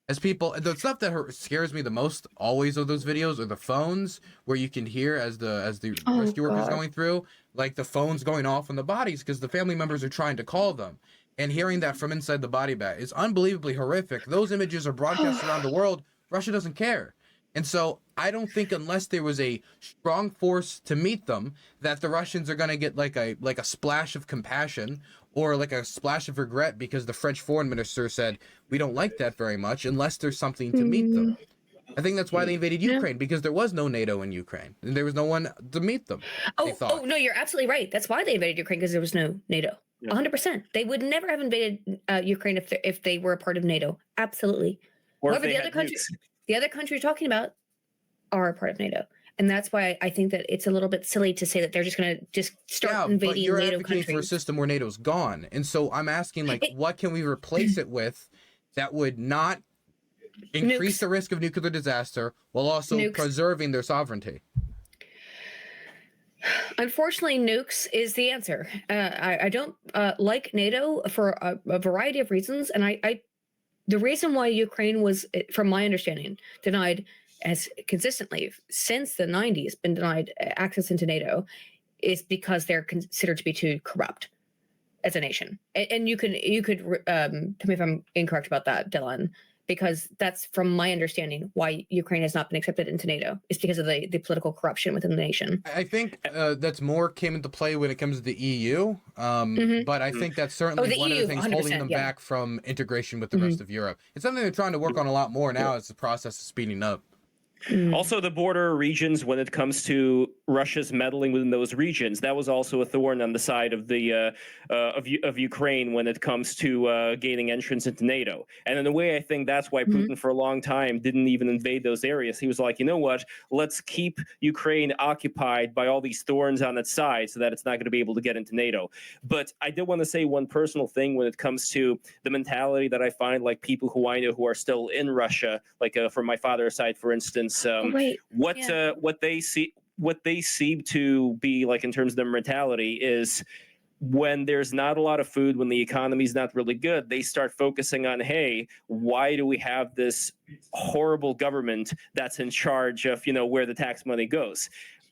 Speaker 1: As people, the stuff that scares me the most always of those videos are the phones where you can hear as the rescue workers going through, like the phones going off on the bodies because the family members are trying to call them, and hearing that from inside the body bag is unbelievably horrific. Those images are broadcast around the world. Russia doesn't care, and so I don't think unless there was a strong force to meet them, that the Russians are going to get like a splash of compassion or like a splash of regret because the French foreign minister said, we don't like that very much unless there's something to meet them. I think that's why they invaded Ukraine, because there was no NATO in Ukraine and there was no one to meet them.
Speaker 3: Oh, no, you're absolutely right. That's why they invaded Ukraine, because there was no NATO. 100%. They would never have invaded Ukraine if they were a part of NATO. Absolutely. However, the other countries you're talking about are a part of NATO. And that's why I think that it's a little bit silly to say that they're just going to just start invading
Speaker 1: but you're
Speaker 3: NATO
Speaker 1: advocating
Speaker 3: countries.
Speaker 1: for a system where NATO's gone. And so I'm asking, like, what can we replace it with that would not increase the risk of nuclear disaster while also preserving their sovereignty?
Speaker 3: Unfortunately, nukes is the answer. I don't like NATO for a variety of reasons. And the reason why Ukraine was, from my understanding, denied as consistently since the 90s been denied access into NATO is because they're considered to be too corrupt as a nation. And you could tell me if I'm incorrect about that, Dylan, because that's, from my understanding, why Ukraine has not been accepted into NATO. It's because of the political corruption within the nation.
Speaker 1: I think that's more came into play when it comes to the EU, but I think that's certainly one of the things holding them back from integration with the rest of Europe. It's something they're trying to work on a lot more now as the process is speeding up.
Speaker 2: Also, the border regions, when it comes to Russia's meddling within those regions, that was also a thorn on the side of the of Ukraine when it comes to gaining entrance into NATO. And in a way, I think that's why Putin for a long time didn't even invade those areas. He was like, you know what, let's keep Ukraine occupied by all these thorns on its side so that it's not going to be able to get into NATO. But I did want to say one personal thing when it comes to the mentality that I find, like people who I know who are still in Russia, like from my father's side, for instance. What they seem to be like in terms of their mentality is when there's not a lot of food, when the economy is not really good, they start focusing on, hey, why do we have this horrible government that's in charge of, where the tax money goes?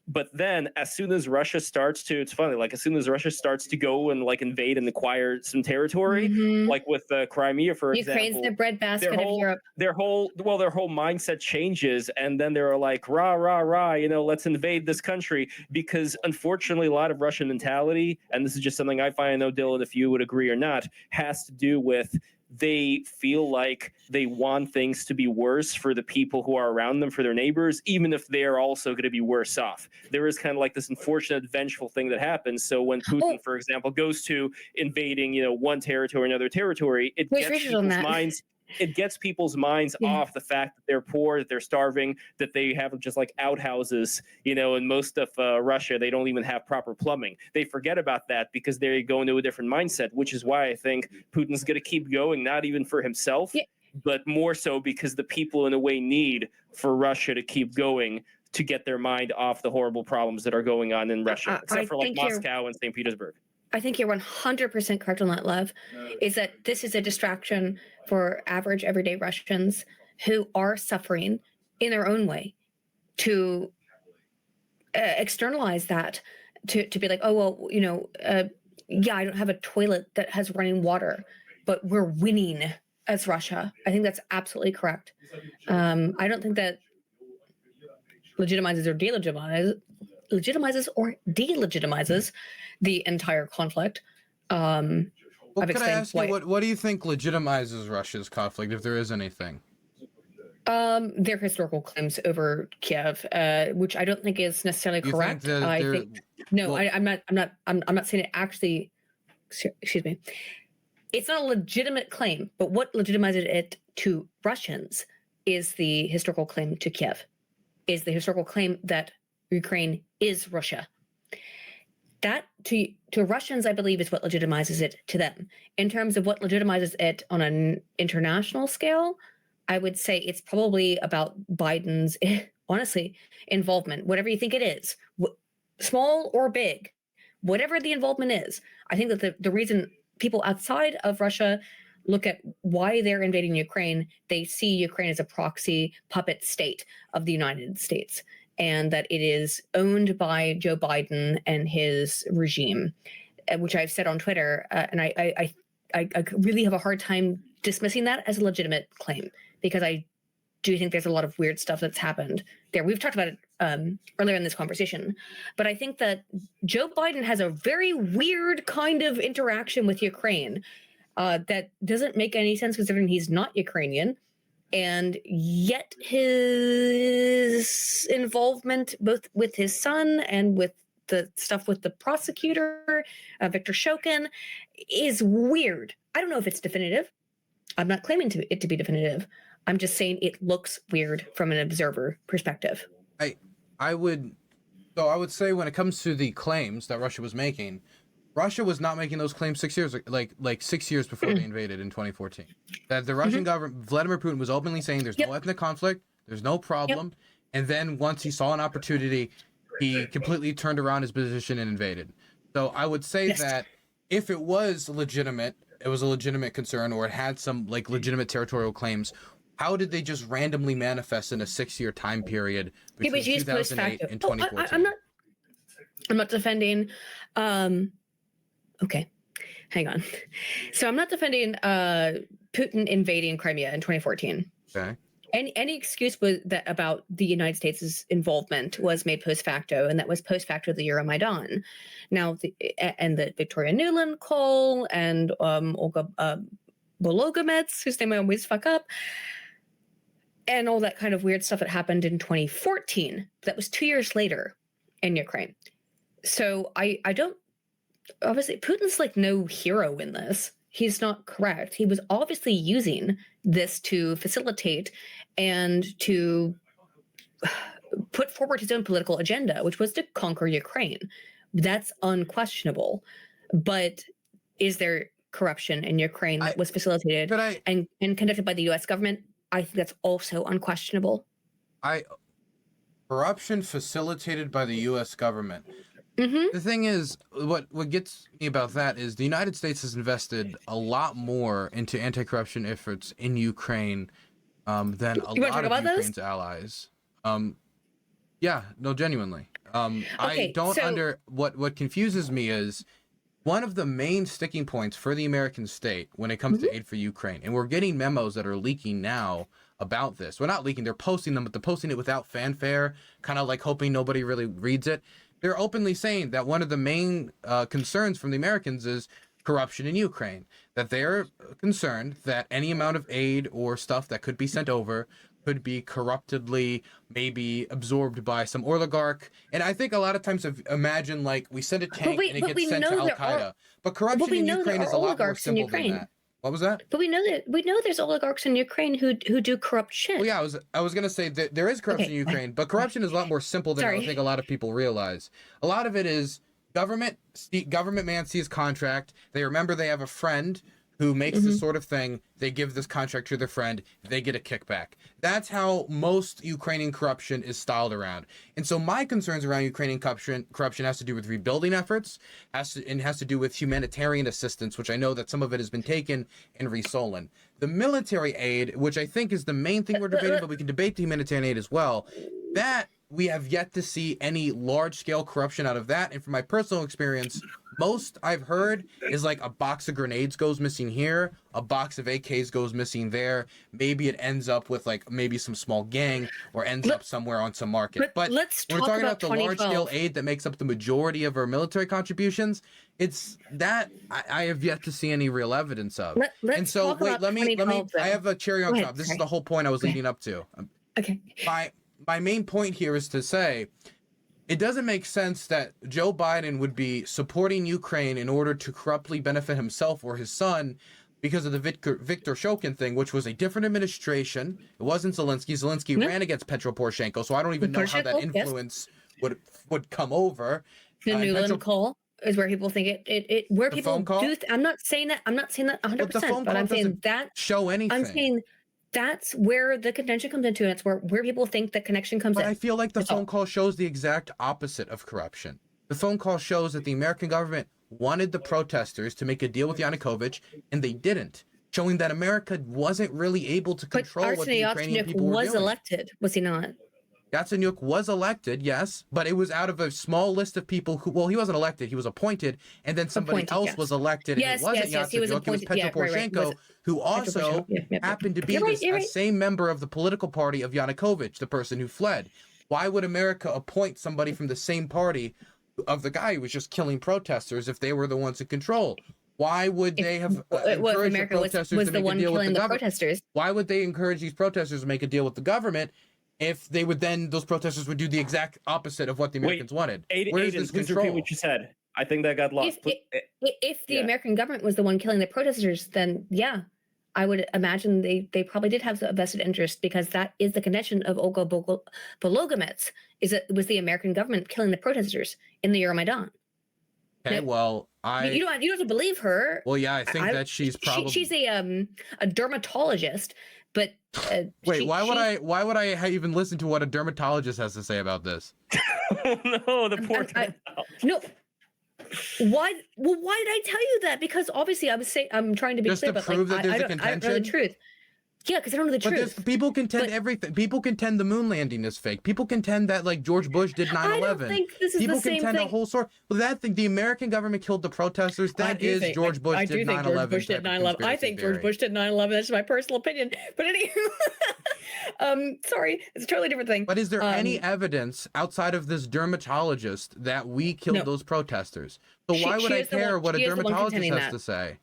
Speaker 2: But then as soon as Russia starts to, it's funny, like as soon as Russia starts to go and like invade and acquire some territory, like with Crimea, for example.
Speaker 3: Ukraine's the breadbasket of Europe.
Speaker 2: Their whole mindset changes. And then they're like, rah, rah, rah, let's invade this country. Because unfortunately, a lot of Russian mentality, and this is just something I find, I know, Dylan, if you would agree or not, has to do with they feel like they want things to be worse for the people who are around them, for their neighbors, even if they're also going to be worse off. There is kind of like this unfortunate, vengeful thing that happens. So when Putin, for example, goes to invading, one territory, another territory, it gets people's minds. It gets people's minds off the fact that they're poor, that they're starving, that they have just like outhouses, in most of Russia, they don't even have proper plumbing. They forget about that because they go into a different mindset, which is why I think Putin's going to keep going, not even for himself, but more so because the people in a way need for Russia to keep going to get their mind off the horrible problems that are going on in Russia, except for like Moscow and St. Petersburg.
Speaker 3: I think you're 100% correct on that, Lev, is that this is a distraction for average everyday Russians who are suffering in their own way to externalize that, to be like, oh, well, I don't have a toilet that has running water, but we're winning as Russia. I think that's absolutely correct. I don't think that legitimizes or delegitimizes the entire conflict.
Speaker 1: Well, could I ask you, what do you think legitimizes Russia's conflict, if there is anything?
Speaker 3: Their historical claims over Kiev, which I don't think is necessarily correct. I'm not saying it actually. Excuse me. It's not a legitimate claim, but what legitimizes it to Russians is the historical claim to Kiev, is the historical claim that Ukraine is Russia. That to Russians, I believe, is what legitimizes it to them. In terms of what legitimizes it on an international scale, I would say it's probably about Biden's, honestly, involvement, whatever you think it is, small or big, whatever the involvement is. I think that the reason people outside of Russia look at why they're invading Ukraine, they see Ukraine as a proxy puppet state of the United States, and that it is owned by Joe Biden and his regime, which I've said on Twitter, and I really have a hard time dismissing that as a legitimate claim, because I do think there's a lot of weird stuff that's happened there. We've talked about it earlier in this conversation, but I think that Joe Biden has a very weird kind of interaction with Ukraine that doesn't make any sense considering he's not Ukrainian. And yet his involvement both with his son and with the stuff with the prosecutor, Victor Shokin, is weird. I don't know if it's definitive. I'm not claiming it to be definitive. I'm just saying it looks weird from an observer perspective.
Speaker 1: I would say when it comes to the claims that Russia was making, Russia was not making those claims 6 years, like 6 years before they invaded in 2014. That the Russian government, Vladimir Putin, was openly saying there's no ethnic conflict, there's no problem, and then once he saw an opportunity, he completely turned around his position and invaded. So I would say that if it was legitimate, it was a legitimate concern, or it had some like legitimate territorial claims, how did they just randomly manifest in a 6-year time period between 2008 and 2014?
Speaker 3: I'm not defending. Okay, hang on. So I'm not defending Putin invading Crimea in 2014.
Speaker 1: Okay.
Speaker 3: Any excuse about the United States' involvement was made post facto, and that was post facto the Euromaidan. Now, the Victoria Nuland call and Olga Bologomets, whose name I always fuck up, and all that kind of weird stuff that happened in 2014. That was 2 years later in Ukraine. So I don't. Obviously, Putin's like no hero in this. He's not correct. He was obviously using this to facilitate and to put forward his own political agenda, which was to conquer Ukraine. That's unquestionable. But is there corruption in Ukraine that was facilitated and conducted by the U.S. government? I think that's also unquestionable.
Speaker 1: Corruption facilitated by the U.S. government. The thing is, what gets me about that is the United States has invested a lot more into anti-corruption efforts in Ukraine than a lot of Ukraine's allies. Yeah, no, genuinely. I don't what confuses me is one of the main sticking points for the American state when it comes to aid for Ukraine, and we're getting memos that are leaking now about this. Well, not leaking, they're posting them, but they're posting it without fanfare, kind of like hoping nobody really reads it. They're openly saying that one of the main concerns from the Americans is corruption in Ukraine, that they're concerned that any amount of aid or stuff that could be sent over could be corruptedly maybe absorbed by some oligarch. And I think a lot of times imagine like we send a tank and it gets sent to Al-Qaeda. But corruption in Ukraine is a lot more simple than that. What was that?
Speaker 3: But we know there's oligarchs in Ukraine who do corrupt shit.
Speaker 1: Well, yeah, I was gonna say that there is corruption in Ukraine, but corruption is a lot more simple than I think a lot of people realize. A lot of it is government man sees contract. They remember they have a friend who makes this sort of thing. They give this contract to their friend. They get a kickback. That's how most Ukrainian corruption is styled around. And so my concerns around Ukrainian corruption has to do with rebuilding efforts, has to do with humanitarian assistance, which I know that some of it has been taken and restolen. The military aid, which I think is the main thing we're debating, but we can debate the humanitarian aid as well, that we have yet to see any large-scale corruption out of that. And from my personal experience, most I've heard is like a box of grenades goes missing here, a box of AKs goes missing there. Maybe it ends up with like maybe some small gang or ends up somewhere on some market. But
Speaker 3: we're
Speaker 1: talking about the large-scale aid that makes up the majority of our military contributions. It's that I have yet to see any real evidence of. And so wait, let me. I have a cherry on top. This is the whole point I was leading up to.
Speaker 3: Okay.
Speaker 1: My main point here is to say it doesn't make sense that Joe Biden would be supporting Ukraine in order to corruptly benefit himself or his son because of the Victor Shokin thing, which was a different administration. It wasn't Zelensky. Zelensky ran against Petro Poroshenko, so I don't even know how that influence would come over.
Speaker 3: The Nuland call is where people think it where the people do. I'm not saying that 100%, but I'm saying that
Speaker 1: show anything.
Speaker 3: I'm saying that's where the contention comes into, and it's where people think the connection comes in.
Speaker 1: But I feel like the phone call shows the exact opposite of corruption. The phone call shows that the American government wanted the protesters to make a deal with Yanukovych, and they didn't, showing that America wasn't really able to control what the Ukrainian people were doing.
Speaker 3: Was elected, was he not?
Speaker 1: Yatsenyuk was elected, yes, but it was out of a small list of people who, well, he wasn't elected, he was appointed, and then somebody else was elected, and it wasn't Yatsenyuk,
Speaker 3: he was appointed.
Speaker 1: it was Petro Poroshenko, who also happened to be a same member of the political party of Yanukovych, the person who fled. Why would America appoint somebody from the same party of the guy who was just killing protesters if they were the ones in control? Why would they have encouraged the protesters to make a deal with the government? Why would they encourage these protesters to make a deal with the government if they would then, those protesters would do the exact opposite of what the Americans wanted? Where's this control?
Speaker 2: Repeat what you said. I think that got lost.
Speaker 3: If the American government was the one killing the protesters, then yeah, I would imagine they probably did have a vested interest, because that is the contention of Olga Bologomets, is that it was the American government killing the protesters in the Euromaidan.
Speaker 1: Okay,
Speaker 3: now,
Speaker 1: well,
Speaker 3: you don't have to believe her.
Speaker 1: Well, yeah, I think that she's probably
Speaker 3: she's a dermatologist, but
Speaker 1: wait, why would I even listen to what a dermatologist has to say about this?
Speaker 2: Oh no, the poor
Speaker 3: no. Why? Well, why did I tell you that? Because obviously I'm trying to be
Speaker 1: just
Speaker 3: clear,
Speaker 1: to prove that there's a contention.
Speaker 3: I don't know the truth. Yeah, because I don't know the truth.
Speaker 1: People contend everything. People contend the moon landing is fake. People contend that like George Bush did 9/11.
Speaker 3: I don't think this is
Speaker 1: people
Speaker 3: the same
Speaker 1: contend
Speaker 3: thing.
Speaker 1: A whole sort. Well, that thing, the American government killed the protesters. That is George Bush did 9/11.
Speaker 3: George Bush did 9/11. I think George Bush did 9/11. That's my personal opinion. But anyway, sorry, it's a totally different thing.
Speaker 1: But is there any evidence outside of this dermatologist that we killed those protesters? So why would I care what a dermatologist has to say?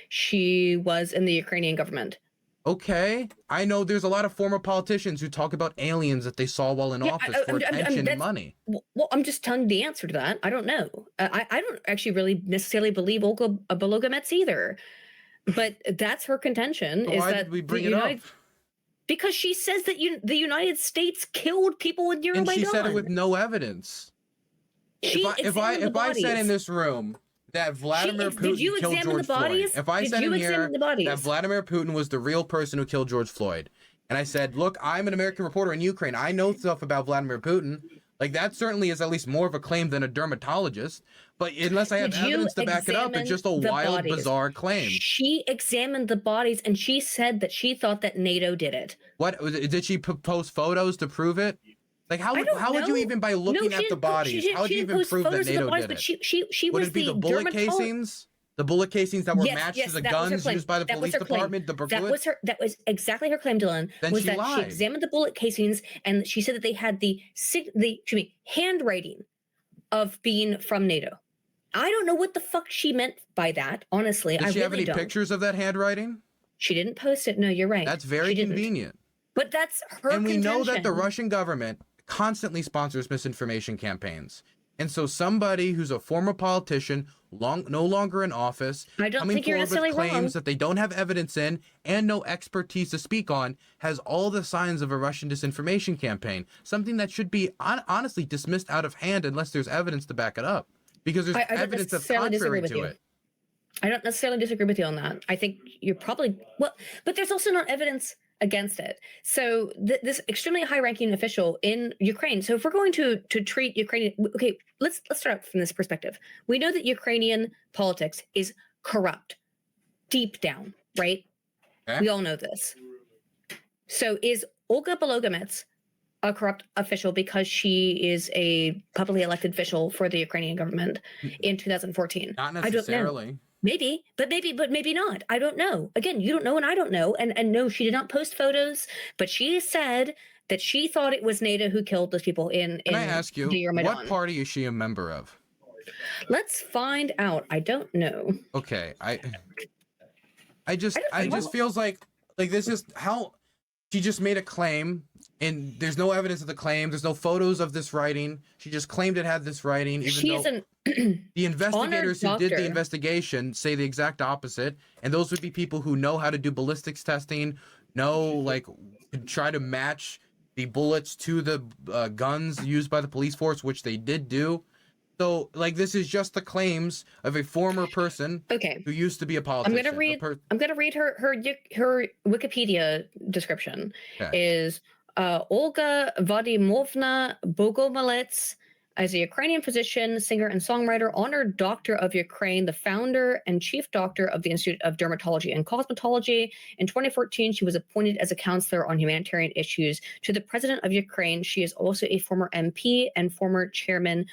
Speaker 3: She was in the Ukrainian government.
Speaker 1: Okay, I know there's a lot of former politicians who talk about aliens that they saw while in office for attention and money.
Speaker 3: Well, I'm just telling you the answer to that. I don't know. I don't actually really necessarily believe Olga Bologomets either, but that's her contention.
Speaker 1: So
Speaker 3: is
Speaker 1: why
Speaker 3: that
Speaker 1: did we bring it up?
Speaker 3: Because she says that the United States killed people in Euromaidan.
Speaker 1: And she said it with no evidence. If I said in this room that Vladimir Putin killed George Floyd, if I said in here that Vladimir Putin was the real person who killed George Floyd, and I said, look, I'm an American reporter in Ukraine, I know stuff about Vladimir Putin, like that certainly is at least more of a claim than a dermatologist, but unless I have evidence to back it up, it's just a wild, bizarre claim.
Speaker 3: She examined the bodies and she said that she thought that NATO did it.
Speaker 1: What, did she post photos to prove it? Like how would you even, by looking at the bodies, how would you even prove that NATO did it?
Speaker 3: She
Speaker 1: would
Speaker 3: was
Speaker 1: it be the bullet casings? The bullet casings that were matched to the guns used by the police department?
Speaker 3: That was exactly her claim, Dylan.
Speaker 1: Then
Speaker 3: was
Speaker 1: she
Speaker 3: that
Speaker 1: lied.
Speaker 3: She examined the bullet casings and she said that they had the handwriting of being from NATO. I don't know what the fuck she meant by that, honestly.
Speaker 1: Did she have any pictures of that handwriting?
Speaker 3: She didn't post it. No, you're right.
Speaker 1: That's very convenient.
Speaker 3: But that's her
Speaker 1: And we know that the
Speaker 3: contention.
Speaker 1: Russian government constantly sponsors misinformation campaigns. And so somebody who's a former politician, no longer in office, coming forward with claims that they don't have evidence in and no expertise to speak on, has all the signs of a Russian disinformation campaign. Something that should be honestly dismissed out of hand unless there's evidence to back it up. Because there's evidence that's contrary to it.
Speaker 3: I don't necessarily disagree with you on that. I think you're probably, well, but there's also not evidence against it. So this extremely high-ranking official in Ukraine. So if we're going to treat Ukrainian, okay, let's start out from this perspective. We know that Ukrainian politics is corrupt, deep down, right? Okay. We all know this. So is Olga Bologomets a corrupt official because she is a publicly elected official for the Ukrainian government in 2014?
Speaker 1: Not necessarily.
Speaker 3: I don't know. Maybe, but maybe not. I don't know. Again, you don't know and I don't know. And no, she did not post photos, but she said that she thought it was NATO who killed those people in
Speaker 1: Can I ask you, what party is she a member of?
Speaker 3: Let's find out. I don't know.
Speaker 1: Okay. I just feels like this is how she just made a claim and there's no evidence of the claim. There's no photos of this writing. She just claimed it had this writing, even though the investigators who did the investigation say the exact opposite. And those would be people who know how to do ballistics testing, try to match the bullets to the guns used by the police force, which they did do. So, this is just the claims of a former person who used to be a politician.
Speaker 3: I'm gonna read her Wikipedia description. Is Olga Vadimovna Bogomolets as a Ukrainian physician, singer, and songwriter, honored doctor of Ukraine, the founder and chief doctor of the Institute of Dermatology and Cosmetology. In 2014, she was appointed as a counselor on humanitarian issues to the president of Ukraine. She is also a former MP and former chairman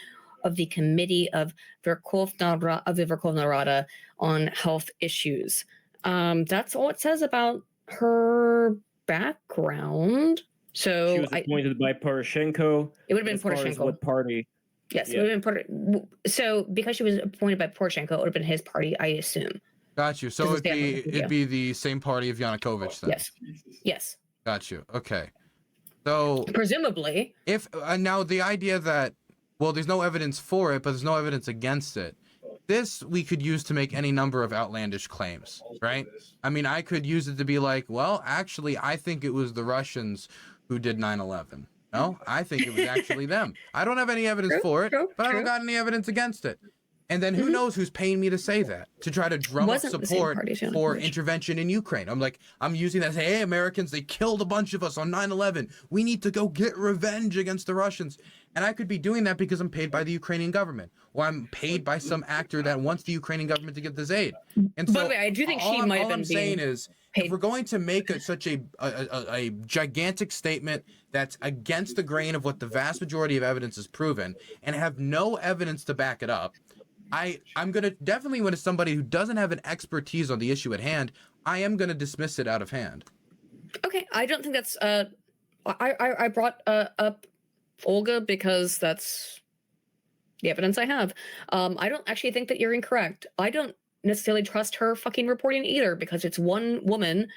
Speaker 3: of the Committee of Verkhovna Rada on Health Issues. That's all it says about her background. So
Speaker 2: she was appointed by Poroshenko.
Speaker 3: It would have been Poroshenko.
Speaker 2: What party?
Speaker 3: Yes, it would have been So because she was appointed by Poroshenko, it would have been his party, I assume.
Speaker 1: Got you. So it'd be the same party of Yanukovych then.
Speaker 3: Yes. Yes.
Speaker 1: Got you. Okay. So
Speaker 3: presumably,
Speaker 1: if now the idea that there's no evidence for it, but there's no evidence against it. This we could use to make any number of outlandish claims, right? I mean, I could use it to be like, well, actually, I think it was the Russians who did 9/11. No, I think it was actually them. I don't have any evidence for it, but I don't got any evidence against it. And then who knows who's paying me to say that, to try to drum up support for intervention in Ukraine. I'm using that to say, hey, Americans, they killed a bunch of us on 9/11. We need to go get revenge against the Russians. And I could be doing that because I'm paid by the Ukrainian government, or I'm paid by some actor that wants the Ukrainian government to get this aid. And so,
Speaker 3: by the way, I do think she might have been
Speaker 1: saying is, if we're going to make such a gigantic statement that's against the grain of what the vast majority of evidence is proven, and have no evidence to back it up, I'm gonna definitely, when it's somebody who doesn't have an expertise on the issue at hand, I am gonna dismiss it out of hand.
Speaker 3: Okay, I don't think that's I brought up Olga because that's the evidence I have. I don't actually think that you're incorrect. I don't necessarily trust her fucking reporting either because it's one woman.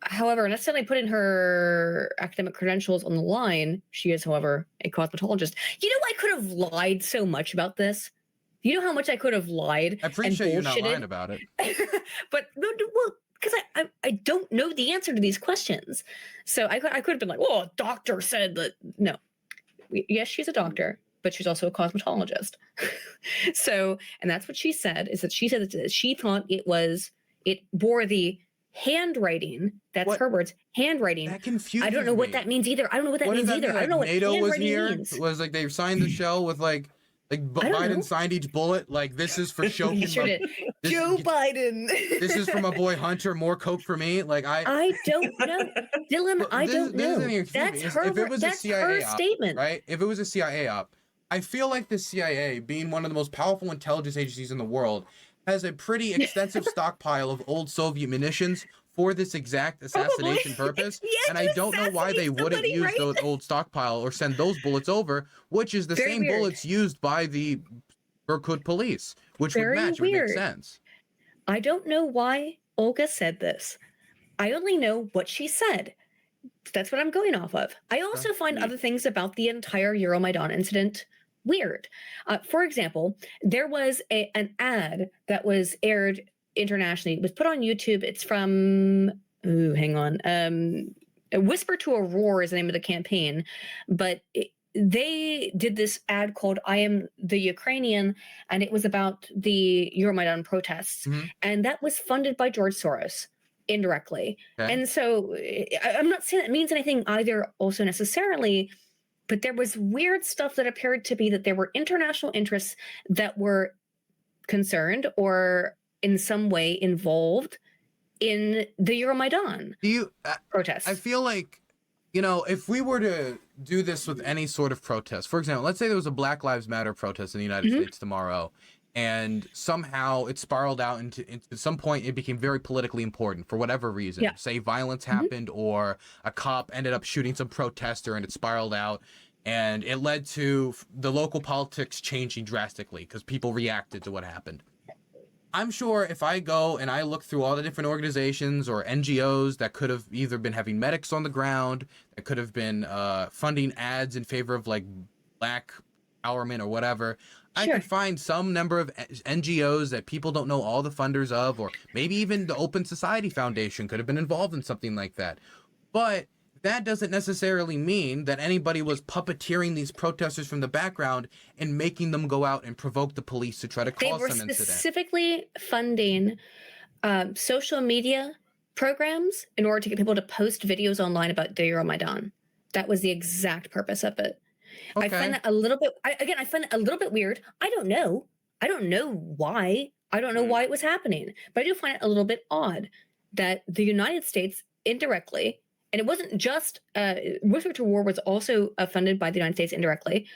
Speaker 3: However, necessarily putting her academic credentials on the line, she is, however, a cosmetologist. You know, I could have lied so much about this. You know how much I could have lied.
Speaker 1: I appreciate you not lying about it.
Speaker 3: But well, because I don't know the answer to these questions, so I could have been like, "Oh, a doctor said that." No, yes, she's a doctor, but she's also a cosmetologist. So, and that's what she said. Is that she said that she thought it bore the handwriting. That's her words. Handwriting.
Speaker 1: That confuses
Speaker 3: I don't know what that means either. I don't know what that means either.
Speaker 1: Like,
Speaker 3: I don't know what
Speaker 1: NATO was here.
Speaker 3: means.
Speaker 1: Was like they signed the shell with like Biden signed each bullet. Like, this is for Shokin.
Speaker 3: He sure did. Joe Biden.
Speaker 1: This is for my boy Hunter. More coke for me. Like
Speaker 3: I don't know, Dylan. I don't know. That's her.
Speaker 1: If it was
Speaker 3: that's
Speaker 1: a CIA
Speaker 3: her statement,
Speaker 1: right? If it was a CIA op, I feel like the CIA, being one of the most powerful intelligence agencies in the world, has a pretty extensive stockpile of old Soviet munitions for this exact assassination purpose. And I don't know why they wouldn't use those old stockpile or send those bullets over, which is the same bullets used by the Berkut police, which would match. It would make sense.
Speaker 3: I don't know why Olga said this. I only know what she said. That's what I'm going off of. I also find other things about the entire Euromaidan incident weird. For example, there was an ad that was aired internationally. It was put on YouTube. It's from, hang on. A Whisper to a Roar is the name of the campaign. But they did this ad called I Am the Ukrainian, and it was about the Euromaidan protests. Mm-hmm. And that was funded by George Soros indirectly. Okay. And so I'm not saying that means anything either also necessarily, but there was weird stuff that appeared to be that there were international interests that were concerned or in some way involved in the Euromaidan protests.
Speaker 1: I feel like, you know, if we were to do this with any sort of protest, for example, let's say there was a Black Lives Matter protest in the United States tomorrow, and somehow it spiraled out into some point, it became very politically important for whatever reason. Yeah. Say violence happened or a cop ended up shooting some protester and it spiraled out. And it led to the local politics changing drastically because people reacted to what happened. I'm sure if I go and I look through all the different organizations or NGOs that could have either been having medics on the ground, that could have been funding ads in favor of like black empowerment or whatever, I could find some number of NGOs that people don't know all the funders of, or maybe even the Open Society Foundation could have been involved in something like that. But that doesn't necessarily mean that anybody was puppeteering these protesters from the background and making them go out and provoke the police to try to cause some incident. They were specifically
Speaker 3: funding social media programs in order to get people to post videos online about the Euromaidan. That was the exact purpose of it.
Speaker 1: Okay.
Speaker 3: I find that a little bit. I find it a little bit weird. I don't know. I don't know why. I don't know why it was happening, but I do find it a little bit odd that the United States indirectly, and it wasn't just Whisper to War was also funded by the United States indirectly.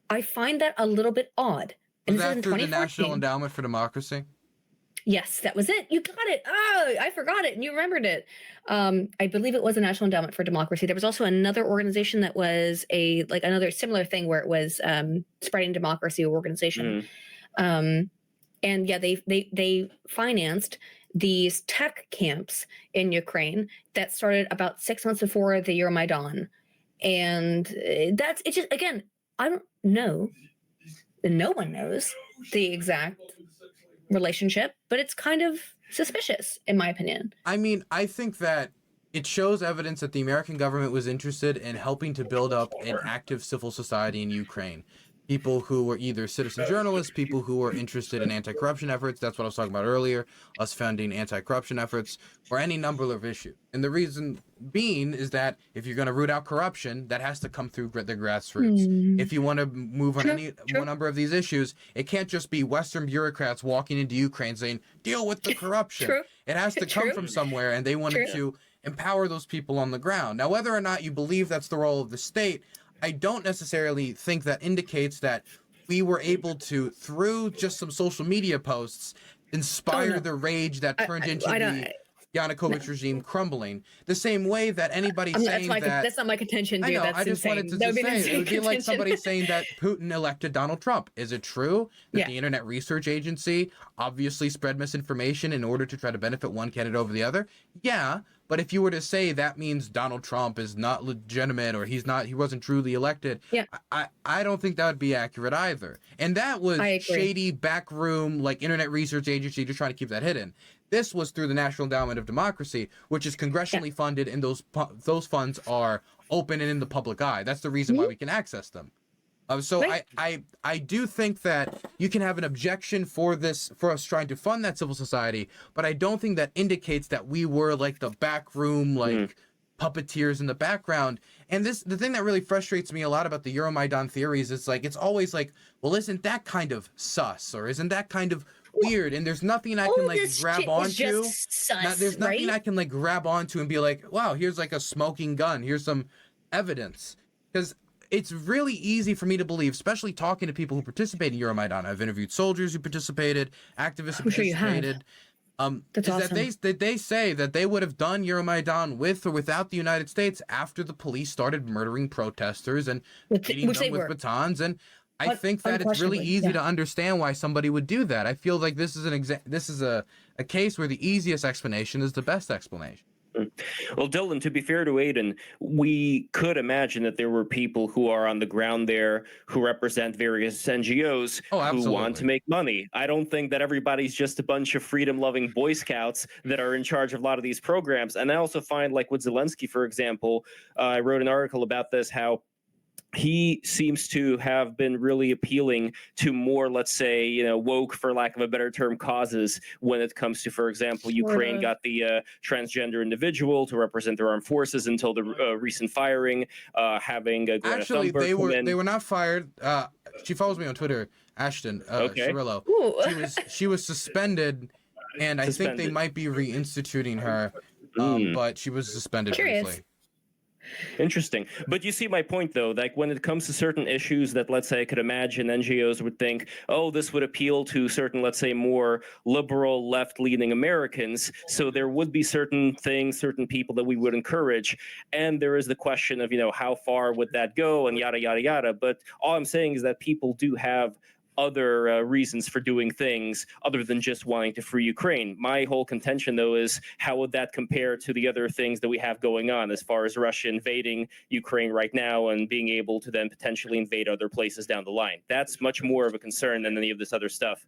Speaker 3: I find that a little bit odd.
Speaker 1: Was that through the National Endowment for Democracy?
Speaker 3: Yes, that was it. You got it. Oh, I forgot it, and you remembered it. I believe it was the National Endowment for Democracy. There was also another organization that was another similar thing where it was spreading democracy organization. And yeah, they financed these tech camps in Ukraine that started about 6 months before the Euromaidan. And it's just, again, I don't know. No one knows the exact relationship, but it's kind of suspicious, in my opinion.
Speaker 1: I mean, I think that it shows evidence that the American government was interested in helping to build up an active civil society in Ukraine. People who were either citizen journalists, people who were interested in anti-corruption efforts. That's what I was talking about earlier, us funding anti-corruption efforts, or any number of issues. And the reason being is that if you're going to root out corruption, that has to come through the grassroots. If you want to move on one number of these issues, it can't just be Western bureaucrats walking into Ukraine saying, deal with the corruption. It has to come from somewhere, and they wanted to empower those people on the ground. Now, whether or not you believe that's the role of the state, I don't necessarily think that indicates that we were able to, through just some social media posts, inspire the rage that turned into the Yanukovych regime crumbling. The same way that anybody saying
Speaker 3: that's not my contention, dude.
Speaker 1: I know,
Speaker 3: that's
Speaker 1: I just
Speaker 3: insane.
Speaker 1: wanted to say, it would be like somebody saying that Putin elected Donald Trump. Is it true that the Internet Research Agency obviously spread misinformation in order to try to benefit one candidate over the other? Yeah. But if you were to say that means Donald Trump is not legitimate or he wasn't truly elected, I don't think that would be accurate either. And that was shady backroom, like Internet Research Agency, just trying to keep that hidden. This was through the National Endowment of Democracy, which is congressionally funded, and those funds are open and in the public eye. That's the reason why we can access them. So I do think that you can have an objection for us trying to fund that civil society, but I don't think that indicates that we were like the backroom, puppeteers in the background. And the thing that really frustrates me a lot about the Euromaidan theories is it's always like, well, isn't that kind of sus, or isn't that kind of weird? And there's nothing I can grab onto. There's nothing I can grab onto and be like, wow, here's a smoking gun. Here's some evidence. Because it's really easy for me to believe, especially talking to people who participate in Euromaidan. I've interviewed soldiers who participated, activists who participated.
Speaker 3: That's awesome.
Speaker 1: That they say that they would have done Euromaidan with or without the United States after the police started murdering protesters and beating them with batons. And I think that it's really easy to understand why somebody would do that. I feel like this is a case where the easiest explanation is the best explanation.
Speaker 2: Well, Dylan, to be fair to Aydin, we could imagine that there were people who are on the ground there who represent various NGOs who want to make money. I don't think that everybody's just a bunch of freedom-loving Boy Scouts that are in charge of a lot of these programs. And I also find, with Zelensky, for example, I wrote an article about this, how he seems to have been really appealing to more, let's say, woke, for lack of a better term, causes when it comes to, for example, Ukraine got the transgender individual to represent their armed forces until the recent firing, having
Speaker 1: Actually, they were not fired. She follows me on Twitter, Ashton Cirillo. She was suspended, and I think they might be reinstituting her, but she was suspended briefly.
Speaker 2: Interesting. But you see my point, though, when it comes to certain issues that, let's say, I could imagine NGOs would think, oh, this would appeal to certain, let's say, more liberal, left-leaning Americans. So there would be certain things, certain people that we would encourage. And there is the question of, how far would that go and yada, yada, yada. But all I'm saying is that people do have other reasons for doing things other than just wanting to free Ukraine. My whole contention, though, is how would that compare to the other things that we have going on as far as Russia invading Ukraine right now and being able to then potentially invade other places down the line? That's much more of a concern than any of this other stuff.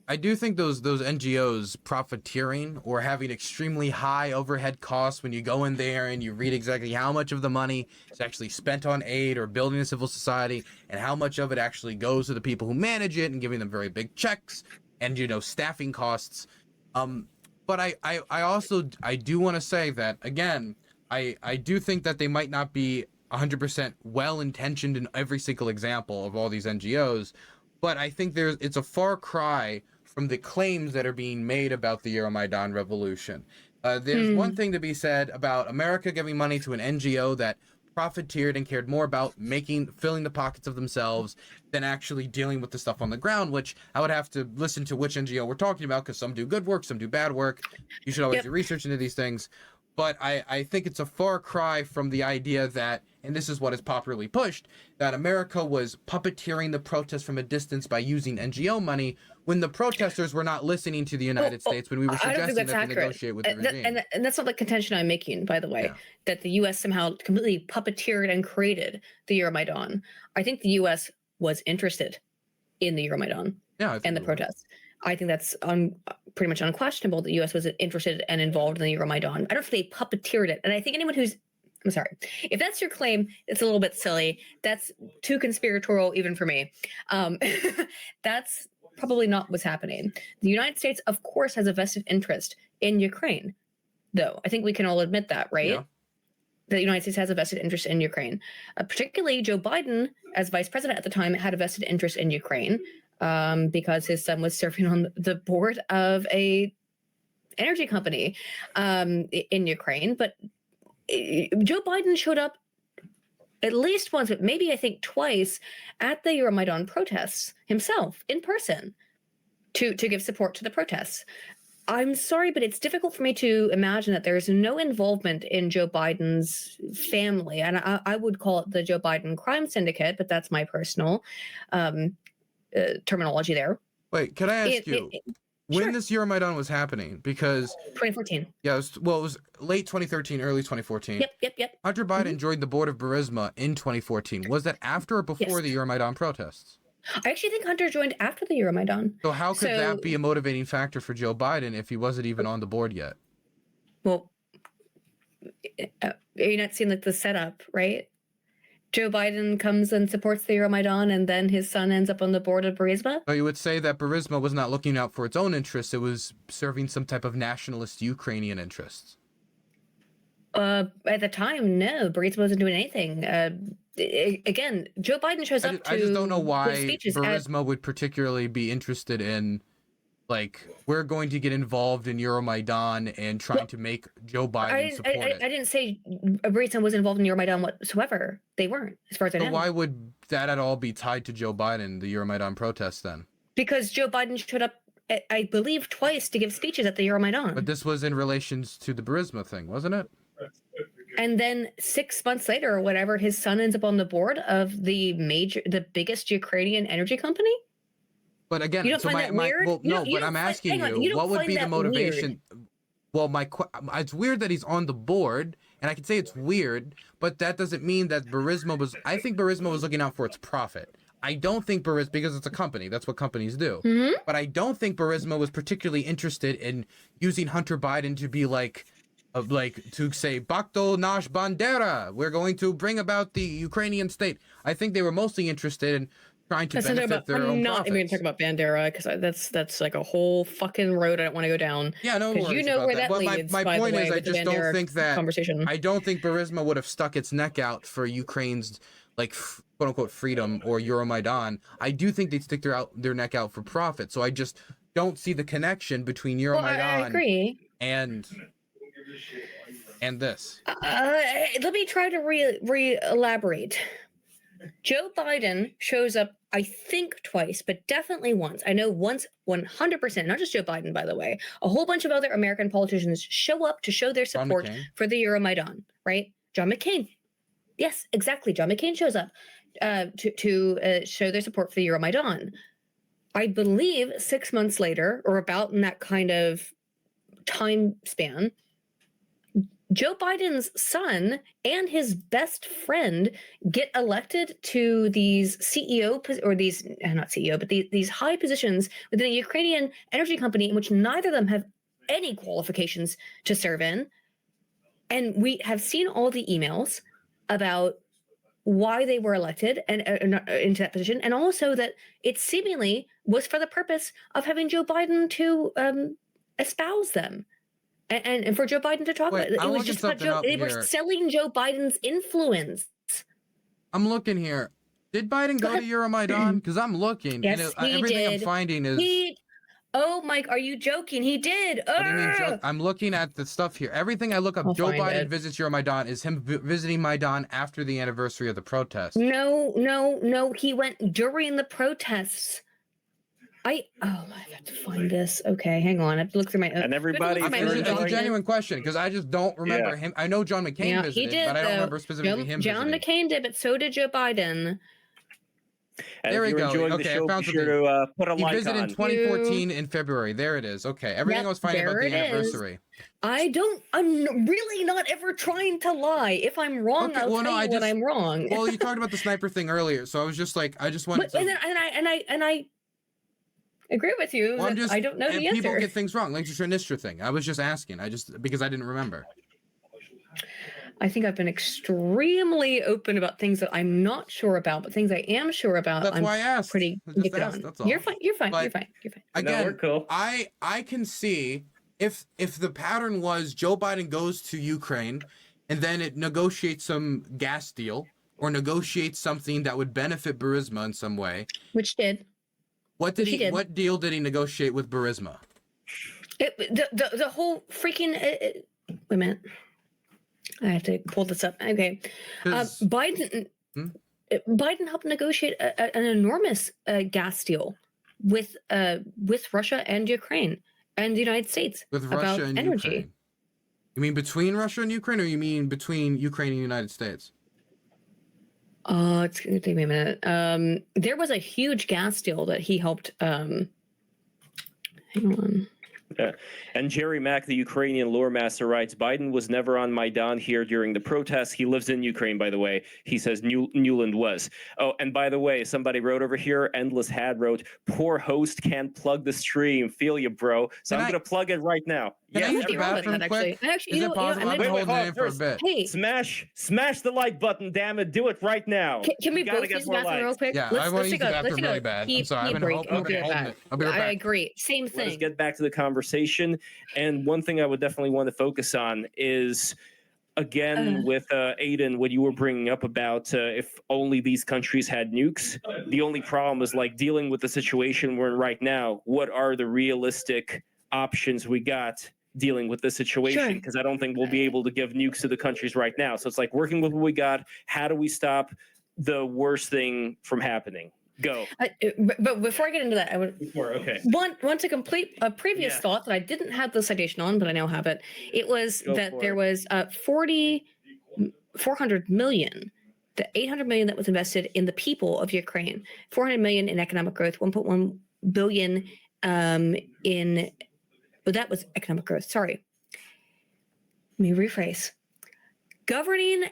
Speaker 1: I do think those NGOs profiteering or having extremely high overhead costs when you go in there and you read exactly how much of the money is actually spent on aid or building a civil society and how much of it actually goes to the people who manage it and giving them very big checks and, staffing costs. But I also do want to say that, again, I do think that they might not be 100% well-intentioned in every single example of all these NGOs, but I think it's a far cry from the claims that are being made about the Euromaidan revolution. There's one thing to be said about America giving money to an NGO that profiteered and cared more about filling the pockets of themselves than actually dealing with the stuff on the ground, which I would have to listen to which NGO we're talking about, because some do good work, some do bad work. You should always do research into these things. But I think it's a far cry from the idea that, and this is what is popularly pushed, that America was puppeteering the protests from a distance by using NGO money when the protesters were not listening to the United States when we were suggesting that they negotiate with the regime.
Speaker 3: And that's not the contention I'm making, by the way, that the U.S. somehow completely puppeteered and created the Euromaidan. I think the U.S. was interested in the Euromaidan and the protests. I think that's pretty much unquestionable. The U.S. was interested and involved in the Euromaidan. I don't know if they puppeteered it. And I think anyone I'm sorry, if that's your claim, it's a little bit silly. That's too conspiratorial even for me. That's probably not what's happening. The United States, of course, has a vested interest in Ukraine, though. I think we can all admit that, right? Yeah. The United States has a vested interest in Ukraine. Particularly Joe Biden, as vice president at the time, had a vested interest in Ukraine because his son was serving on the board of a energy company in Ukraine. But Joe Biden showed up at least once, but maybe I think twice, at the Euromaidan protests himself in person to give support to the protests. I'm sorry, but it's difficult for me to imagine that there is no involvement in Joe Biden's family. And I would call it the Joe Biden crime syndicate, but that's my personal terminology there.
Speaker 1: Wait, can I ask you, when this Euromaidan was happening? Because
Speaker 3: 2014.
Speaker 1: Yeah, it was late 2013, early 2014.
Speaker 3: Yep.
Speaker 1: Hunter Biden joined the board of Burisma in 2014. Was that after or before the Euromaidan protests?
Speaker 3: I actually think Hunter joined after the Euromaidan.
Speaker 1: So how could that be a motivating factor for Joe Biden if he wasn't even on the board yet?
Speaker 3: Well, you're not seeing like the setup, right? Joe Biden comes and supports the Euromaidan, and then his son ends up on the board of Burisma?
Speaker 1: So you would say that Burisma was not looking out for its own interests. It was serving some type of nationalist Ukrainian interests.
Speaker 3: At the time, no. Burisma wasn't doing anything. Again, Joe Biden shows up to
Speaker 1: I just don't know why Burisma would particularly be interested in, like, we're going to get involved in Euromaidan and trying to make Joe Biden support it.
Speaker 3: I didn't say Burisma was involved in Euromaidan whatsoever. They weren't, as far as I know.
Speaker 1: So why would that at all be tied to Joe Biden, the Euromaidan protests then?
Speaker 3: Because Joe Biden showed up, I believe, twice to give speeches at the Euromaidan.
Speaker 1: But this was in relations to the Burisma thing, wasn't it?
Speaker 3: And then 6 months later or whatever, his son ends up on the board of the biggest Ukrainian energy company?
Speaker 1: But again,
Speaker 3: you don't find that weird?
Speaker 1: But I'm asking you, what would be the motivation? Weird? Well, it's weird that he's on the board, and I can say it's weird, but that doesn't mean that I think Burisma was looking out for its profit. I don't think Burisma, because it's a company, that's what companies do.
Speaker 3: Mm-hmm.
Speaker 1: But I don't think Burisma was particularly interested in using Hunter Biden to be to say, Bakto nash bandera, we're going to bring about the Ukrainian state. I think they were mostly interested in trying to benefit their own
Speaker 3: I'm not
Speaker 1: profits.
Speaker 3: even going to talk about Bandera, because that's like a whole fucking road I don't want to go down.
Speaker 1: Yeah, no worries.
Speaker 3: You know where that
Speaker 1: but
Speaker 3: leads.
Speaker 1: My point is, I just don't think that
Speaker 3: conversation.
Speaker 1: I don't think Burisma would have stuck its neck out for Ukraine's quote unquote freedom or Euromaidan. I do think they'd stick their neck out for profit. So I just don't see the connection between Euromaidan and this.
Speaker 3: Let me try to re-elaborate. Joe Biden shows up, I think twice, but definitely once. I know once, 100%, not just Joe Biden, by the way. A whole bunch of other American politicians show up to show their support for the Euromaidan, right? John McCain. Yes, exactly. John McCain shows up to show their support for the Euromaidan. I believe 6 months later, or about in that kind of time span, Joe Biden's son and his best friend get elected to these these high positions within a Ukrainian energy company in which neither of them have any qualifications to serve in. And we have seen all the emails about why they were elected and into that position, and also that it seemingly was for the purpose of having Joe Biden to espouse them. And for Joe Biden to talk about it. It was just about they were selling Joe Biden's influence.
Speaker 1: I'm looking here. Did Biden go to Euromaidan? Because I'm looking.
Speaker 3: Yes,
Speaker 1: and
Speaker 3: he
Speaker 1: everything
Speaker 3: did.
Speaker 1: I'm finding is.
Speaker 3: Oh, Mike, are you joking? He did.
Speaker 1: What do you mean joke? I'm looking at the stuff here. Everything I look up, Joe Biden visits Euromaidan is him visiting Maidan after the anniversary of the protest.
Speaker 3: No. He went during the protests. I have to find this. Okay, hang on. I have to look through my.
Speaker 2: And everybody,
Speaker 1: it's a genuine question because I just don't remember him. I know John McCain visited, but I don't remember specifically him
Speaker 3: John
Speaker 1: visiting.
Speaker 3: McCain did, but so did Joe Biden.
Speaker 2: And
Speaker 1: there we go.
Speaker 2: Okay, I found something. To, put a
Speaker 1: he
Speaker 2: like
Speaker 1: visited in 2014 in February. There it is. Okay, everything I was finding about the anniversary.
Speaker 3: I'm really not ever trying to lie. If I'm wrong, I'll tell you when I'm wrong.
Speaker 1: Well, you talked about the sniper thing earlier, so I was just like, I just wanted to.
Speaker 3: And I agree with you.
Speaker 1: Well,
Speaker 3: I don't know the answer.
Speaker 1: People get things wrong, like the Transnistria thing. I was just asking. Because I didn't remember.
Speaker 3: I think I've been extremely open about things that I'm not sure about, but things I am sure about.
Speaker 1: That's why I asked.
Speaker 3: Pretty good on.
Speaker 1: That's all.
Speaker 3: You're fine. You're fine.
Speaker 1: Again,
Speaker 2: we're cool.
Speaker 1: I can see if the pattern was Joe Biden goes to Ukraine and then it negotiates some gas deal or negotiates something that would benefit Burisma in some way.
Speaker 3: Which did.
Speaker 1: What deal did he negotiate with Burisma?
Speaker 3: The whole freaking wait a minute. I have to pull this up. Okay, Biden helped negotiate an enormous gas deal with Russia and Ukraine and the United States
Speaker 1: with Russia and
Speaker 3: energy.
Speaker 1: Ukraine. You mean between Russia and Ukraine, or you mean between Ukraine and the United States?
Speaker 3: It's gonna take me a minute. There was a huge gas deal that he helped. Hang on.
Speaker 2: And Jerry Mack, the Ukrainian lore master, writes, Biden was never on Maidan here during the protests. He lives in Ukraine, by the way. He says Newland was. Oh, and by the way, somebody wrote over here, Endless Had wrote, poor host can't plug the stream. Feel you, bro. So I'm going to plug it right now.
Speaker 1: Can I use the bathroom quick? Is it possible? I've been holding it in for a bit.
Speaker 3: Hey,
Speaker 2: smash the like button, damn it. Do it right now.
Speaker 3: Can we both use the bathroom real quick?
Speaker 1: Yeah, I want to use the bathroom really bad. I'm sorry. I've been holding it. I'll be right back.
Speaker 3: I agree. Same thing.
Speaker 2: Let's get back to the conversation. And one thing I would definitely want to focus on is, again, with Aydin, what you were bringing up about if only these countries had nukes. The only problem is like dealing with the situation we're in right now. What are the realistic options we got dealing with this situation? Because I don't think we'll be able to give nukes to the countries right now. So it's like working with what we got. How do we stop the worst thing from happening? Go.
Speaker 3: But before I get into that, I would want to complete a previous thought that I didn't have the citation on, but I now have it. It was there was 400 million, the 800 million that was invested in the people of Ukraine, 400 million in economic growth, 1.1 billion that was economic growth. Sorry. Let me rephrase. Governing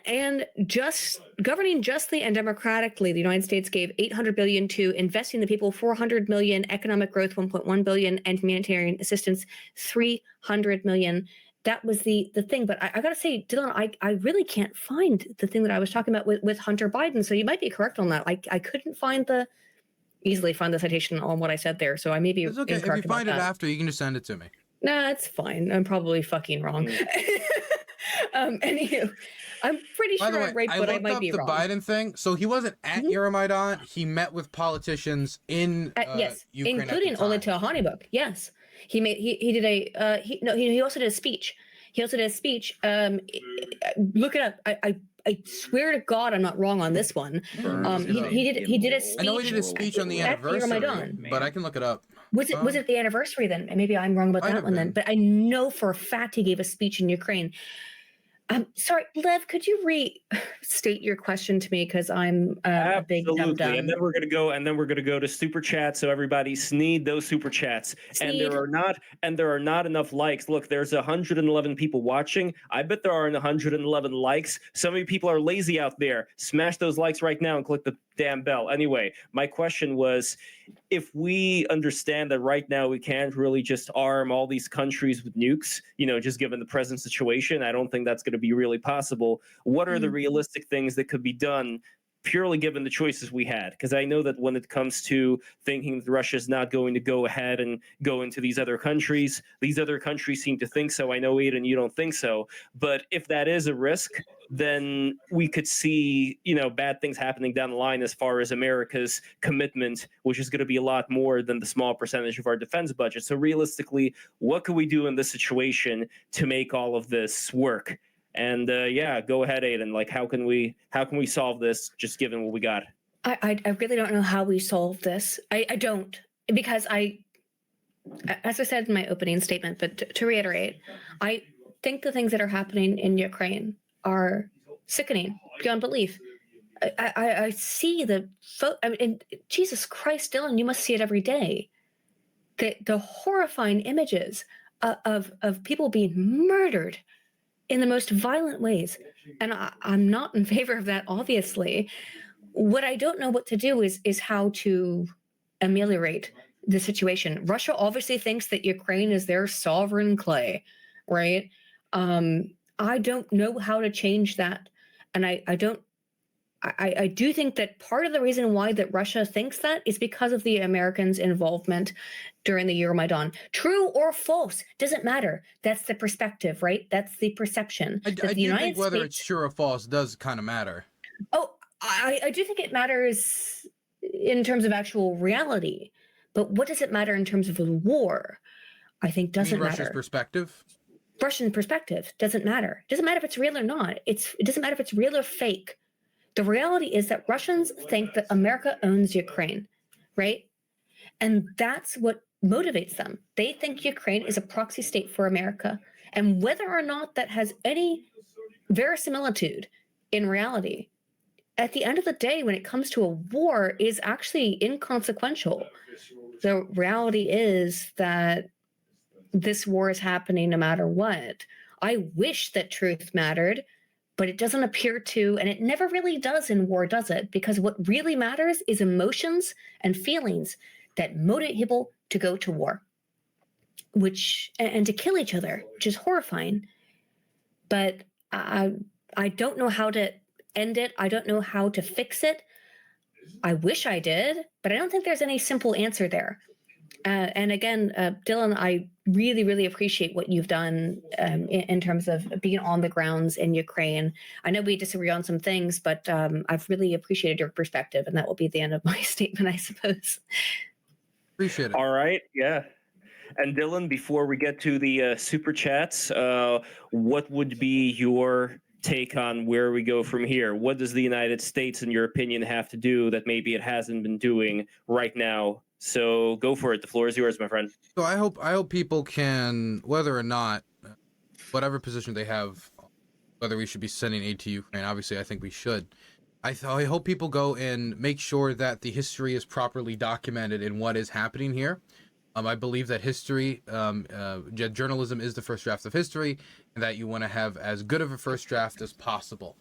Speaker 3: justly and democratically, the United States gave 800 billion to investing in the people, 400 million economic growth, 1.1 billion, and humanitarian assistance, 300 million. That was the thing. But I got to say, Dylan, I really can't find the thing that I was talking about with Hunter Biden. So you might be correct on that. I couldn't easily find the citation on what I said there. So I may be incorrect about that.
Speaker 1: If you find it after, you can just send it to me.
Speaker 3: Nah, it's fine. I'm probably fucking wrong. Anywho, I'm pretty sure I'm right, but I might be wrong.
Speaker 1: I looked up the Biden thing. So he wasn't at Euromaidan. He met with politicians in
Speaker 3: yes,
Speaker 1: Ukraine,
Speaker 3: including Oleg Honeybook. Yes, he also did a speech. Look it up. I swear to God, I'm not wrong on this one. He did a speech.
Speaker 1: I know he did a speech on the anniversary, but I can look it up.
Speaker 3: Was it the anniversary then? Maybe I'm wrong about that one then. But I know for a fact he gave a speech in Ukraine. Sorry, Lev, could you restate your question to me? Because I'm a big dum-dum.
Speaker 2: And then we're gonna go to super chats. So everybody sneed those super chats. And there are not enough likes. Look, there's 111 people watching. I bet there aren't 111 likes. Some of you people are lazy out there. Smash those likes right now and click the damn bell. Anyway, my question was, if we understand that right now we can't really just arm all these countries with nukes, just given the present situation, I don't think that's going to be really possible. What are the realistic things that could be done purely given the choices we had. Because I know that when it comes to thinking that Russia's not going to go ahead and go into these other countries seem to think so. I know, Aydin, you don't think so. But if that is a risk, then we could see, bad things happening down the line as far as America's commitment, which is going to be a lot more than the small percentage of our defense budget. So realistically, what could we do in this situation to make all of this work? And go ahead, Aydin. Like, how can we solve this, just given what we got?
Speaker 3: I really don't know how we solve this. I don't, because as I said in my opening statement, but to reiterate, I think the things that are happening in Ukraine are sickening beyond belief. I see and Jesus Christ, Dylan, you must see it every day. The horrifying images of people being murdered in the most violent ways. And I'm not in favor of that, obviously. What I don't know what to do is how to ameliorate the situation. Russia obviously thinks that Ukraine is their sovereign clay, right? I don't know how to change that. And I do think that part of the reason why that Russia thinks that is because of the Americans' involvement during the Euromaidan. True or false, doesn't matter. That's the perspective, right? That's the perception.
Speaker 1: I do think whether it's true or false does kind of matter.
Speaker 3: Oh, I do think it matters in terms of actual reality. But what does it matter in terms of a war? I think doesn't matter.
Speaker 1: Russia's perspective?
Speaker 3: Russian perspective doesn't matter. It doesn't matter if it's real or not. It doesn't matter if it's real or fake. The reality is that Russians think that America owns Ukraine, right? And that's what motivates them. They think Ukraine is a proxy state for America. And whether or not that has any verisimilitude in reality, at the end of the day, when it comes to a war, is actually inconsequential. The reality is that this war is happening no matter what. I wish that truth mattered, but it doesn't appear to, and it never really does in war, does it? Because what really matters is emotions and feelings that motivate people to go to war, and to kill each other, which is horrifying. But I don't know how to end it. I don't know how to fix it. I wish I did, but I don't think there's any simple answer there. And again, Dylan, I really, really appreciate what you've done in terms of being on the grounds in Ukraine. I know we disagree on some things, but I've really appreciated your perspective, and that will be the end of my statement, I suppose.
Speaker 1: Appreciate it.
Speaker 2: All right, yeah. And Dylan, before we get to the super chats, what would be your take on where we go from here? What does the United States, in your opinion, have to do that maybe it hasn't been doing right now? So go for it. The floor is yours, my friend.
Speaker 1: So I hope people can, whether or not, whatever position they have, whether we should be sending aid to Ukraine, obviously I think we should. I hope people go and make sure that the history is properly documented in what is happening here. I believe that history, journalism is the first draft of history, and that you want to have as good of a first draft as possible.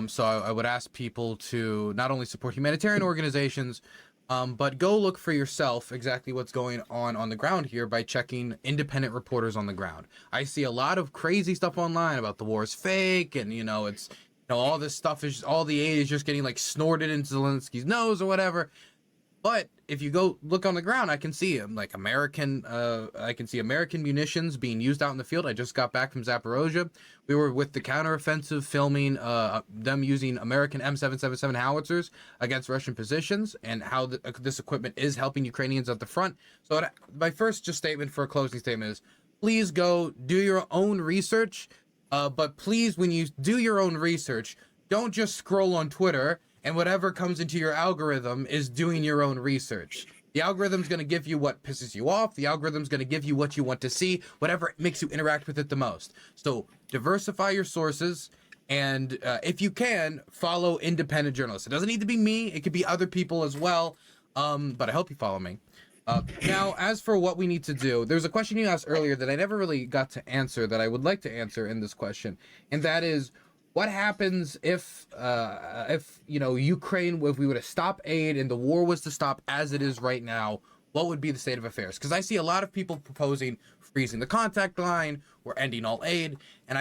Speaker 1: So I would ask people to not only support humanitarian organizations, but go look for yourself exactly what's going on the ground here by checking independent reporters on the ground. I see a lot of crazy stuff online about the war is fake, and it's all this stuff is all the aid is just getting like snorted into Zelensky's nose or whatever. But if you go look on the ground, I can see American munitions being used out in the field. I just got back from Zaporozhye. We were with the counteroffensive filming them using American M777 howitzers against Russian positions, and how this equipment is helping Ukrainians at the front. So my first statement for a closing statement is, please go do your own research. But please, when you do your own research, don't just scroll on Twitter and whatever comes into your algorithm is doing your own research. The algorithm's going to give you what pisses you off. The algorithm's going to give you what you want to see, whatever makes you interact with it the most. So diversify your sources, and if you can, follow independent journalists. It doesn't need to be me. It could be other people as well, but I hope you follow me. Now, as for what we need to do, there's a question you asked earlier that I never really got to answer that I would like to answer in this question, and that is, what happens if Ukraine, if we were to stop aid and the war was to stop as it is right now, what would be the state of affairs? Because I see a lot of people proposing freezing the contact line or ending all aid, and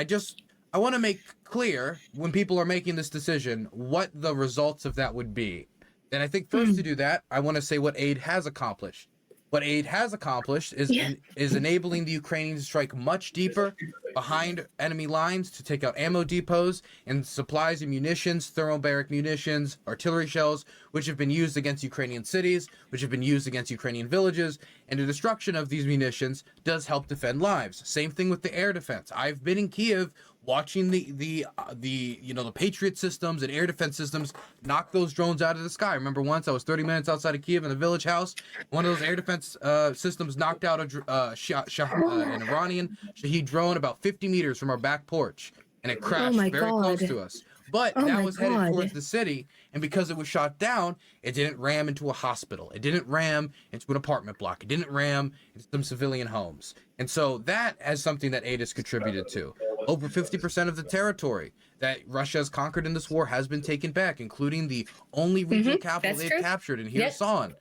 Speaker 1: I want to make clear when people are making this decision what the results of that would be. And I think first to do that, I want to say what aid has accomplished. What aid has accomplished is enabling the Ukrainians to strike much deeper behind enemy lines to take out ammo depots and supplies and munitions, thermobaric munitions, artillery shells, which have been used against Ukrainian cities, which have been used against Ukrainian villages. And the destruction of these munitions does help defend lives. Same thing with the air defense. I've been in Kiev watching the Patriot systems and air defense systems knock those drones out of the sky. Remember once I was 30 minutes outside of Kiev in a village house, one of those air defense systems knocked out an Iranian Shahed drone about 50 meters from our back porch, and it crashed very close to us. But that was headed towards the city, and because it was shot down, it didn't ram into a hospital. It didn't ram into an apartment block. It didn't ram into some civilian homes. And so that is something that aid has contributed to. Over 50% of the territory that Russia has conquered in this war has been taken back, including the only regional capital they've captured in Kherson.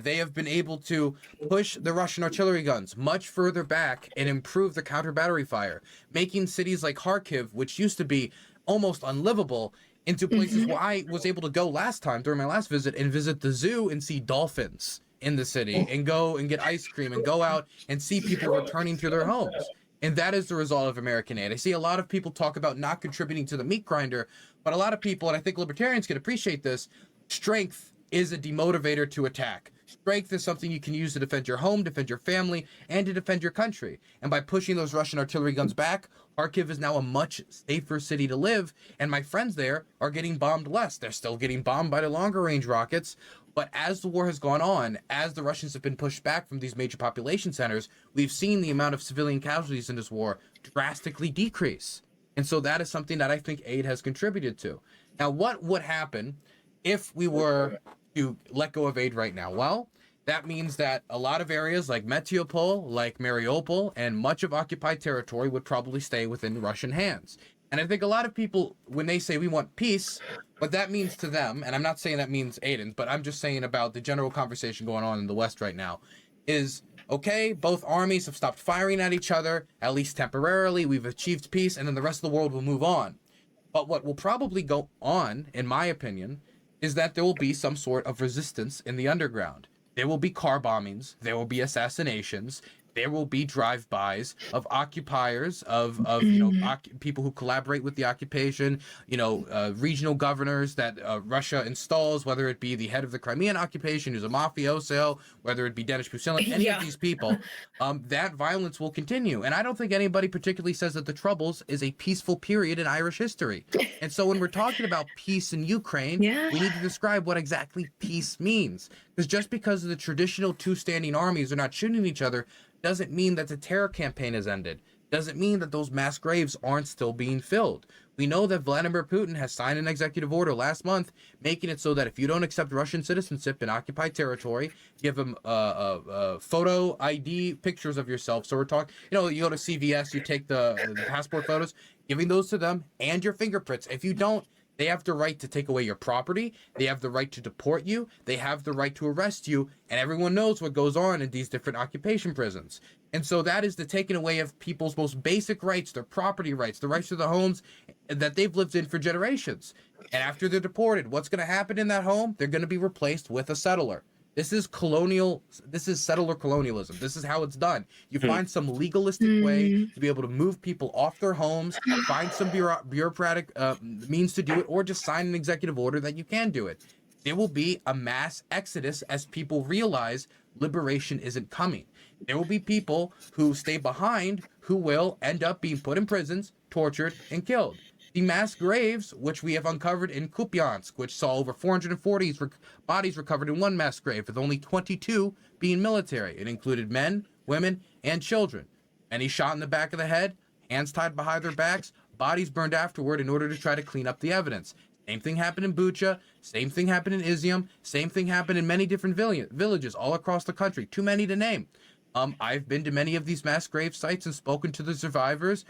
Speaker 1: They have been able to push the Russian artillery guns much further back and improve the counter battery fire, making cities like Kharkiv, which used to be almost unlivable, into places where I was able to go last time during my last visit and visit the zoo and see dolphins in the city and go and get ice cream and go out and see people returning to their homes. And that is the result of American aid. I see a lot of people talk about not contributing to the meat grinder, but a lot of people, and I think libertarians can appreciate this, strength is a demotivator to attack. Strength is something you can use to defend your home, defend your family, and to defend your country. And by pushing those Russian artillery guns back, Kharkiv is now a much safer city to live, and my friends there are getting bombed less. They're still getting bombed by the longer range rockets, but as the war has gone on, as the Russians have been pushed back from these major population centers, we've seen the amount of civilian casualties in this war drastically decrease. And so that is something that I think aid has contributed to. Now, what would happen if we were to let go of aid right now? Well, that means that a lot of areas like Mariupol, like Mariupol, and much of occupied territory would probably stay within Russian hands. And I think a lot of people, when they say we want peace, what that means to them, and I'm not saying that means Aydin, but I'm just saying about the general conversation going on in the West right now, is, okay, both armies have stopped firing at each other, at least temporarily, we've achieved peace, and then the rest of the world will move on. But what will probably go on, in my opinion, is that there will be some sort of resistance in the underground. There will be car bombings, there will be assassinations, there will be drive-bys of occupiers, of people who collaborate with the occupation, regional governors that Russia installs, whether it be the head of the Crimean occupation, who's a mafioso, whether it be Denis Pushilin, any of these people, that violence will continue. And I don't think anybody particularly says that the Troubles is a peaceful period in Irish history. And so when we're talking about peace in Ukraine, we need to describe what exactly peace means. Because just because the traditional two standing armies are not shooting each other doesn't mean that the terror campaign has ended. Doesn't mean that those mass graves aren't still being filled. We know that Vladimir Putin has signed an executive order last month, making it so that if you don't accept Russian citizenship in occupied territory, give them photo ID pictures of yourself. So we're talking, you go to CVS, you take the passport photos, giving those to them and your fingerprints. If you don't, they have the right to take away your property. They have the right to deport you. They have the right to arrest you. And everyone knows what goes on in these different occupation prisons. And so that is the taking away of people's most basic rights, their property rights, the rights to the homes that they've lived in for generations. And after they're deported, what's going to happen in that home? They're going to be replaced with a settler. This is settler colonialism. This is how it's done. You find some legalistic way to be able to move people off their homes, find some bureaucratic means to do it, or just sign an executive order that you can do it. There will be a mass exodus as people realize liberation isn't coming. There will be people who stay behind who will end up being put in prisons, tortured, and killed. The mass graves, which we have uncovered in Kupiansk, which saw over 440 bodies recovered in one mass grave, with only 22 being military. It included men, women, and children. Many shot in the back of the head, hands tied behind their backs, bodies burned afterward in order to try to clean up the evidence. Same thing happened in Bucha, same thing happened in Izium, same thing happened in many different villages all across the country, too many to name. I've been to many of these mass grave sites and spoken to the survivors.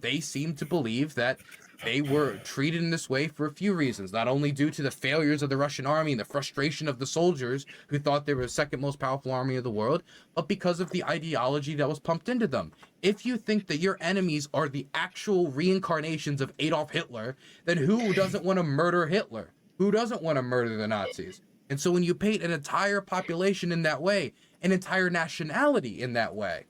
Speaker 1: They seem to believe that they were treated in this way for a few reasons, not only due to the failures of the Russian army and the frustration of the soldiers who thought they were the second most powerful army of the world, but because of the ideology that was pumped into them. If you think that your enemies are the actual reincarnations of Adolf Hitler, then who doesn't want to murder Hitler? Who doesn't want to murder the Nazis? And so when you paint an entire population in that way, an entire nationality in that way,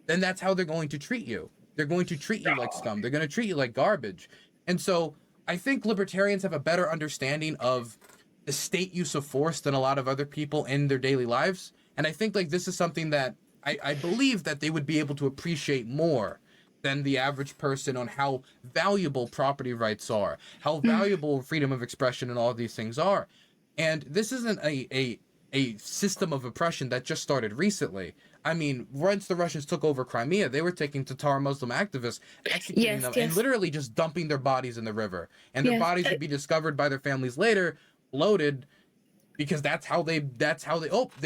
Speaker 1: then that's how they're going to treat you. They're going to treat you like scum. They're going to treat you like garbage. And so I think libertarians have a better understanding of the state use of force than a lot of other people in their daily lives. And I think like this is something that I believe that they would be able to appreciate more than the average person on how valuable property rights are, how valuable freedom of expression and all of these things are. And this isn't a system of oppression that just started recently. I mean, once the Russians took over Crimea, they were taking Tatar Muslim activists, executing them, and literally just dumping their bodies in the river. And their bodies would be discovered by their families later, bloated, because that's how they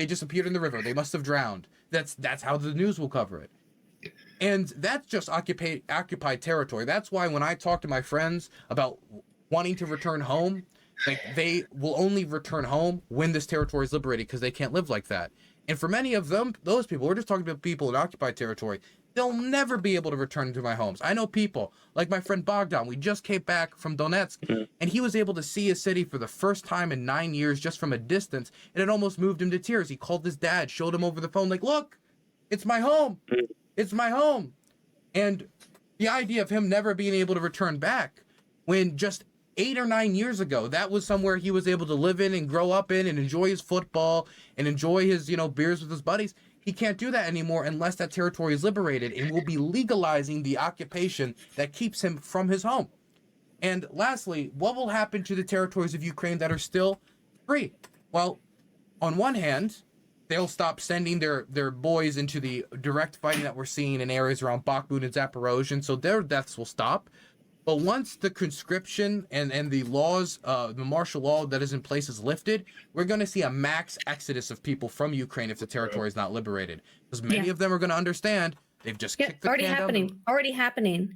Speaker 1: disappeared in the river. They must have drowned. That's how the news will cover it. And that's just occupied territory. That's why when I talk to my friends about wanting to return home, like they will only return home when this territory is liberated, because they can't live like that. And for many of them, those people, we're just talking about people in occupied territory, they'll never be able to return to my homes. I know people like my friend Bogdan. We just came back from Donetsk, and he was able to see his city for the first time in 9 years just from a distance, and it almost moved him to tears. He called his dad, showed him over the phone, like, look, it's my home. It's my home. And the idea of him never being able to return back when just 8 or 9 years ago, that was somewhere he was able to live in and grow up in and enjoy his football and enjoy his, beers with his buddies. He can't do that anymore unless that territory is liberated, and will be legalizing the occupation that keeps him from his home. And lastly, what will happen to the territories of Ukraine that are still free? Well, on one hand, they'll stop sending their boys into the direct fighting that we're seeing in areas around Bakhmut and Zaporozhye, so their deaths will stop. But once the conscription and the laws, the martial law that is in place is lifted, we're going to see a max exodus of people from Ukraine if the territory is not liberated. Because many of them are going to understand they've just kicked the can down.
Speaker 3: Already happening.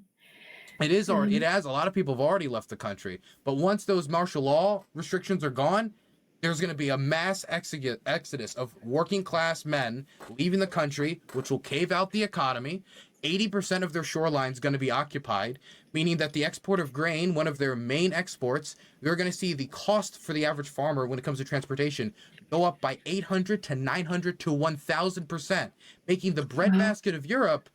Speaker 1: It is already. It has. A lot of people have already left the country. But once those martial law restrictions are gone, there's going to be a mass exodus of working class men leaving the country, which will cave out the economy. 80% of their shoreline is going to be occupied, meaning that the export of grain, one of their main exports, we're going to see the cost for the average farmer when it comes to transportation go up by 800 to 900 to 1,000%, making the breadbasket of Europe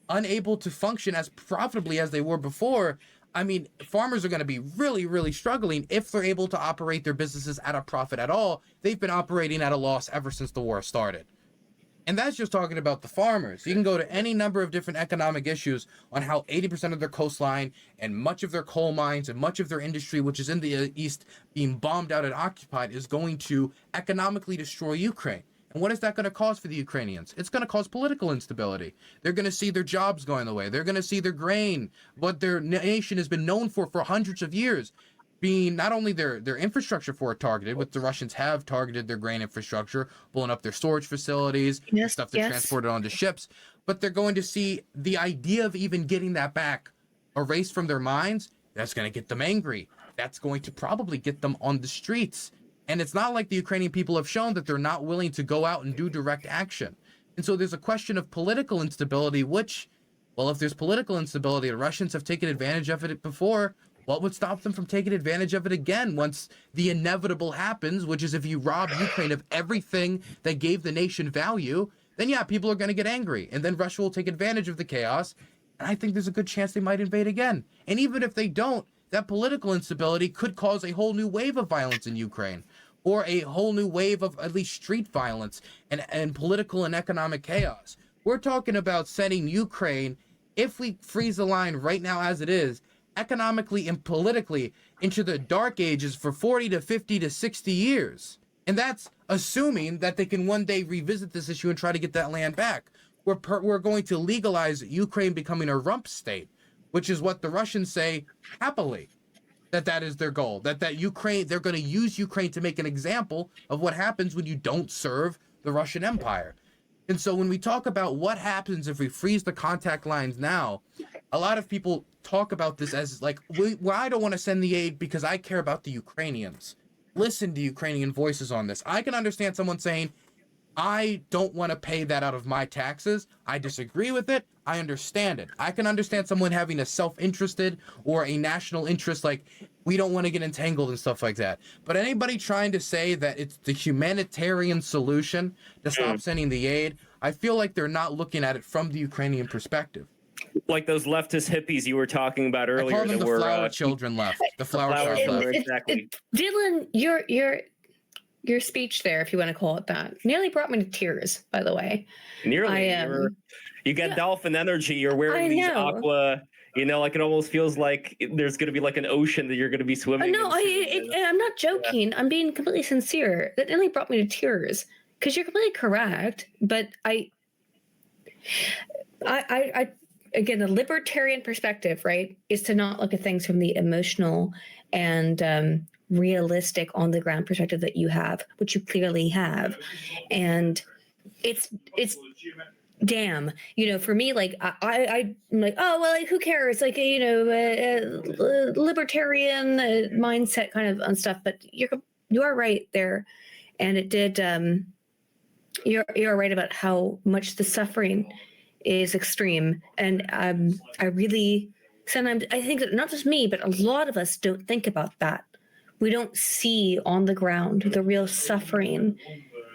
Speaker 1: unable to function as profitably as they were before. I mean, farmers are going to be really, really struggling if they're able to operate their businesses at a profit at all. They've been operating at a loss ever since the war started. And that's just talking about the farmers. You can go to any number of different economic issues on how 80% of their coastline and much of their coal mines and much of their industry, which is in the east, being bombed out and occupied, is going to economically destroy Ukraine. And what is that going to cause for the Ukrainians? It's going to cause political instability. They're going to see their jobs going away. They're going to see their grain, what their nation has been known for hundreds of years, being not only their infrastructure for it targeted, which the Russians have targeted their grain infrastructure, blowing up their storage facilities, stuff that's transported onto ships, but they're going to see the idea of even getting that back erased from their minds. That's going to get them angry. That's going to probably get them on the streets. And it's not like the Ukrainian people have shown that they're not willing to go out and do direct action. And so there's a question of political instability, which, well, if there's political instability, the Russians have taken advantage of it before. What would stop them from taking advantage of it again once the inevitable happens, which is if you rob Ukraine of everything that gave the nation value, then yeah, people are going to get angry. And then Russia will take advantage of the chaos. And I think there's a good chance they might invade again. And even if they don't, that political instability could cause a whole new wave of violence in Ukraine, or a whole new wave of at least street violence and political and economic chaos. We're talking about sending Ukraine, if we freeze the line right now as it is, economically and politically into the dark ages for 40 to 50 to 60 years. And that's assuming that they can one day revisit this issue and try to get that land back. We're going to legalize Ukraine becoming a rump state, which is what the Russians say happily, that is their goal, that Ukraine, they're going to use Ukraine to make an example of what happens when you don't serve the Russian Empire. And so when we talk about what happens if we freeze the contact lines now, a lot of people talk about this as like, well, I don't want to send the aid because I care about the Ukrainians. Listen to Ukrainian voices on this. I can understand someone saying, I don't want to pay that out of my taxes. I disagree with it. I understand it. I can understand someone having a self-interested or a national interest, like we don't want to get entangled and stuff like that. But anybody trying to say that it's the humanitarian solution to stop sending the aid, I feel like they're not looking at it from the Ukrainian perspective.
Speaker 2: Like those leftist hippies you were talking about earlier.
Speaker 1: I call them the flower children left. The flower children left.
Speaker 2: Exactly.
Speaker 3: Dylan, your speech there, if you want to call it that, nearly brought me to tears, by the way.
Speaker 2: Nearly. You got dolphin energy. You're wearing these aqua, like it almost feels like there's going to be like an ocean that you're going to be swimming in.
Speaker 3: No, I'm not joking. Yeah. I'm being completely sincere. That nearly brought me to tears because you're completely correct. But I again, the libertarian perspective, right, is to not look at things from the emotional and realistic on the ground perspective that you have, which you clearly have. And it's damn, for me, like I'm like, oh, well, like, who cares? Like, libertarian mindset kind of on stuff, but you are right there. And it did, you're right about how much the suffering is extreme. And I really, sometimes I think that not just me, but a lot of us don't think about that. We don't see on the ground the real suffering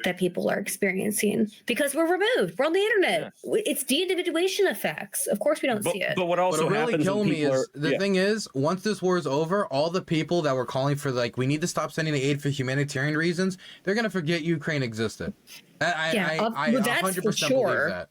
Speaker 3: that people are experiencing because we're removed. We're on the internet. It's de-individuation effects. Of course, we don't see it.
Speaker 2: But what also
Speaker 1: really killing me is the thing is, once this war is over, all the people that were calling for like we need to stop sending the aid for humanitarian reasons, they're gonna forget Ukraine existed. I 100% believe that.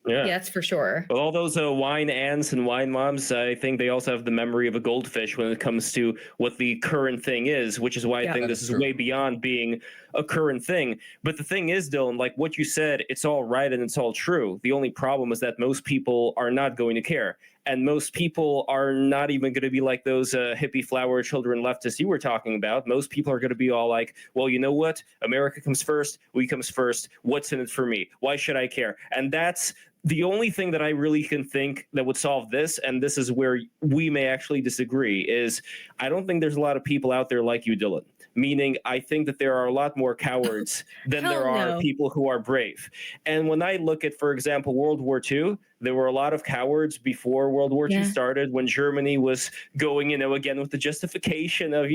Speaker 2: Yeah,
Speaker 3: that's for sure.
Speaker 2: But all those wine aunts and wine moms, I think they also have the memory of a goldfish when it comes to what the current thing is, which is why I think this is way beyond being a current thing. But the thing is, Dylan, like what you said, it's all right and it's all true. The only problem is that most people are not going to care. And most people are not even going to be like those hippie flower children leftists you were talking about. Most people are going to be all like, well, you know what? America comes first. We comes first. What's in it for me? Why should I care? And that's the only thing that I really can think that would solve this, and this is where we may actually disagree, is I don't think there's a lot of people out there like you, Dylan. Meaning, I think that there are a lot more cowards than there are people who are brave. And when I look at, for example, World War II, there were a lot of cowards before World War II started, when Germany was going, again, with the justification of,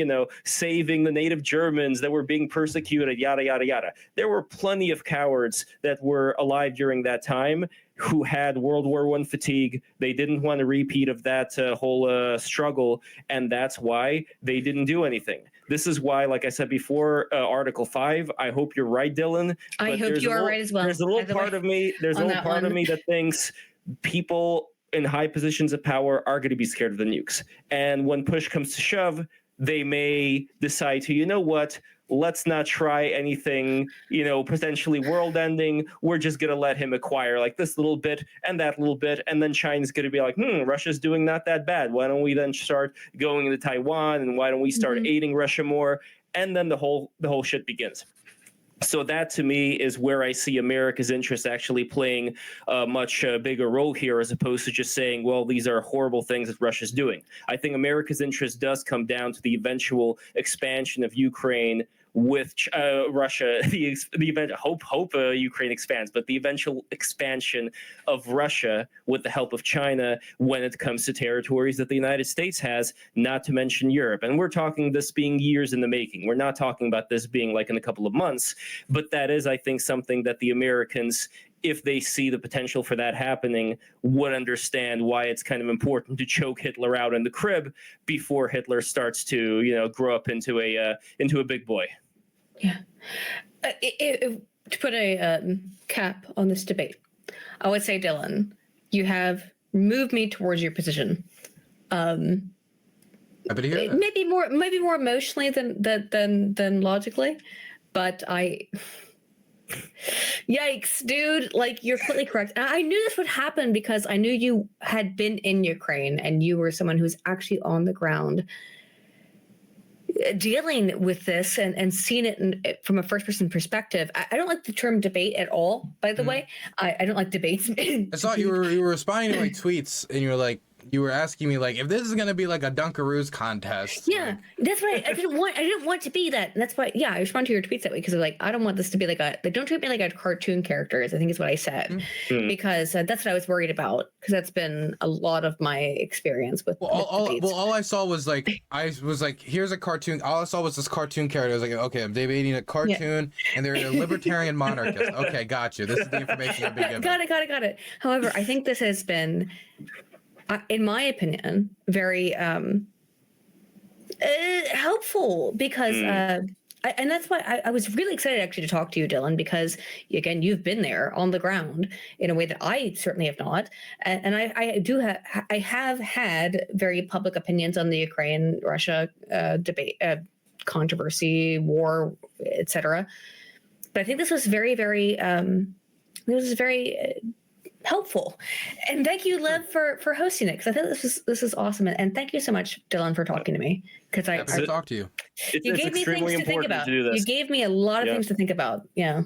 Speaker 2: saving the native Germans that were being persecuted, yada, yada, yada. There were plenty of cowards that were alive during that time who had World War I fatigue. They didn't want a repeat of that whole struggle, and that's why they didn't do anything. This is why, like I said before, Article 5, I hope you're right, Dylan.
Speaker 3: I hope you are right as well.
Speaker 2: There's a little part of me, that thinks people in high positions of power are going to be scared of the nukes. And when push comes to shove, they may decide to, let's not try anything, potentially world ending. We're just going to let him acquire like this little bit and that little bit. And then China's going to be like, Russia's doing not that bad. Why don't we then start going into Taiwan? And why don't we start aiding Russia more? And then the whole shit begins. So that, to me, is where I see America's interest actually playing a much bigger role here, as opposed to just saying, well, these are horrible things that Russia's doing. I think America's interest does come down to the eventual expansion of Ukraine with Russia, the event. Hope Ukraine expands, but the eventual expansion of Russia with the help of China when it comes to territories that the United States has, not to mention Europe. And we're talking this being years in the making. We're not talking about this being like in a couple of months, but that is, I think, something that the Americans, if they see the potential for that happening, would understand why it's kind of important to choke Hitler out in the crib before Hitler starts to, grow up into a big boy.
Speaker 3: Yeah. To put a cap on this debate, I would say, Dylan, you have moved me towards your position. Maybe more emotionally than logically, but yikes, dude, like you're completely correct. And I knew this would happen because I knew you had been in Ukraine and you were someone who's actually on the ground dealing with this and seeing it from a first-person perspective. I don't like the term debate at all, by the way. I don't like debates.
Speaker 1: I saw you were responding to my tweets and you were like, you were asking me like if this is gonna be like a Dunkaroos contest.
Speaker 3: Yeah, that's what I didn't want. I didn't want to be that. That's why. Yeah, I responded to your tweets that way because like I don't want this to be like don't treat me like a cartoon characters. I think is what I said because that's what I was worried about because that's been a lot of my experience with.
Speaker 1: All I saw was like here's a cartoon. All I saw was this cartoon character. I was like, okay, I'm debating a cartoon, and they're a libertarian monarchist. Okay, got you. This is the information I've been given.
Speaker 3: Got it. However, I think this has been, in my opinion, very helpful because, and that's why I was really excited actually to talk to you, Dylan, because again, you've been there on the ground in a way that I certainly have not, and I have had very public opinions on the Ukraine-Russia debate, controversy, war, etc. But I think this was very helpful, and thank you, Lev, for hosting it because I think this is awesome, and thank you so much, Dylan, for talking to me because I
Speaker 1: talk to you.
Speaker 3: You gave me things to think about. You gave me a lot of things to think about. Yeah.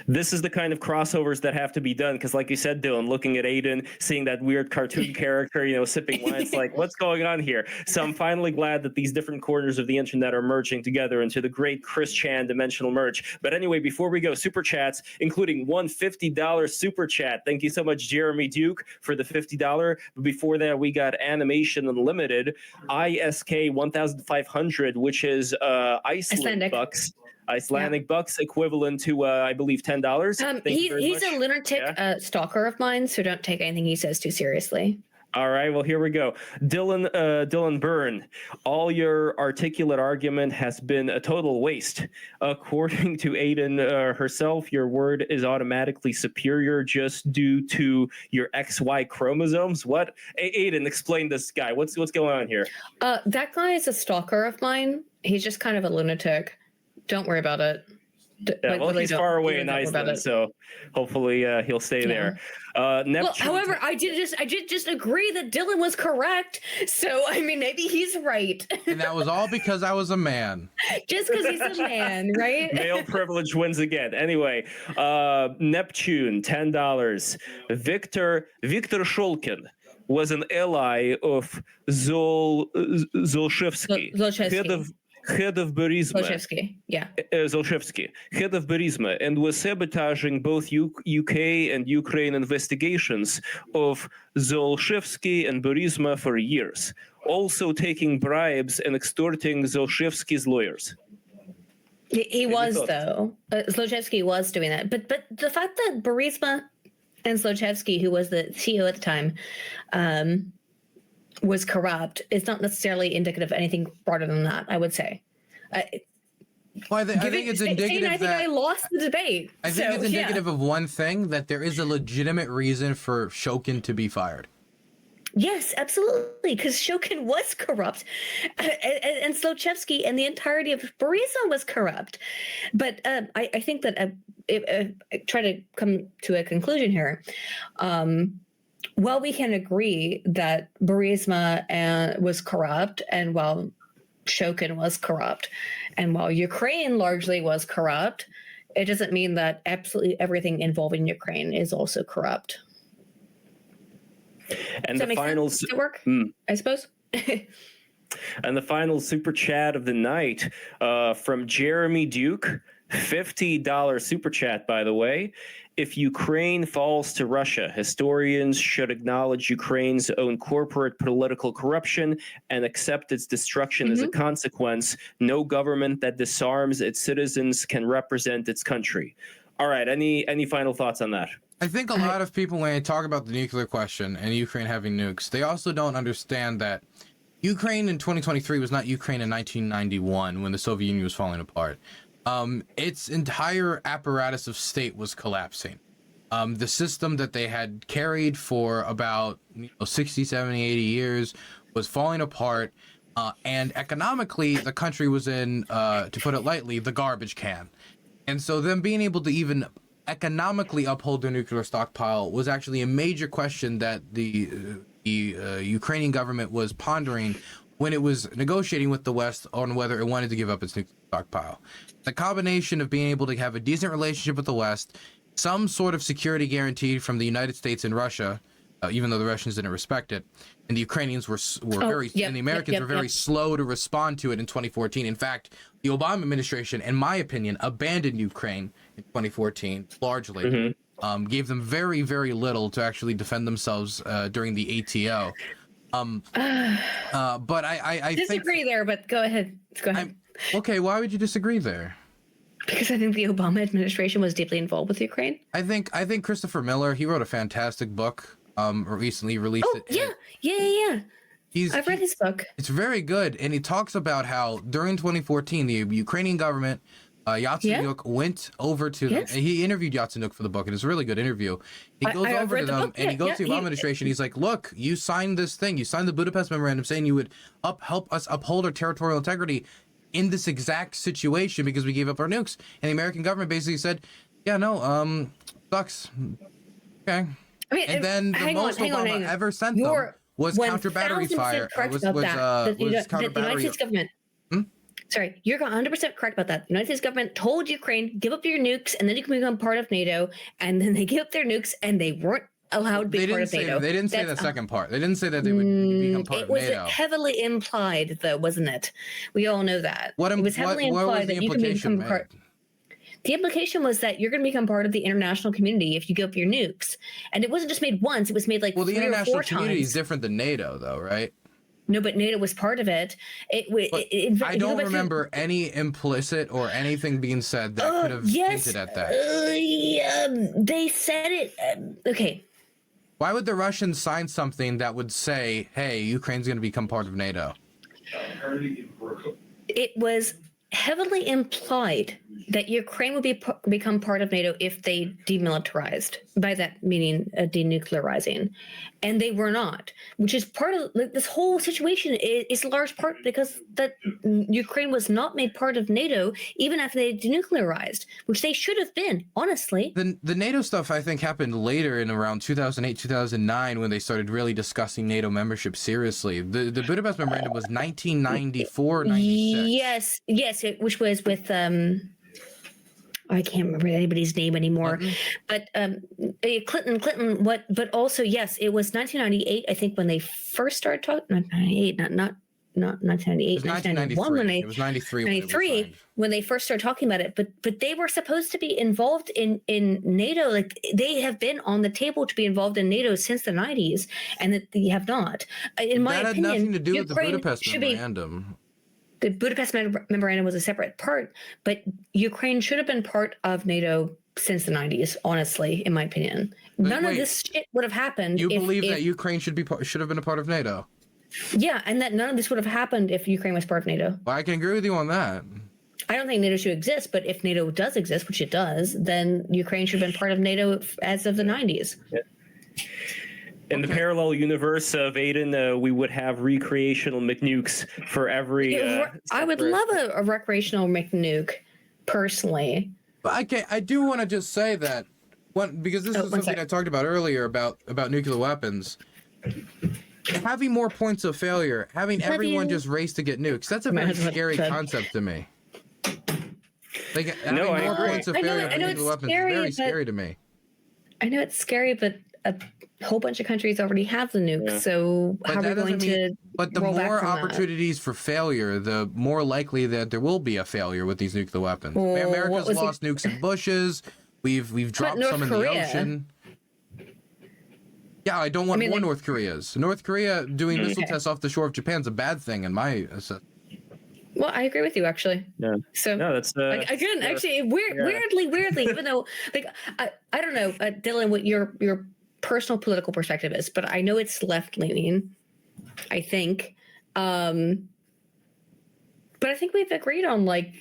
Speaker 2: This is the kind of crossovers that have to be done because, like you said, Dylan, looking at Aydin, seeing that weird cartoon character, sipping wine, it's like, what's going on here? So I'm finally glad that these different corners of the internet are merging together into the great Chris Chan dimensional merge. But anyway, before we go, super chats, including one $50 super chat. Thank you so much, Jeremy Duke, for the $50. But before that, we got Animation Unlimited, ISK 1500, which is Icelandic bucks. Icelandic bucks equivalent to I believe $10.
Speaker 3: He's a lunatic stalker of mine, so don't take anything he says too seriously.
Speaker 2: All right, well, here we go. Dylan Byrne, all your articulate argument has been a total waste. According to Aydin herself, your word is automatically superior just due to your XY chromosomes. What? Aydin, explain this guy. What's going on here?
Speaker 3: That guy is a stalker of mine. He's just kind of a lunatic. Don't worry about it.
Speaker 2: He's far away in Iceland, so hopefully he'll stay there.
Speaker 3: Well, however, I did just agree that Dylan was correct. So I mean, maybe he's right.
Speaker 1: And that was all because I was a man.
Speaker 3: Just because he's a man, right?
Speaker 2: Male privilege wins again. Anyway, Neptune, $10. Victor Shulkin was an ally of Zolshevsky, head of Burisma. Zolshevsky, head of Burisma, and was sabotaging both UK and Ukraine investigations of Zolshevsky and Burisma for years, also taking bribes and extorting Zolshevsky's lawyers.
Speaker 3: He was, though. Zolshevsky was doing that. But the fact that Burisma and Zolshevsky, who was the CEO at the time, was corrupt is not necessarily indicative of anything broader than that, I would say.
Speaker 1: I think it's indicative
Speaker 3: I lost the debate.
Speaker 1: I think it's indicative of one thing, that there is a legitimate reason for Shokin to be fired.
Speaker 3: Yes, absolutely, because Shokin was corrupt, and Zlochevsky and the entirety of Burisma was corrupt. But I think that I try to come to a conclusion here. While we can agree that Burisma was corrupt, and while Shokin was corrupt, and while Ukraine largely was corrupt, it doesn't mean that absolutely everything involving Ukraine is also corrupt.
Speaker 2: And the final
Speaker 3: work, I suppose.
Speaker 2: And the final super chat of the night from Jeremy Duke, $50 super chat, by the way. If Ukraine falls to Russia, historians should acknowledge Ukraine's own corporate political corruption and accept its destruction as a consequence. No government that disarms its citizens can represent its country. All right, any final thoughts on that?
Speaker 1: I think a lot of people, when they talk about the nuclear question and Ukraine having nukes, they also don't understand that Ukraine in 2023 was not Ukraine in 1991 when the Soviet Union was falling apart. Its entire apparatus of state was collapsing. The system that they had carried for about 60, 70, 80 years was falling apart. And economically, the country was in, to put it lightly, the garbage can. And so them being able to even economically uphold their nuclear stockpile was actually a major question that the Ukrainian government was pondering when it was negotiating with the West on whether it wanted to give up its nuclear stockpile. The combination of being able to have a decent relationship with the West, some sort of security guarantee from the United States and Russia, even though the Russians didn't respect it, and the Ukrainians were and the Americans were very slow to respond to it in 2014. In fact, the Obama administration, in my opinion, abandoned Ukraine in 2014 largely. Gave them very, very little to actually defend themselves during the ATO. But I
Speaker 3: disagree there, but go ahead.
Speaker 1: Okay, why would you disagree there?
Speaker 3: Because I think the Obama administration was deeply involved with Ukraine.
Speaker 1: I think Christopher Miller, he wrote a fantastic book. Recently released it.
Speaker 3: Yeah. I've read his book.
Speaker 1: It's very good, and he talks about how during 2014 the Ukrainian government, Yatsenyuk went over to them. He interviewed Yatsenyuk for the book, and it's a really good interview. He goes over to them, and he goes to the Obama administration. He's like, "Look, you signed this thing. You signed the Budapest Memorandum saying you would help us uphold our territorial integrity in this exact situation because we gave up our nukes." And the American government basically said, "Yeah, no, sucks." Okay.
Speaker 3: I mean,
Speaker 1: and then the most Obama ever sent them was counter battery fire.
Speaker 3: The United States government. Sorry, you're 100% correct about that. The United States government told Ukraine, give up your nukes, and then you can become part of NATO. And then they gave up their nukes, and they weren't allowed to be part of NATO.
Speaker 1: They didn't say the second part. They didn't say that they would become part of NATO.
Speaker 3: It was heavily implied, though, wasn't it? We all know that. It was heavily implied that you can become part. The implication was that you're going to become part of the international community if you give up your nukes. And it wasn't just made once, it was made like 3 or 4 times. Well, the international community
Speaker 1: is different than NATO, though, right?
Speaker 3: No, but NATO was part of it.
Speaker 1: I don't remember any implicit or anything being said that could have hinted at that.
Speaker 3: They said it. Okay.
Speaker 1: Why would the Russians sign something that would say, hey, Ukraine's going to become part of NATO?
Speaker 3: It was heavily implied that Ukraine would become part of NATO if they demilitarized. By that meaning denuclearizing, and they were not. Which is part of this whole situation is a large part because that Ukraine was not made part of NATO even after they denuclearized, which they should have been. Honestly,
Speaker 1: the NATO stuff I think happened later in around 2008, 2009 when they started really discussing NATO membership seriously. The Budapest Memorandum was 1994, 96.
Speaker 3: Yes, which was with I can't remember anybody's name anymore, but Clinton. But also, yes, it was 1998. I think when they first started talking. 1998, not 1998. 1991. When it was 93. 93 when they first started talking about it. But they were supposed to be involved in NATO. Like they have been on the table to be involved in NATO since the 90s, and that they have not. In my opinion,
Speaker 1: that had nothing to do with the Budapest Memorandum.
Speaker 3: The Budapest Memorandum was a separate part, but Ukraine should have been part of NATO since the 90s, honestly, in my opinion. None of this shit would have happened.
Speaker 1: You believe that Ukraine should have been a part of NATO?
Speaker 3: Yeah, and that none of this would have happened if Ukraine was part of NATO.
Speaker 1: Well, I can agree with you on that.
Speaker 3: I don't think NATO should exist, but if NATO does exist, which it does, then Ukraine should have been part of NATO as of the 90s.
Speaker 2: Yeah. In the parallel universe of Aydin, we would have recreational McNukes for every.
Speaker 3: I would love a recreational McNuke, personally.
Speaker 1: But I do want to just say that because this is something I talked about earlier about nuclear weapons. Having more points of failure, having everyone just race to get nukes, that's a very scary concept to me. Like having more points of failure for nuclear weapons is very scary to me.
Speaker 3: I know it's scary, but a whole bunch of countries already have the nukes, so how are we going to?
Speaker 1: But the more opportunities for failure, the more likely that there will be a failure with these nuclear weapons. America's lost nukes in bushes. We've dropped some in the ocean. Yeah, I don't want more North Koreas. North Korea doing missile tests off the shore of Japan is a bad thing in my assessment.
Speaker 3: Well, I agree with you, actually. Yeah. So no, that's again, actually, weirdly, even though, like, I don't know, Dylan, what your personal political perspective is, but I know it's left leaning. I think, but I think we've agreed on like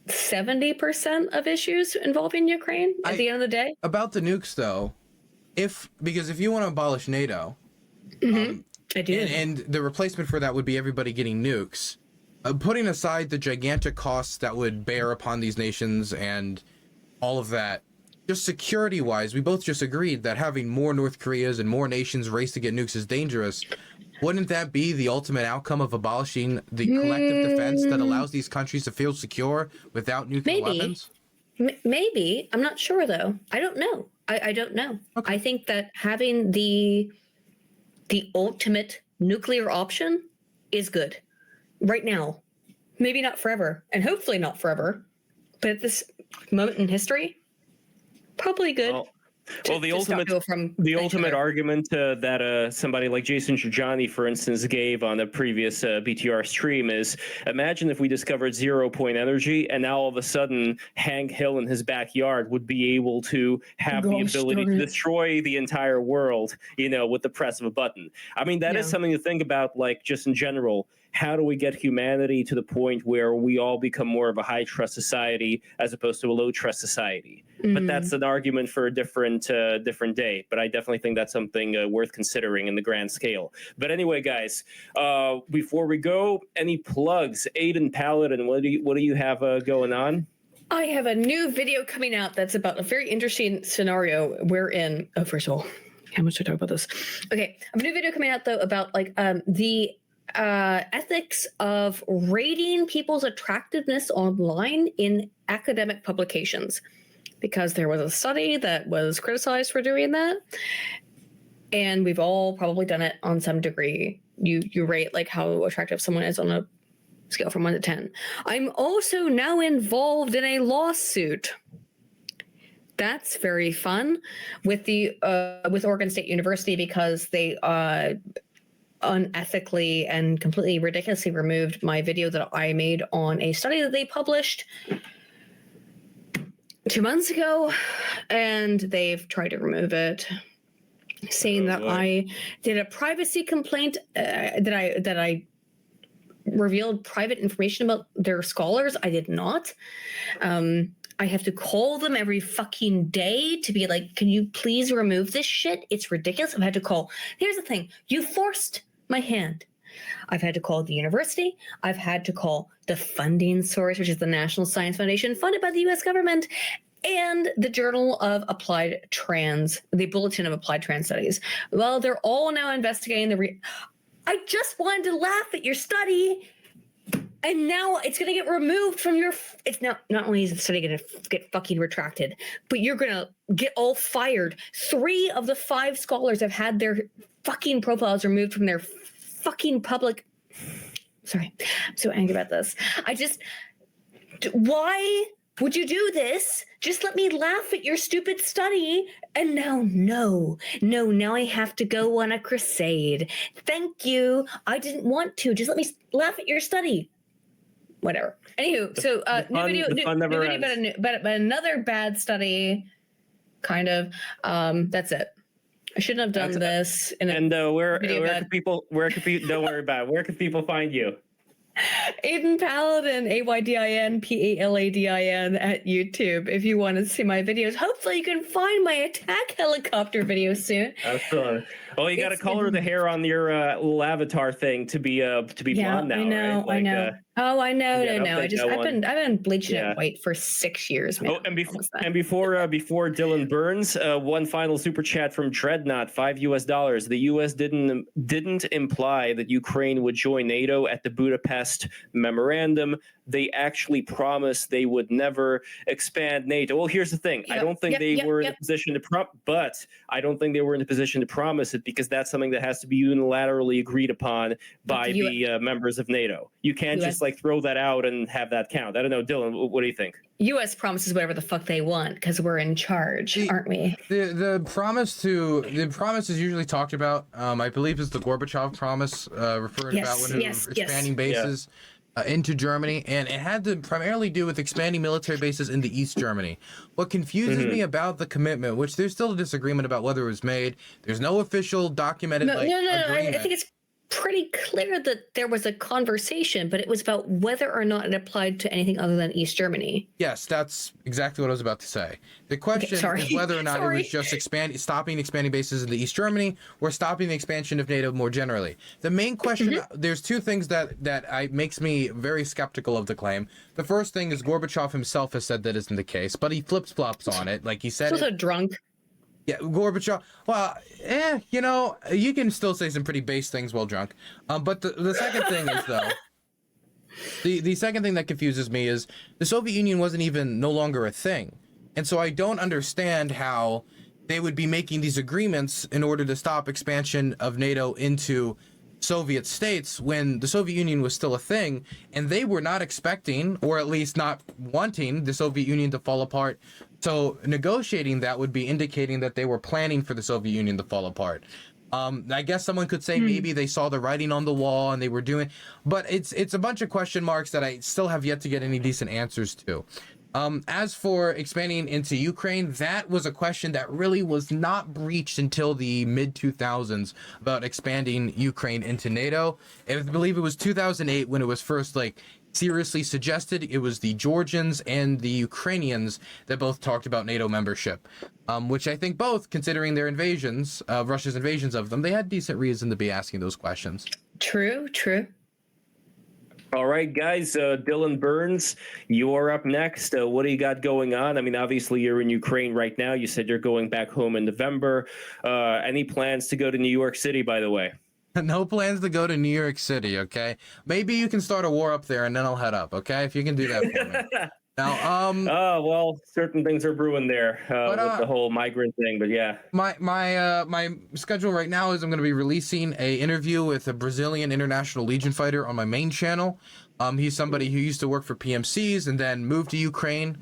Speaker 3: 70% of issues involving Ukraine at the end of the day.
Speaker 1: About the nukes, though, because if you want to abolish NATO,
Speaker 3: I do,
Speaker 1: and the replacement for that would be everybody getting nukes. Putting aside the gigantic costs that would bear upon these nations and all of that, just security-wise, we both just agreed that having more North Koreas and more nations race to get nukes is dangerous. Wouldn't that be the ultimate outcome of abolishing the collective defense that allows these countries to feel secure without nuclear weapons?
Speaker 3: Maybe. I'm not sure though. I don't know. I don't know.
Speaker 1: Okay.
Speaker 3: I think that having the ultimate nuclear option is good right now. Maybe not forever, and hopefully not forever. But at this moment in history, probably good.
Speaker 2: Well, the ultimate argument that somebody like Jason Trajani, for instance, gave on a previous BTR stream is: imagine if we discovered 0-point energy, and now all of a sudden Hank Hill in his backyard would be able to have the ability to destroy the entire world, with the press of a button. I mean, that is something to think about, like, just in general. How do we get humanity to the point where we all become more of a high trust society as opposed to a low trust society? But that's an argument for a different day. But I definitely think that's something worth considering in the grand scale. But anyway, guys, before we go, any plugs? Aydin Paladin, what do you have going on?
Speaker 3: I have a new video coming out that's about a very interesting scenario wherein. Oh, first of all, how much should I talk about this? Okay, I have a new video coming out though about the ethics of rating people's attractiveness online in academic publications, because there was a study that was criticized for doing that, and we've all probably done it on some degree. You rate like how attractive someone is on a scale from 1 to 10. I'm also now involved in a lawsuit. That's very fun with with Oregon State University, because they unethically and completely ridiculously removed my video that I made on a study that they published 2 months ago, and they've tried to remove it, saying that I did a privacy complaint, that I revealed private information about their scholars. I did not. I have to call them every fucking day to be like, can you please remove this shit? It's ridiculous. I've had to call. Here's the thing. You forced my hand. I've had to call the university. I've had to call the funding source, which is the National Science Foundation, funded by the U.S. government, and the Journal of Applied Trans, the Bulletin of Applied Trans Studies. Well, they're all now investigating I just wanted to laugh at your study, and now it's going to get removed from your. It's now not only is the study going to get fucking retracted, but you're going to get all fired. 3 of the 5 scholars have had their fucking profiles removed from their fucking public. Sorry, I'm so angry about this. Why would you do this? Just let me laugh at your stupid study. And now, now I have to go on a crusade. Thank you. I didn't want to. Just let me laugh at your study. Whatever. Anywho, new video about another bad study. Kind of. That's it. I shouldn't have done this.
Speaker 2: Where can people? Don't worry about it. Where can people find you?
Speaker 3: Aydin Paladin, Aydin Paladin at YouTube. If you want to see my videos, hopefully you can find my attack helicopter video soon.
Speaker 2: Excellent. Well, you got to color the hair on your little avatar thing to be blonde now.
Speaker 3: I know.
Speaker 2: Right?
Speaker 3: I know. I know. I've been bleaching it
Speaker 2: Yeah.
Speaker 3: white for 6 years. Man.
Speaker 2: Oh, and before Dylan Burns, one final super chat from Dreadnought, $5. The U.S. didn't imply that Ukraine would join NATO at the Budapest Memorandum. They actually promised they would never expand NATO. Well, here's the thing. I don't think they were in a position to but I don't think they were in a position to promise it, because that's something that has to be unilaterally agreed upon by the members of NATO. You can't just like throw that out and have that count. I don't know, Dylan, what do you think?
Speaker 3: U.S. promises whatever the fuck they want because we're in charge, aren't we?
Speaker 1: The promise is usually talked about. I believe is the Gorbachev promise, referred about when expanding bases into Germany, and it had to primarily do with expanding military bases into East Germany. What confuses me about the commitment, which there's still a disagreement about whether it was made. There's no official documented agreement.
Speaker 3: I think it's pretty clear that there was a conversation, but it was about whether or not it applied to anything other than East Germany.
Speaker 1: Yes, that's exactly what I was about to say. The question is whether or not it was just stopping expanding bases in the East Germany, or stopping the expansion of NATO more generally. The main question, there's 2 things that makes me very skeptical of the claim. The first thing is Gorbachev himself has said that isn't the case, but he flips-flops on it. Like he said,
Speaker 3: also drunk.
Speaker 1: Yeah, Gorbachev. Well, you can still say some pretty base things while drunk. But the second thing is though, The second thing that confuses me is the Soviet Union wasn't even no longer a thing. And so I don't understand how they would be making these agreements in order to stop expansion of NATO into Soviet states when the Soviet Union was still a thing, and they were not expecting, or at least not wanting, the Soviet Union to fall apart. So negotiating that would be indicating that they were planning for the Soviet Union to fall apart. I guess someone could say maybe they saw the writing on the wall and they were doing, but it's a bunch of question marks that I still have yet to get any decent answers to. As for expanding into Ukraine, that was a question that really was not breached until the mid-2000s about expanding Ukraine into NATO. I believe it was 2008 when it was first seriously suggested. It was the Georgians and the Ukrainians that both talked about NATO membership, which I think both, considering their invasions, Russia's invasions of them, they had decent reason to be asking those questions.
Speaker 3: True.
Speaker 2: All right, guys, Dylan Burns, you are up next. What do you got going on? I mean, obviously you're in Ukraine right now. You said you're going back home in November. Any plans to go to New York City, by the way?
Speaker 1: No plans to go to New York City, okay? Maybe you can start a war up there and then I'll head up, okay? If you can do that for me. Now,
Speaker 2: well, certain things are brewing there with the whole migrant thing, but yeah.
Speaker 1: My schedule right now is I'm going to be releasing a interview with a Brazilian International Legion fighter on my main channel. He's somebody who used to work for PMCs and then moved to Ukraine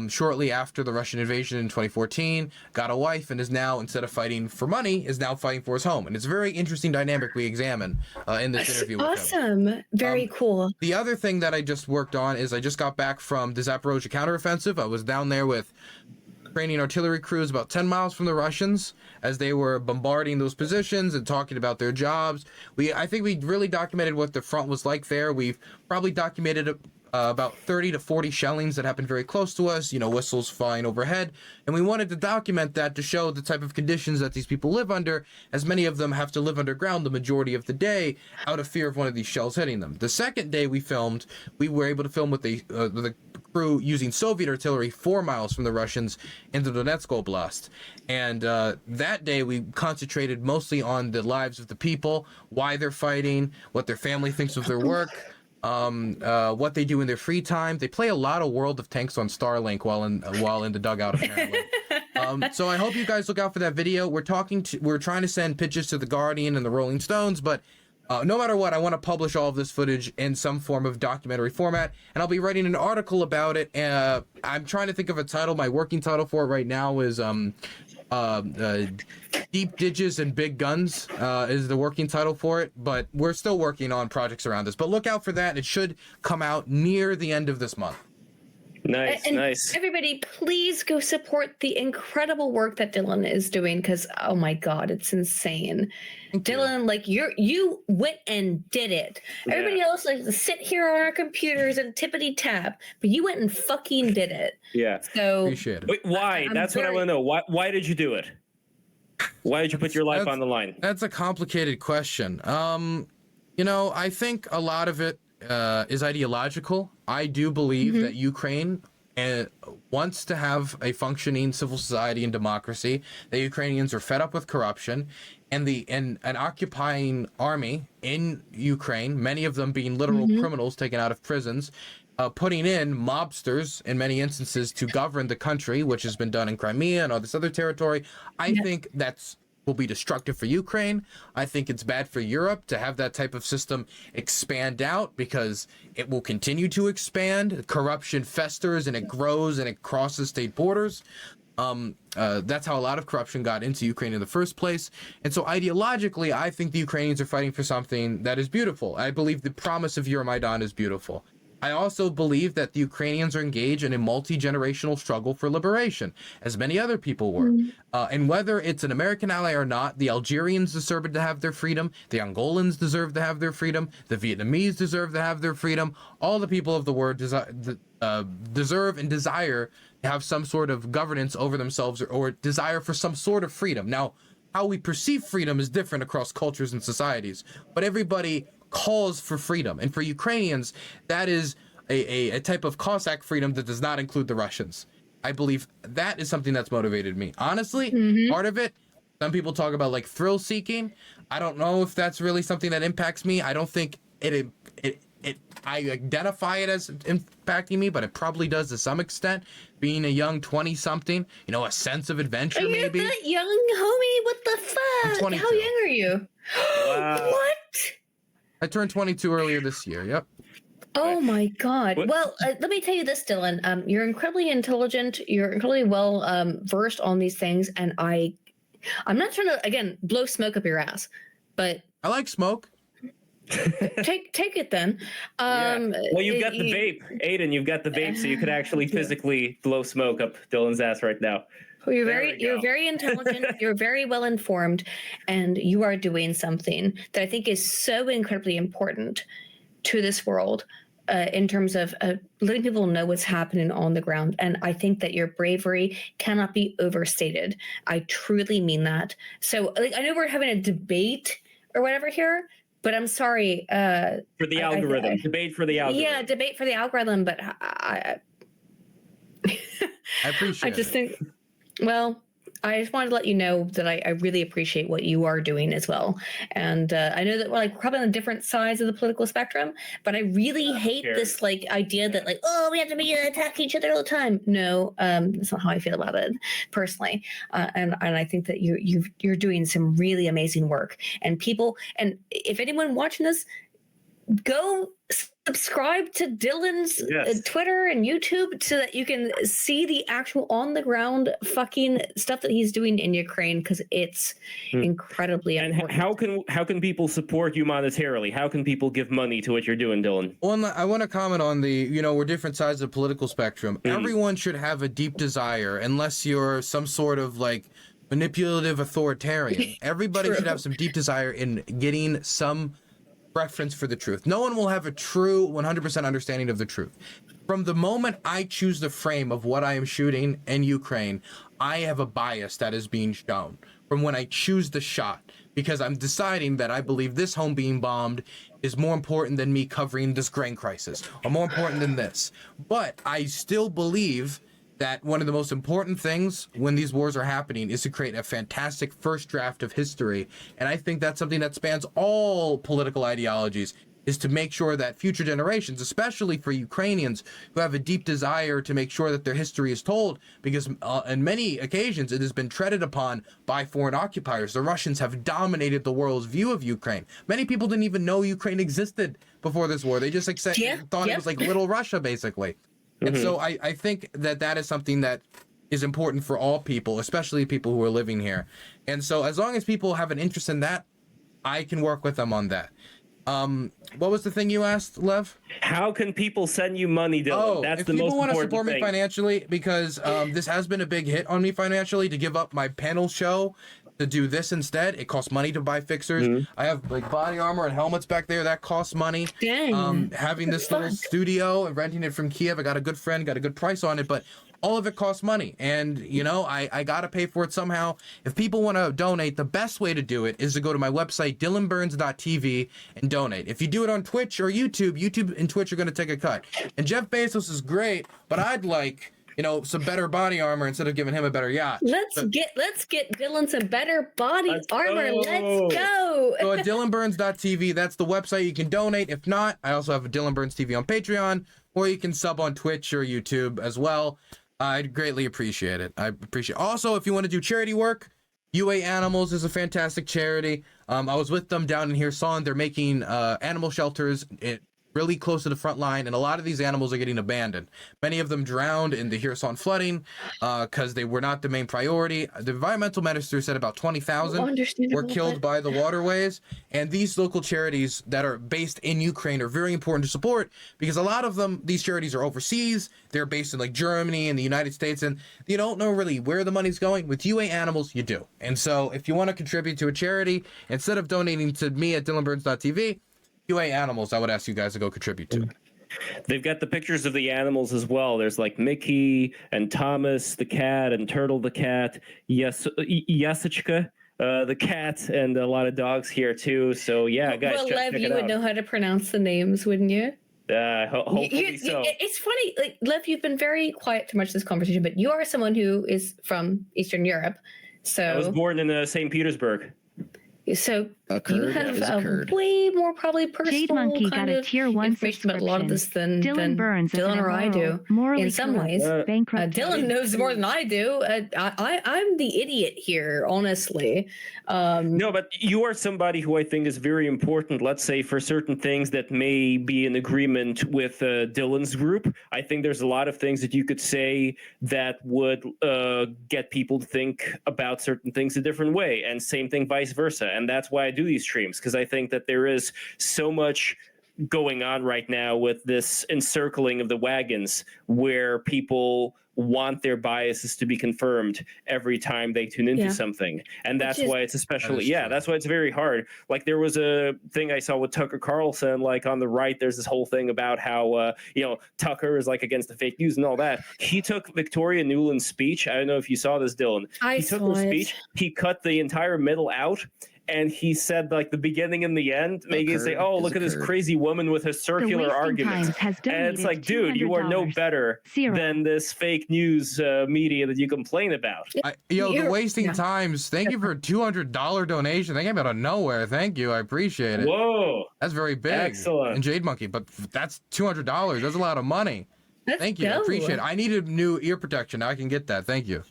Speaker 1: shortly after the Russian invasion in 2014, got a wife, and is now, instead of fighting for money, is now fighting for his home. And it's a very interesting dynamic we examine in this interview with him.
Speaker 3: Awesome. Very cool.
Speaker 1: The other thing that I just worked on is I just got back from the Zaporozhye counteroffensive. I was down there with Ukrainian artillery crews about 10 miles from the Russians as they were bombarding those positions and talking about their jobs. I think we really documented what the front was like there. We've probably documented about 30 to 40 shellings that happened very close to us, whistles flying overhead. And we wanted to document that to show the type of conditions that these people live under, as many of them have to live underground the majority of the day out of fear of one of these shells hitting them. The second day we filmed, we were able to film with the crew using Soviet artillery 4 miles from the Russians into Donetsk Oblast. And that day we concentrated mostly on the lives of the people, why they're fighting, what their family thinks of their work, what they do in their free time. They play a lot of World of Tanks on Starlink while in the dugout, apparently. So I hope you guys look out for that video. We're trying to send pitches to the Guardian and the Rolling Stones, but no matter what, I want to publish all of this footage in some form of documentary format, and I'll be writing an article about it. I'm trying to think of a title. My working title for it right now is Deep Ditches and Big Guns is the working title for it, but we're still working on projects around this. But look out for that. It should come out near the end of this month.
Speaker 2: Nice.
Speaker 3: Everybody, please go support the incredible work that Dylan is doing, because oh my god, it's insane. Dylan, you went and did it. Yeah. Everybody else likes to sit here on our computers and tippity tap, but you went and fucking did it.
Speaker 2: Yeah.
Speaker 3: So
Speaker 1: appreciate it.
Speaker 2: Wait, why? That's what I want to know. Why did you do it? Why did you put your life on the line?
Speaker 1: That's a complicated question. I think a lot of it is ideological. I do believe that Ukraine wants to have a functioning civil society and democracy. The Ukrainians are fed up with corruption, and an occupying army in Ukraine, many of them being literal criminals taken out of prisons, putting in mobsters in many instances to govern the country, which has been done in Crimea and all this other territory. I think will be destructive for Ukraine. I think it's bad for Europe to have that type of system expand out, because it will continue to expand. Corruption festers and it grows and it crosses state borders. That's how a lot of corruption got into Ukraine in the first place. And so ideologically, I think the Ukrainians are fighting for something that is beautiful. I believe the promise of Euromaidan is beautiful. I also believe that the Ukrainians are engaged in a multi-generational struggle for liberation, as many other people were. And whether it's an American ally or not, the Algerians deserve to have their freedom, the Angolans deserve to have their freedom, the Vietnamese deserve to have their freedom. All the people of the world deserve and desire to have some sort of governance over themselves, or desire for some sort of freedom. Now, how we perceive freedom is different across cultures and societies, but everybody calls for freedom. And for Ukrainians, that is a type of Cossack freedom that does not include the Russians. I believe that is something that's motivated me. Honestly, part of it, some people talk about thrill seeking. I don't know if that's really something that impacts me. I don't think it I identify it as impacting me, but it probably does to some extent. Being a young 20-something, a sense of adventure, maybe.
Speaker 3: Are you that young, homie? What the fuck?
Speaker 1: I'm 22.
Speaker 3: How young are you?
Speaker 2: Wow.
Speaker 3: What?
Speaker 1: I turned 22 earlier this year. Yep.
Speaker 3: Oh my God.
Speaker 2: What?
Speaker 3: Well, let me tell you this, Dylan. You're incredibly intelligent. You're incredibly well versed on these things, and I'm not trying to again blow smoke up your ass, but
Speaker 1: I like smoke.
Speaker 3: take it then.
Speaker 2: Yeah. Well, you've got the vape, Aydin. You've got the vape, so you could actually physically blow smoke up Dylan's ass right now.
Speaker 3: Well, you're very intelligent. You're very well informed, and you are doing something that I think is so incredibly important to this world in terms of letting people know what's happening on the ground. And I think that your bravery cannot be overstated. I truly mean that. So I know we're having a debate or whatever here, but I'm sorry.
Speaker 2: For the algorithm. Debate for the algorithm.
Speaker 3: Yeah, debate for the algorithm. But I
Speaker 1: appreciate
Speaker 3: just
Speaker 1: it.
Speaker 3: think, well, I just wanted to let you know that I really appreciate what you are doing as well. And I know that we're probably on different sides of the political spectrum, but I really hate this idea that we have to be attack each other all the time. No, that's not how I feel about it personally. And I think that you're doing some really amazing work. And if anyone watching this, go subscribe to Dylan's Twitter and YouTube so that you can see the actual on the ground fucking stuff that he's doing in Ukraine, because it's incredibly important.
Speaker 2: And how can people support you monetarily? How can people give money to what you're doing, Dylan?
Speaker 1: Well, I want to comment on we're different sides of the political spectrum. Everyone should have a deep desire, unless you're some sort of manipulative authoritarian. Everybody should have some deep desire in getting some preference for the truth. No one will have a true 100% understanding of the truth. From the moment I choose the frame of what I am shooting in Ukraine, I have a bias that is being shown from when I choose the shot, because I'm deciding that I believe this home being bombed is more important than me covering this grain crisis, or more important than this. But I still believe that one of the most important things when these wars are happening is to create a fantastic first draft of history. And I think that's something that spans all political ideologies, is to make sure that future generations, especially for Ukrainians who have a deep desire to make sure that their history is told, because on many occasions it has been treaded upon by foreign occupiers. The Russians have dominated the world's view of Ukraine. Many people didn't even know Ukraine existed before this war. They just thought it was like Little Russia, basically. And so I think that is something that is important for all people, especially people who are living here. And so as long as people have an interest in that, I can work with them on that. What was the thing you asked, Lev?
Speaker 2: How can people send you money, Dylan? That's the most important thing. If people want to support me
Speaker 1: financially, because this has been a big hit on me financially, to give up my panel show to do this instead. It costs money to buy fixers. I have body armor and helmets back there. That costs money.
Speaker 3: Dang.
Speaker 1: Having this little studio and renting it from Kiev, I got a good friend, got a good price on it, but all of it costs money. And, I got to pay for it somehow. If people want to donate, the best way to do it is to go to my website, DylanBurns.tv, and donate. If you do it on Twitch or YouTube and Twitch are going to take a cut. And Jeff Bezos is great, but I'd like some better body armor instead of giving him a better yacht.
Speaker 3: Let's get Dylan some better body armor. Let's go.
Speaker 1: So at DylanBurns.tv, that's the website. You can donate. If not, I also have a Dylan Burns TV on Patreon, or you can sub on Twitch or YouTube as well. I'd greatly appreciate it. Also, if you want to do charity work, UA Animals is a fantastic charity. I was with them down in Kherson. They're making animal shelters really close to the front line, and a lot of these animals are getting abandoned. Many of them drowned in the Kherson flooding because they were not the main priority. The environmental minister said about 20,000 were killed by the waterways, and these local charities that are based in Ukraine are very important to support, because a lot of them, these charities are overseas. They're based in Germany and the United States, and you don't know really where the money's going. With UA Animals, you do. And so if you want to contribute to a charity, instead of donating to me at DylanBurns.tv, UA Animals, I would ask you guys to go contribute to.
Speaker 2: They've got the pictures of the animals as well. There's Mickey and Thomas the cat and Turtle the cat, Yasichka the cat, and a lot of dogs here too. So yeah, guys,
Speaker 3: well,
Speaker 2: check
Speaker 3: Lev,
Speaker 2: it
Speaker 3: you
Speaker 2: out.
Speaker 3: would know how to pronounce the names, wouldn't you?
Speaker 2: Hopefully so.
Speaker 3: It's funny, Lev, you've been very quiet through much of this conversation, but you are someone who is from Eastern Europe. So
Speaker 2: I was born in St. Petersburg.
Speaker 3: So you have way more probably personal
Speaker 5: Monkey
Speaker 3: kind
Speaker 5: got a
Speaker 3: of
Speaker 5: tier 1
Speaker 3: information about a lot of this than Dylan or I do.
Speaker 5: Morally
Speaker 3: In some ways, Dylan knows more than I do. I'm the idiot here, honestly.
Speaker 2: No, but you are somebody who I think is very important, let's say, for certain things that may be in agreement with Dylan's group. I think there's a lot of things that you could say that would get people to think about certain things a different way, and same thing vice versa. And that's why I do these streams, because I think that there is so much going on right now with this encircling of the wagons where people want their biases to be confirmed every time they tune into something. And that's why it's especially, that's why it's very hard. Like there was a thing I saw with Tucker Carlson, like on the right, there's this whole thing about how, Tucker is like against the fake news and all that. He took Victoria Nuland's speech. I don't know if you saw this, Dylan. He took her speech. He cut the entire middle out. And he said, like, the beginning and the end, making it say, oh, look at this crazy woman with a circular argument. And it's like, dude, you are no better than this fake news media that you complain about.
Speaker 1: The wasting times. Thank you for a $200 donation. That came out of nowhere. Thank you. I appreciate it.
Speaker 2: Whoa.
Speaker 1: That's very big.
Speaker 2: Excellent.
Speaker 1: And Jade Monkey, but that's $200. That's a lot of money. Thank you. I appreciate it. I needed new ear protection. Now I can get that. Thank you.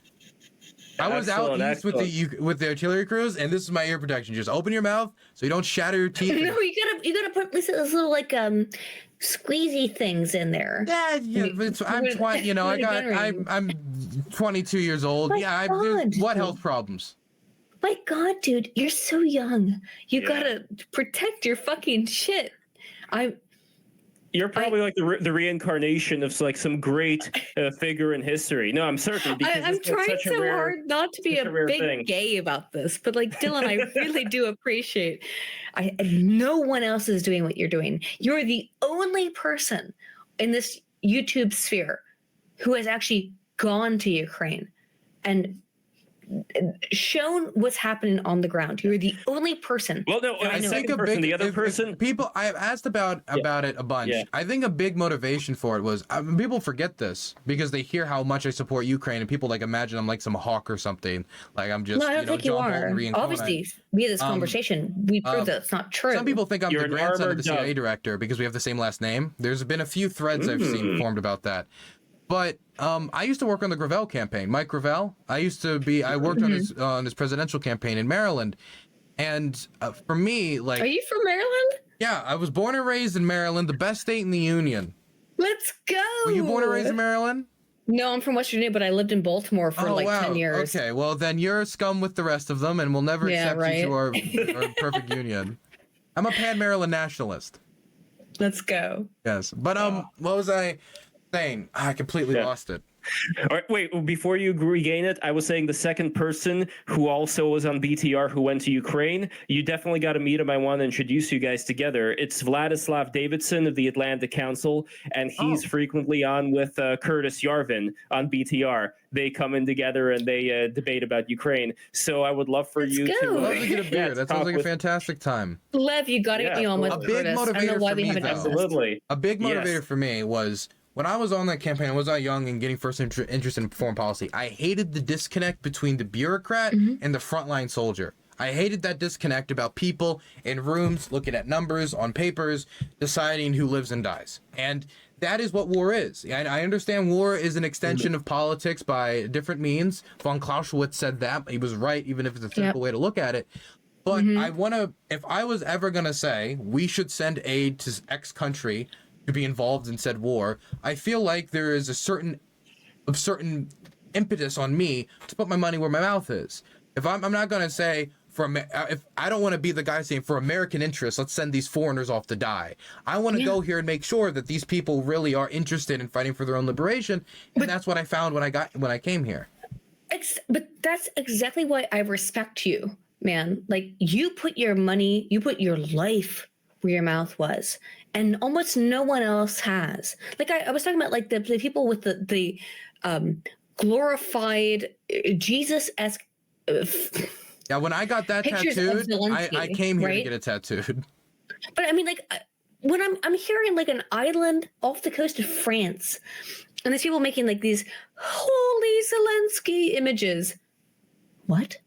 Speaker 1: I was out east with the artillery crews, and this is my ear protection. Just open your mouth so you don't shatter your teeth.
Speaker 3: No, you gotta put those little like squeezy things in there.
Speaker 1: Yeah. I'm 22 years old. What health problems?
Speaker 3: My God, dude, you're so young. You gotta protect your fucking shit.
Speaker 2: You're probably like the reincarnation of like some great figure in history. No, I'm certain. Because
Speaker 3: I'm trying so hard not to be a big thing. Gay about this, but like Dylan, I really do appreciate. No one else is doing what you're doing. You're the only person in this YouTube sphere who has actually gone to Ukraine and shown what's happening on the ground. You're the only person.
Speaker 2: Well, no, I think the other person.
Speaker 1: People, I've asked about it a bunch. Yeah. I think a big motivation for it was people forget this because they hear how much I support Ukraine, and people like imagine I'm like some hawk or something. Like I'm just.
Speaker 3: No, I don't think you are. Obviously, we had this conversation. We proved that it's not true.
Speaker 1: Some people think I'm the grandson of the CIA director because we have the same last name. There's been a few threads I've seen formed about that. But I used to work on the Gravel campaign. Mike Gravel. I worked on his presidential campaign in Maryland. And for me, like...
Speaker 3: Are you from Maryland?
Speaker 1: Yeah, I was born and raised in Maryland, the best state in the union.
Speaker 3: Let's go!
Speaker 1: Were you born and raised in Maryland?
Speaker 3: No, I'm from West Virginia, but I lived in Baltimore for 10 years.
Speaker 1: Okay, well then you're scum with the rest of them, and we'll never accept you to our perfect union. I'm a pan-Maryland nationalist.
Speaker 3: Let's go.
Speaker 1: Yes, but what was I... saying? I completely lost it.
Speaker 2: All right, wait, before you regain it, I was saying the second person who also was on BTR who went to Ukraine, you definitely got to meet him. I want to introduce you guys together. It's Vladislav Davidson of the Atlantic Council, and he's frequently on with Curtis Yarvin on BTR. They come in together and they debate about Ukraine. So I would love for you to...
Speaker 1: I'd love to get a beer. That sounds like a fantastic time.
Speaker 3: Lev, you got to get me on with Curtis.
Speaker 1: A big motivator for me, though.
Speaker 2: Absolutely.
Speaker 1: A big motivator for me was... when I was on that campaign, I was young and getting first interest in foreign policy. I hated the disconnect between the bureaucrat and the frontline soldier. I hated that disconnect about people in rooms looking at numbers on papers, deciding who lives and dies. And that is what war is. And I understand war is an extension of politics by different means. Von Clausewitz said that. He was right, even if it's a simple way to look at it. But if I was ever going to say we should send aid to X country to be involved in said war, I feel like there is a certain impetus on me to put my money where my mouth is. If I'm not going to say if I don't want to be the guy saying for American interests, let's send these foreigners off to die. I want to go here and make sure that these people really are interested in fighting for their own liberation, and that's what I found when I came here.
Speaker 3: But that's exactly why I respect you, man. Like you put your money, you put your life where your mouth was, and almost no one else has. Like I was talking about, like the people with the glorified Jesus-esque.
Speaker 1: Yeah, when I got that tattooed, I came here to get it tattooed.
Speaker 3: But I mean, like when I'm hearing like an island off the coast of France, and there's people making like these holy Zelensky images. What?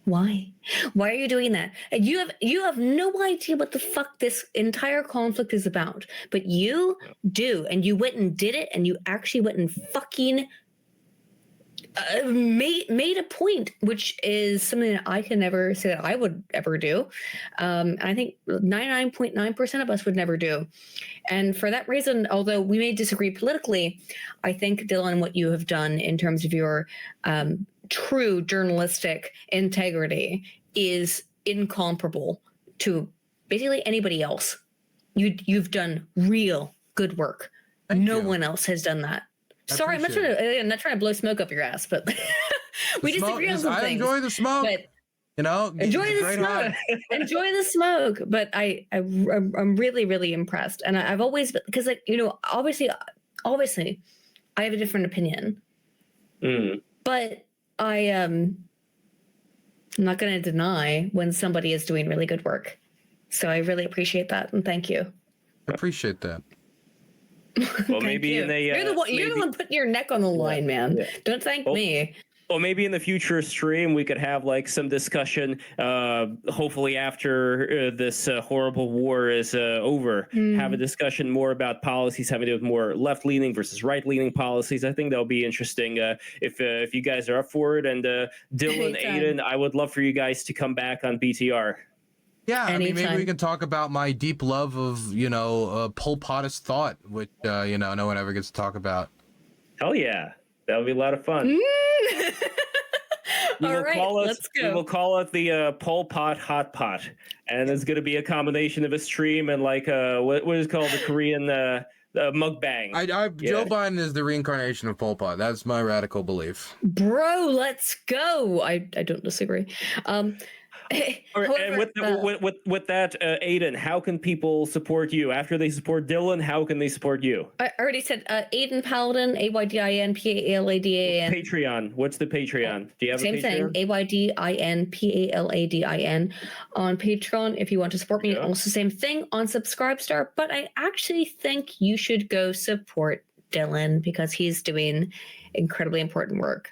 Speaker 3: Why? Why are you doing that? And you have no idea what the fuck this entire conflict is about. But you do, and you went and did it, and you actually went and fucking made a point, which is something that I can never say that I would ever do. I think 99.9% of us would never do. And for that reason, although we may disagree politically, I think, Dylan, what you have done in terms of your true journalistic integrity is incomparable to basically anybody else. You've done real good work. No one else has done that. Sorry, I'm not trying to blow smoke up your ass, but we disagree on some things.
Speaker 1: I enjoy the smoke.
Speaker 3: But
Speaker 1: enjoy
Speaker 3: the smoke. Enjoy the smoke. But I'm really, really impressed, and I've always, because obviously, I have a different opinion, but I'm not going to deny when somebody is doing really good work. So I really appreciate that, and thank you.
Speaker 1: I appreciate that.
Speaker 2: Well, maybe you're
Speaker 3: the one putting your neck on the line, man. Yeah. Don't thank me.
Speaker 2: Well, maybe in the future stream we could have like some discussion. Hopefully, after this horrible war is over, have a discussion more about policies having to do with more left-leaning versus right-leaning policies. I think that'll be interesting. If you guys are up for it, and Dylan, Aydin, I would love for you guys to come back on BTR.
Speaker 1: Yeah, I mean, maybe we can talk about my deep love of, Pol Potist thought, which, no one ever gets to talk about.
Speaker 2: Hell yeah. That'll be a lot of fun. Let's go. We will call it the Pol Pot Hot Pot. And it's going to be a combination of a stream and like, what is called the Korean mukbang.
Speaker 1: Joe Biden is the reincarnation of Pol Pot. That's my radical belief.
Speaker 3: Bro, let's go. I don't disagree.
Speaker 2: However, and with that, Aydin, how can people support you? After they support Dylan, how can they support you?
Speaker 3: I already said Aydin Paladin, Aydin Paladin.
Speaker 2: Patreon. What's the Patreon? Do you have
Speaker 3: same
Speaker 2: a Patreon?
Speaker 3: Thing? Aydin Paladin on Patreon. If you want to support me, also same thing on Subscribestar. But I actually think you should go support Dylan because he's doing incredibly important work.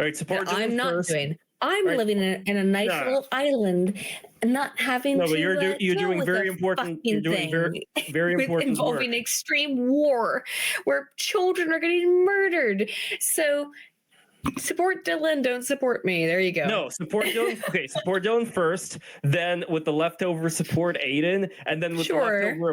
Speaker 2: All right, support Dylan
Speaker 3: I'm not
Speaker 2: first.
Speaker 3: doing. I'm living in a nice little island, not having to.
Speaker 2: No, but you're doing very important. You're doing very important
Speaker 3: involving
Speaker 2: work.
Speaker 3: Extreme war, where children are getting murdered. So support Dylan, don't support me. There you go.
Speaker 2: No, support Dylan. Okay, support Dylan first, then with the leftover support Aydin, and then with the leftover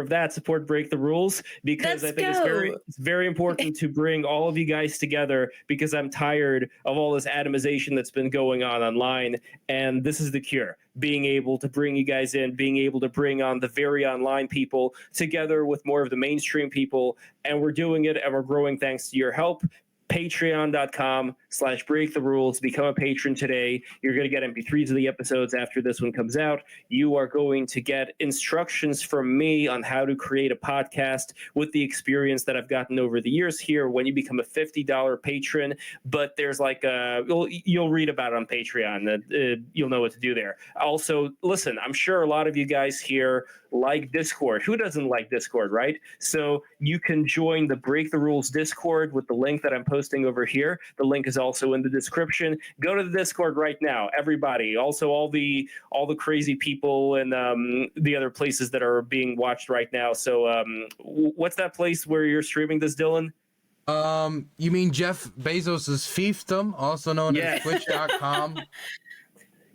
Speaker 2: of that, support Break the Rules, because I think it's very important to bring all of you guys together, because I'm tired of all this atomization that's been going on online, and this is the cure. Being able to bring you guys in, being able to bring on the very online people together with more of the mainstream people, and we're doing it, and we're growing thanks to your help. Patreon.com/breaktherules. Become a patron today. You're going to get MP3s of the episodes after this one comes out. You are going to get instructions from me on how to create a podcast with the experience that I've gotten over the years here when you become a $50 patron. But there's like you'll read about it on Patreon. You'll know what to do there. Also, listen, I'm sure a lot of you guys here like Discord. Who doesn't like Discord, right? So you can join the Break the Rules Discord with the link that I'm posting over here. The link is also in the description. Go to the Discord right now, everybody. Also, all the crazy people and the other places that are being watched right now. So what's that place where you're streaming this, Dylan?
Speaker 1: You mean Jeff Bezos's fiefdom, also known as Twitch.com.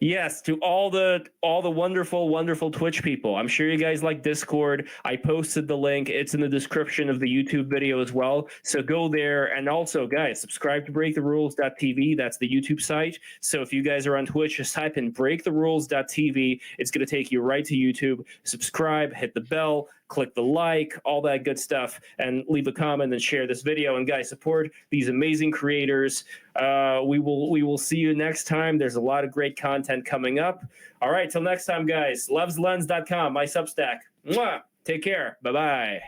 Speaker 2: Yes, to all the wonderful Twitch people. I'm sure you guys like Discord. I posted the link. It's in the description of the YouTube video as well. So go there. And also, guys, subscribe to breaktherules.tv. That's the YouTube site. So if you guys are on Twitch, just type in breaktherules.tv. It's going to take you right to YouTube. Subscribe, hit the bell, click the like, all that good stuff, and leave a comment and share this video. And guys, support these amazing creators. We will see you next time. There's a lot of great content coming up. All right, till next time, guys. LevsLens.com, my Substack. Mwah! Take care. Bye-bye.